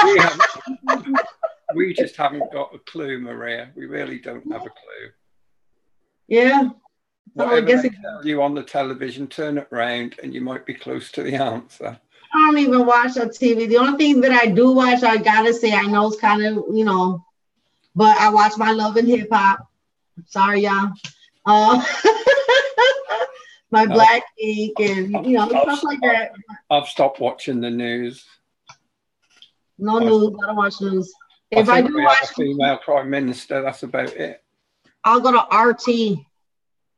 We just haven't got a clue, Maria. We really don't have a clue. Yeah. So Whatever I guess they tell you on the television, turn it round and you might be close to the answer. I don't even watch on TV. The only thing that I do watch, I gotta say, I know it's kind of, you know, but I watch my Love and Hip Hop. Sorry, y'all. My Black Ink and, you know, stuff like that. I've stopped watching the news. No news. I don't watch news. If I do we watch have a female prime minister, that's about it. I'll go to RT.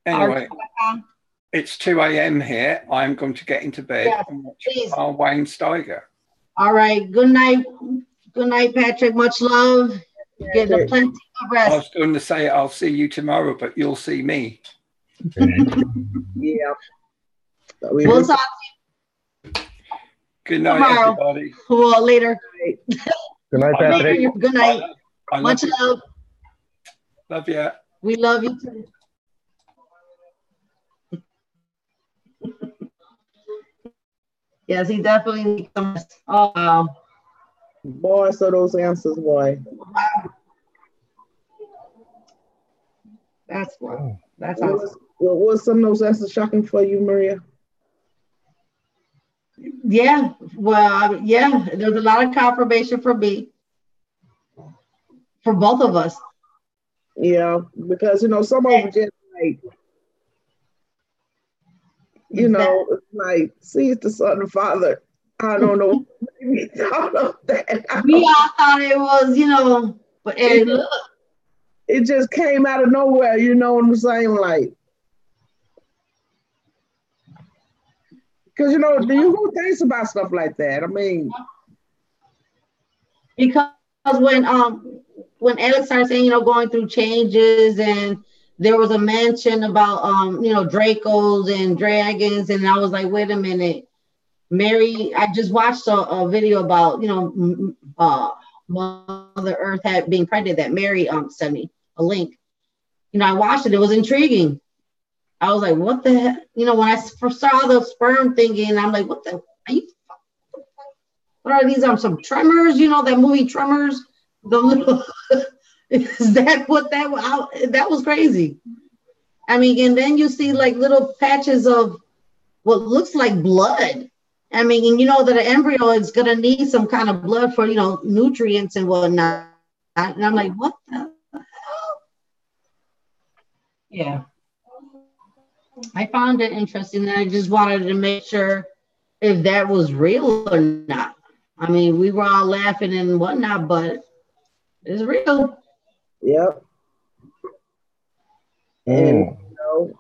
Anyway, RT. it's 2 a.m. here. I'm going to get into bed and watch Wayne Steiger. All right. Good night. Good night, Patrick. Much love. Get a plenty of rest. I was going to say I'll see you tomorrow, but you'll see me. Yeah. We'll talk to you. Good night, tomorrow. everybody. Well, later. Good night, Patrick. Good night. Much love. Love you. We love you too. Yes, he definitely needs some. Oh, wow. Boy, so those answers, boy. That's awesome. Was some of those answers shocking for you, Maria? Yeah, well, yeah, there's a lot of confirmation for me, for both of us. Yeah, because, you know, some of them just like, you know, it's like, see, it's the Son and Father. I don't know. We thought of that. We all thought it was, you know, but look. It just came out of nowhere, you know what I'm saying? Like, because, you know, who thinks about stuff like that? I mean, because when Alex started saying, you know, going through changes, and there was a mention about you know, Dracos and dragons, and I was like, wait a minute, Mary. I just watched a video about, you know, Mother Earth being pregnant that Mary sent me a link. You know, I watched it. It was intriguing. I was like, what the heck? You know, when I first saw the sperm thingy, and I'm like, what are these? Some Tremors, you know, that movie Tremors? The little, is that what that was crazy. I mean, and then you see like little patches of what looks like blood. I mean, and you know that an embryo is going to need some kind of blood for, you know, nutrients and whatnot. And I'm like, what the hell? Yeah. I found it interesting, and I just wanted to make sure if that was real or not. I mean, we were all laughing and whatnot, but it's real. Yep. And, you know,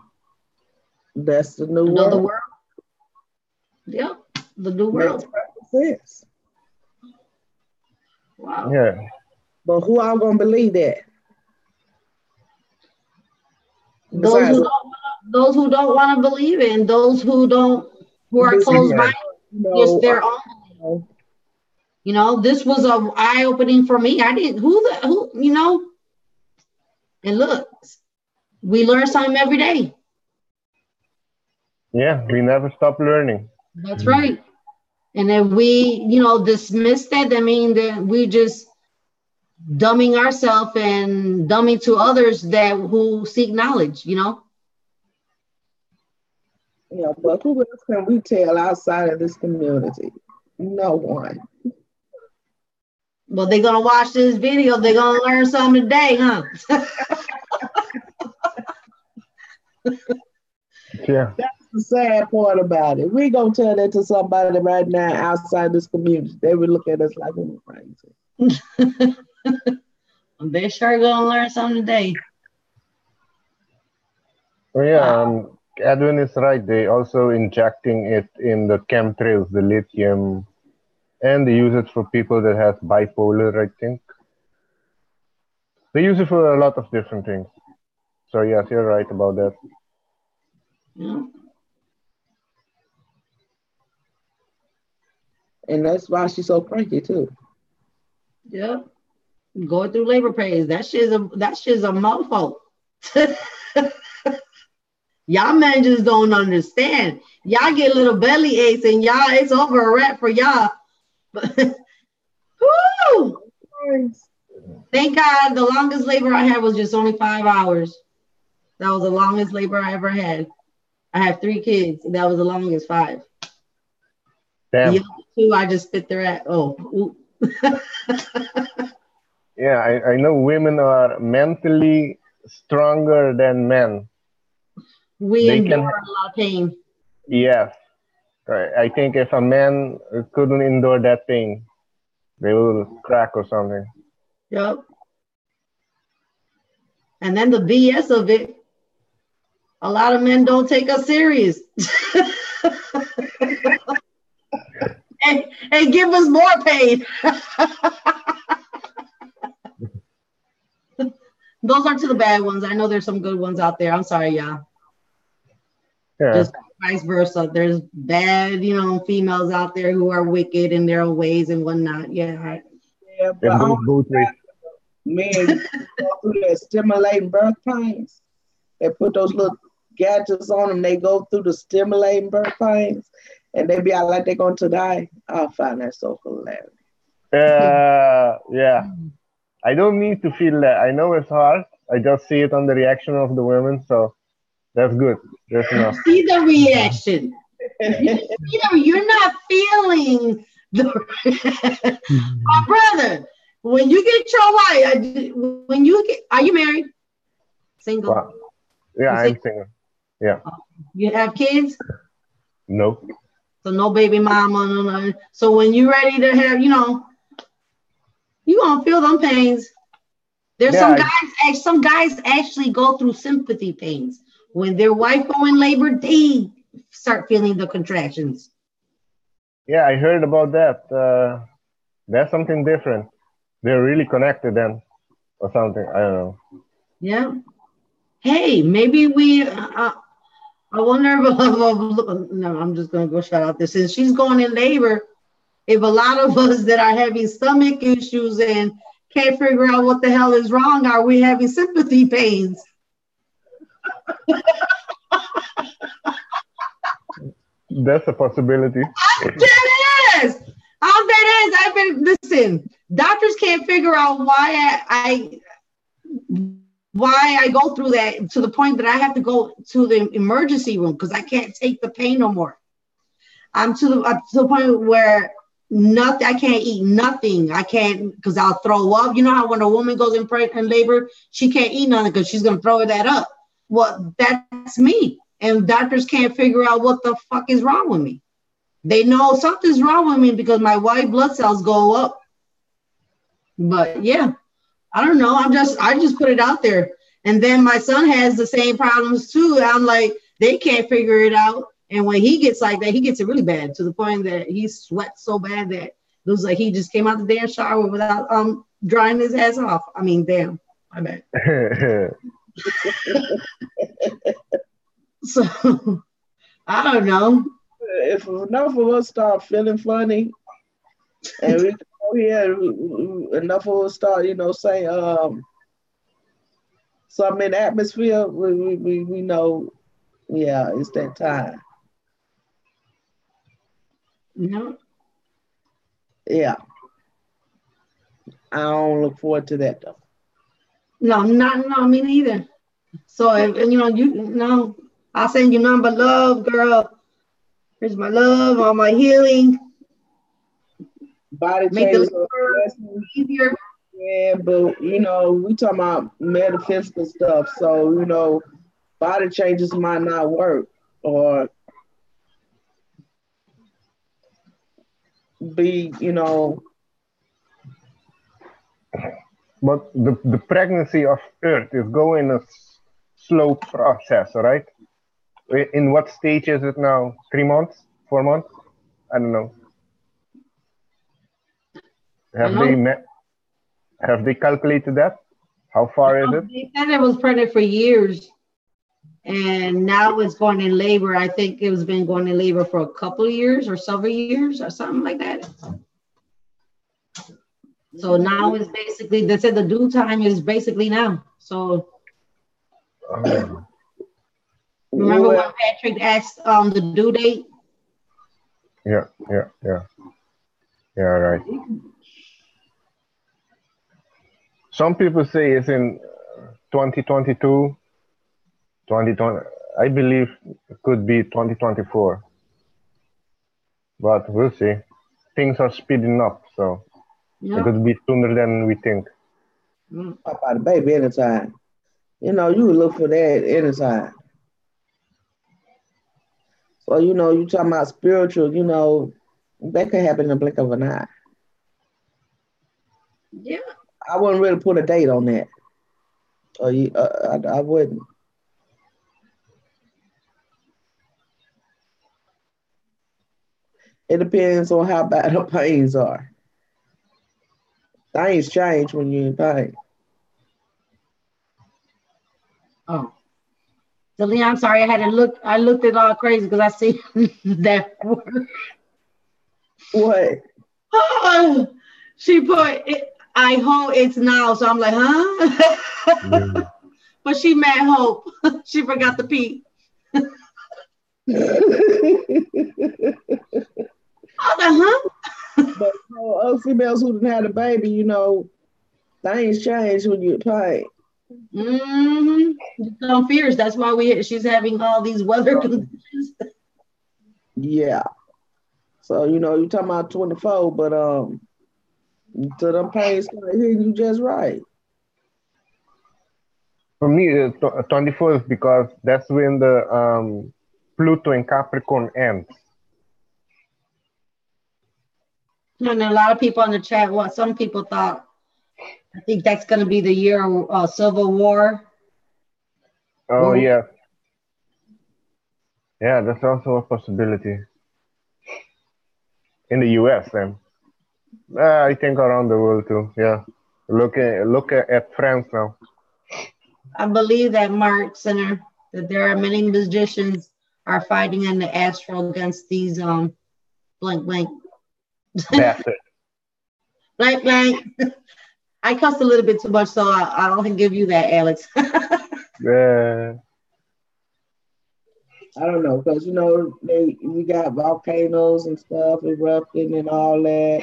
that's the new Another world. world. Yep, the new world. Makes Wow. Yeah. But who all gonna believe that? Those who don't want to believe it, and those who are closed minded, just their own. You know, this was an eye opening for me. I didn't who you know. And look, we learn something every day. Yeah, we never stop learning. That's right. And if we, you know, dismiss that, I mean that we just dumbing ourselves and dumbing to others who seek knowledge, you know. Yeah, but who else can we tell outside of this community? No one. Well, they're gonna watch this video. They're gonna learn something today, huh? Yeah. That's the sad part about it. We gonna tell that to somebody right now outside this community. They would look at us like we're crazy. They're sure gonna learn something today. Oh yeah, Edwin is right. They also injecting it in the chemtrails, the lithium, and they use it for people that have bipolar, I think. They use it for a lot of different things. So yes, you're right about that. Yeah. And that's why she's so cranky too. Yep. Going through labor pains. That shit's a mofo. Y'all men just don't understand. Y'all get little belly aches and y'all, it's over a wrap for y'all. But woo! Thank God the longest labor I had was just only 5 hours. That was the longest labor I ever had. I have 3 kids. That was the longest 5. Damn. The other 2, I just spit their ass. Oh. Yeah, I know women are mentally stronger than men. We They endure can- a lot of pain. Yes. Right. I think if a man couldn't endure that thing, they will crack or something. Yep. And then the BS of it, a lot of men don't take us serious. and give us more pain. Those aren't to the bad ones. I know there's some good ones out there. I'm sorry, y'all. Yeah. Just vice versa. There's bad, females out there who are wicked in their own ways and whatnot. Yeah. Yeah, It but goes both ways. men go through that stimulating birth pains. They put those little gadgets on them. They go through the stimulating birth pains, and they be out like they're going to die. I find that so hilarious. Yeah. I don't need to feel that. I know it's hard. I just see it on the reaction of the women, so that's good. That's enough. See the reaction. You're not feeling the my brother. When you get your wife, are you married? Single? Wow. Yeah, I'm single. Yeah. You have kids? No. So no baby mama, no. So when you're ready to have, you gonna feel them pains. There's some guys actually go through sympathy pains. When their wife go in labor, they start feeling the contractions. Yeah, I heard about that. That's something different. They're really connected then, or something. I don't know. Yeah. Hey, maybe we. I wonder if. No, I'm just gonna go shout out this. Since she's going in labor, if a lot of us that are having stomach issues and can't figure out what the hell is wrong, are we having sympathy pains? That's a possibility. I'm dead ass. Listen, doctors can't figure out why I go through that to the point that I have to go to the emergency room because I can't take the pain no more. I'm to the point where I can't eat nothing. I can't because I'll throw up. You know how when a woman goes in labor, she can't eat nothing because she's gonna throw that up. Well, that's me. And doctors can't figure out what the fuck is wrong with me. They know something's wrong with me because my white blood cells go up. But yeah, I don't know. I just put it out there. And then my son has the same problems too. I'm like, they can't figure it out. And when he gets like that, he gets it really bad to the point that he sweats so bad that it was like he just came out the damn shower without drying his ass off. I mean, damn, my bad. So I don't know. If enough of us start feeling funny, and we go here, enough of us start, say something in the atmosphere, we know, yeah, it's that time. No. Yeah. I don't look forward to that though. No, me neither. So if I'll send you nothing but love, girl. Here's my love, all my healing. Body Make changes the easier. Yeah, but we talking about metaphysical stuff. So, body changes might not work or be, But the pregnancy of Earth is going a slow process, right? In what stage is it now? 3 months? 4 months? I don't know. Have they calculated that? How far is it? They said it was pregnant for years. And now it's going in labor. I think it was been going in labor for a couple of years or several years or something like that. So now it's basically, they said the due time is basically now. So remember when Patrick asked the due date? Yeah. Yeah, right. Some people say it's in 2022, 2020. I believe it could be 2024, but we'll see. Things are speeding up, so it could be sooner than we think. Pop out a baby anytime. You know, you would look for that anytime. So, you know, you talking about spiritual, you know, that could happen in the blink of an eye. Yeah. I wouldn't really put a date on that. Or I wouldn't. It depends on how bad the pains are. Things change when you're in pain. Oh. So Leon, I'm sorry, I looked it all crazy because I see that word. What? Oh, she put it, I hope it's now. So I'm like, huh? But she meant hope. She forgot the P. I was like, huh? But other females who didn't have a baby, you know, things change when you're in pain. Some fears. That's why she's having all these weather conditions. Yeah. So, you know, you're talking about 24, but to them pains start hitting you just right. For me, 24 is because that's when the Pluto in Capricorn ends. And a lot of people in the chat, some people thought, I think that's going to be the year of Civil War. Oh, yeah. Yeah, that's also a possibility. In the US, then. I think around the world, too. Yeah. Look at France now. I believe that, Mark Center, that there are many magicians are fighting in the astral against these blank. Bastard. blank. I cussed a little bit too much, so I don't give you that, Alex. Yeah. I don't know, because, you know, we got volcanoes and stuff erupting and all that.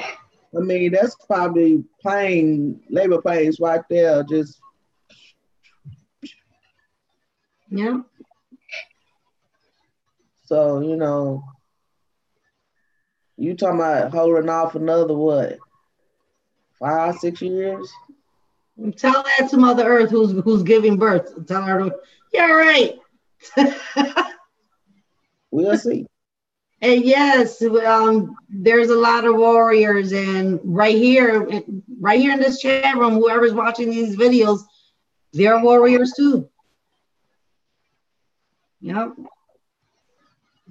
I mean, that's probably labor pains right there, just. Yeah. So, you know, you talking about holding off another, what, 5, 6 years? Tell that to Mother Earth who's giving birth. Tell her, yeah, right. We'll see. And yes, there's a lot of warriors, and right here in this chat room, whoever's watching these videos, they're warriors too. Yep.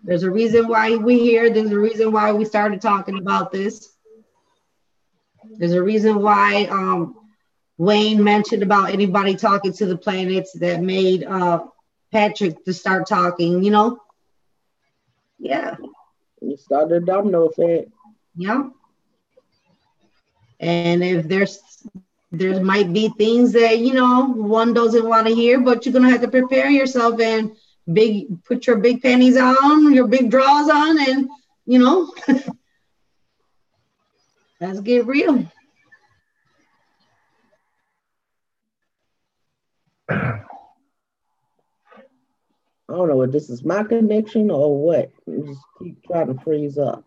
There's a reason why we're here. There's a reason why we started talking about this. There's a reason why Wayne mentioned about anybody talking to the planets that made Patrick to start talking, you know? Yeah. You started a domino effect. Yeah. And if there might be things that, you know, one doesn't want to hear, but you're going to have to prepare yourself and put your big panties on, your big drawers on, and, you know, let's get real. I don't know if this is my connection or what. You just keep trying to freeze up.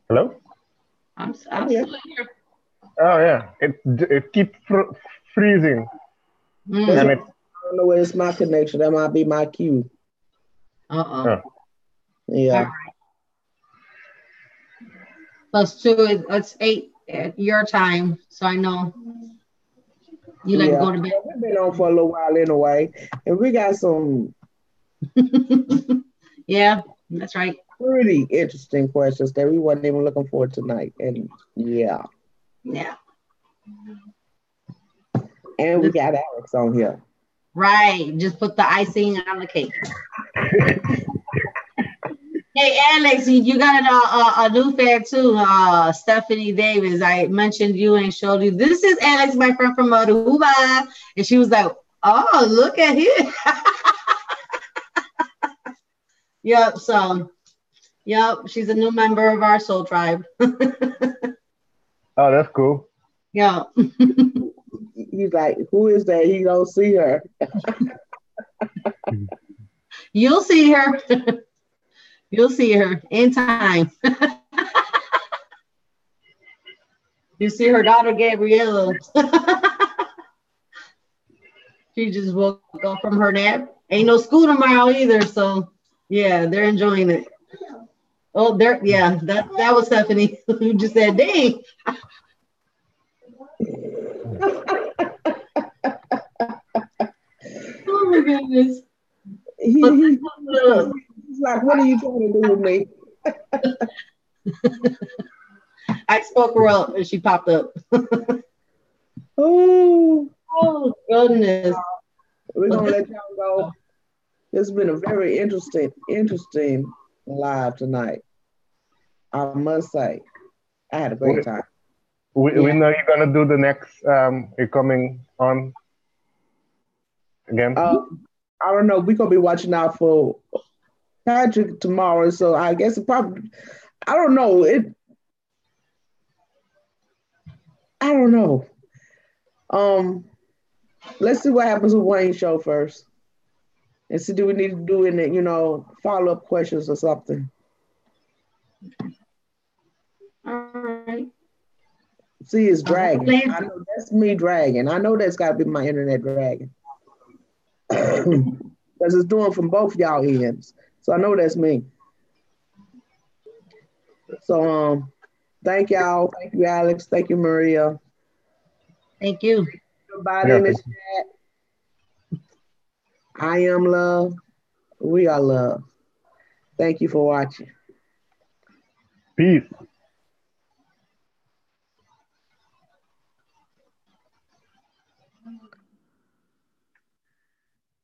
Hello? I'm still here. Oh, yeah. It keeps freezing. And I don't know where it's my connection. That might be my cue. Uh-oh. Yeah. All right. +2, it's 8 at your time, so I know you like to go to bed. We've been on for a little while anyway, and we got some yeah, that's right. Pretty interesting questions that we wasn't even looking for tonight, and yeah. And we got Alex on here. Right, just put the icing on the cake. Hey, Alex, you got a new fan too, Stephanie Davis. I mentioned you and showed you. This is Alex, my friend from Aruba. And she was like, Oh, look at him. Yep. So, yep, she's a new member of our soul tribe. Oh, that's cool. Yeah. He's like, who is that? He don't see her. You'll see her. You'll see her in time. You see her daughter, Gabriella. She just woke up from her nap. Ain't no school tomorrow either, so yeah, they're enjoying it. Oh, yeah, that was Stephanie who just said, dang. Oh my goodness. He's like, what are you trying to do with me? I spoke her up and she popped up. Oh goodness. We're gonna let y'all go. It's been a very interesting live tonight. I must say, I had a great time. We know you're gonna do the next. You're coming on again. I don't know. We're gonna be watching out for Patrick tomorrow, so I guess it probably. I don't know. I don't know. Let's see what happens with Wayne's show first, and see do we need to do any, follow-up questions or something. All right. See, it's dragging. I know that's me dragging. I know that's got to be my internet dragging. Because it's doing from both y'all ends. So I know that's me. So thank y'all. Thank you, Alex. Thank you, Maria. Thank you. Everybody in the chat. I am love. We are love. Thank you for watching. Peace.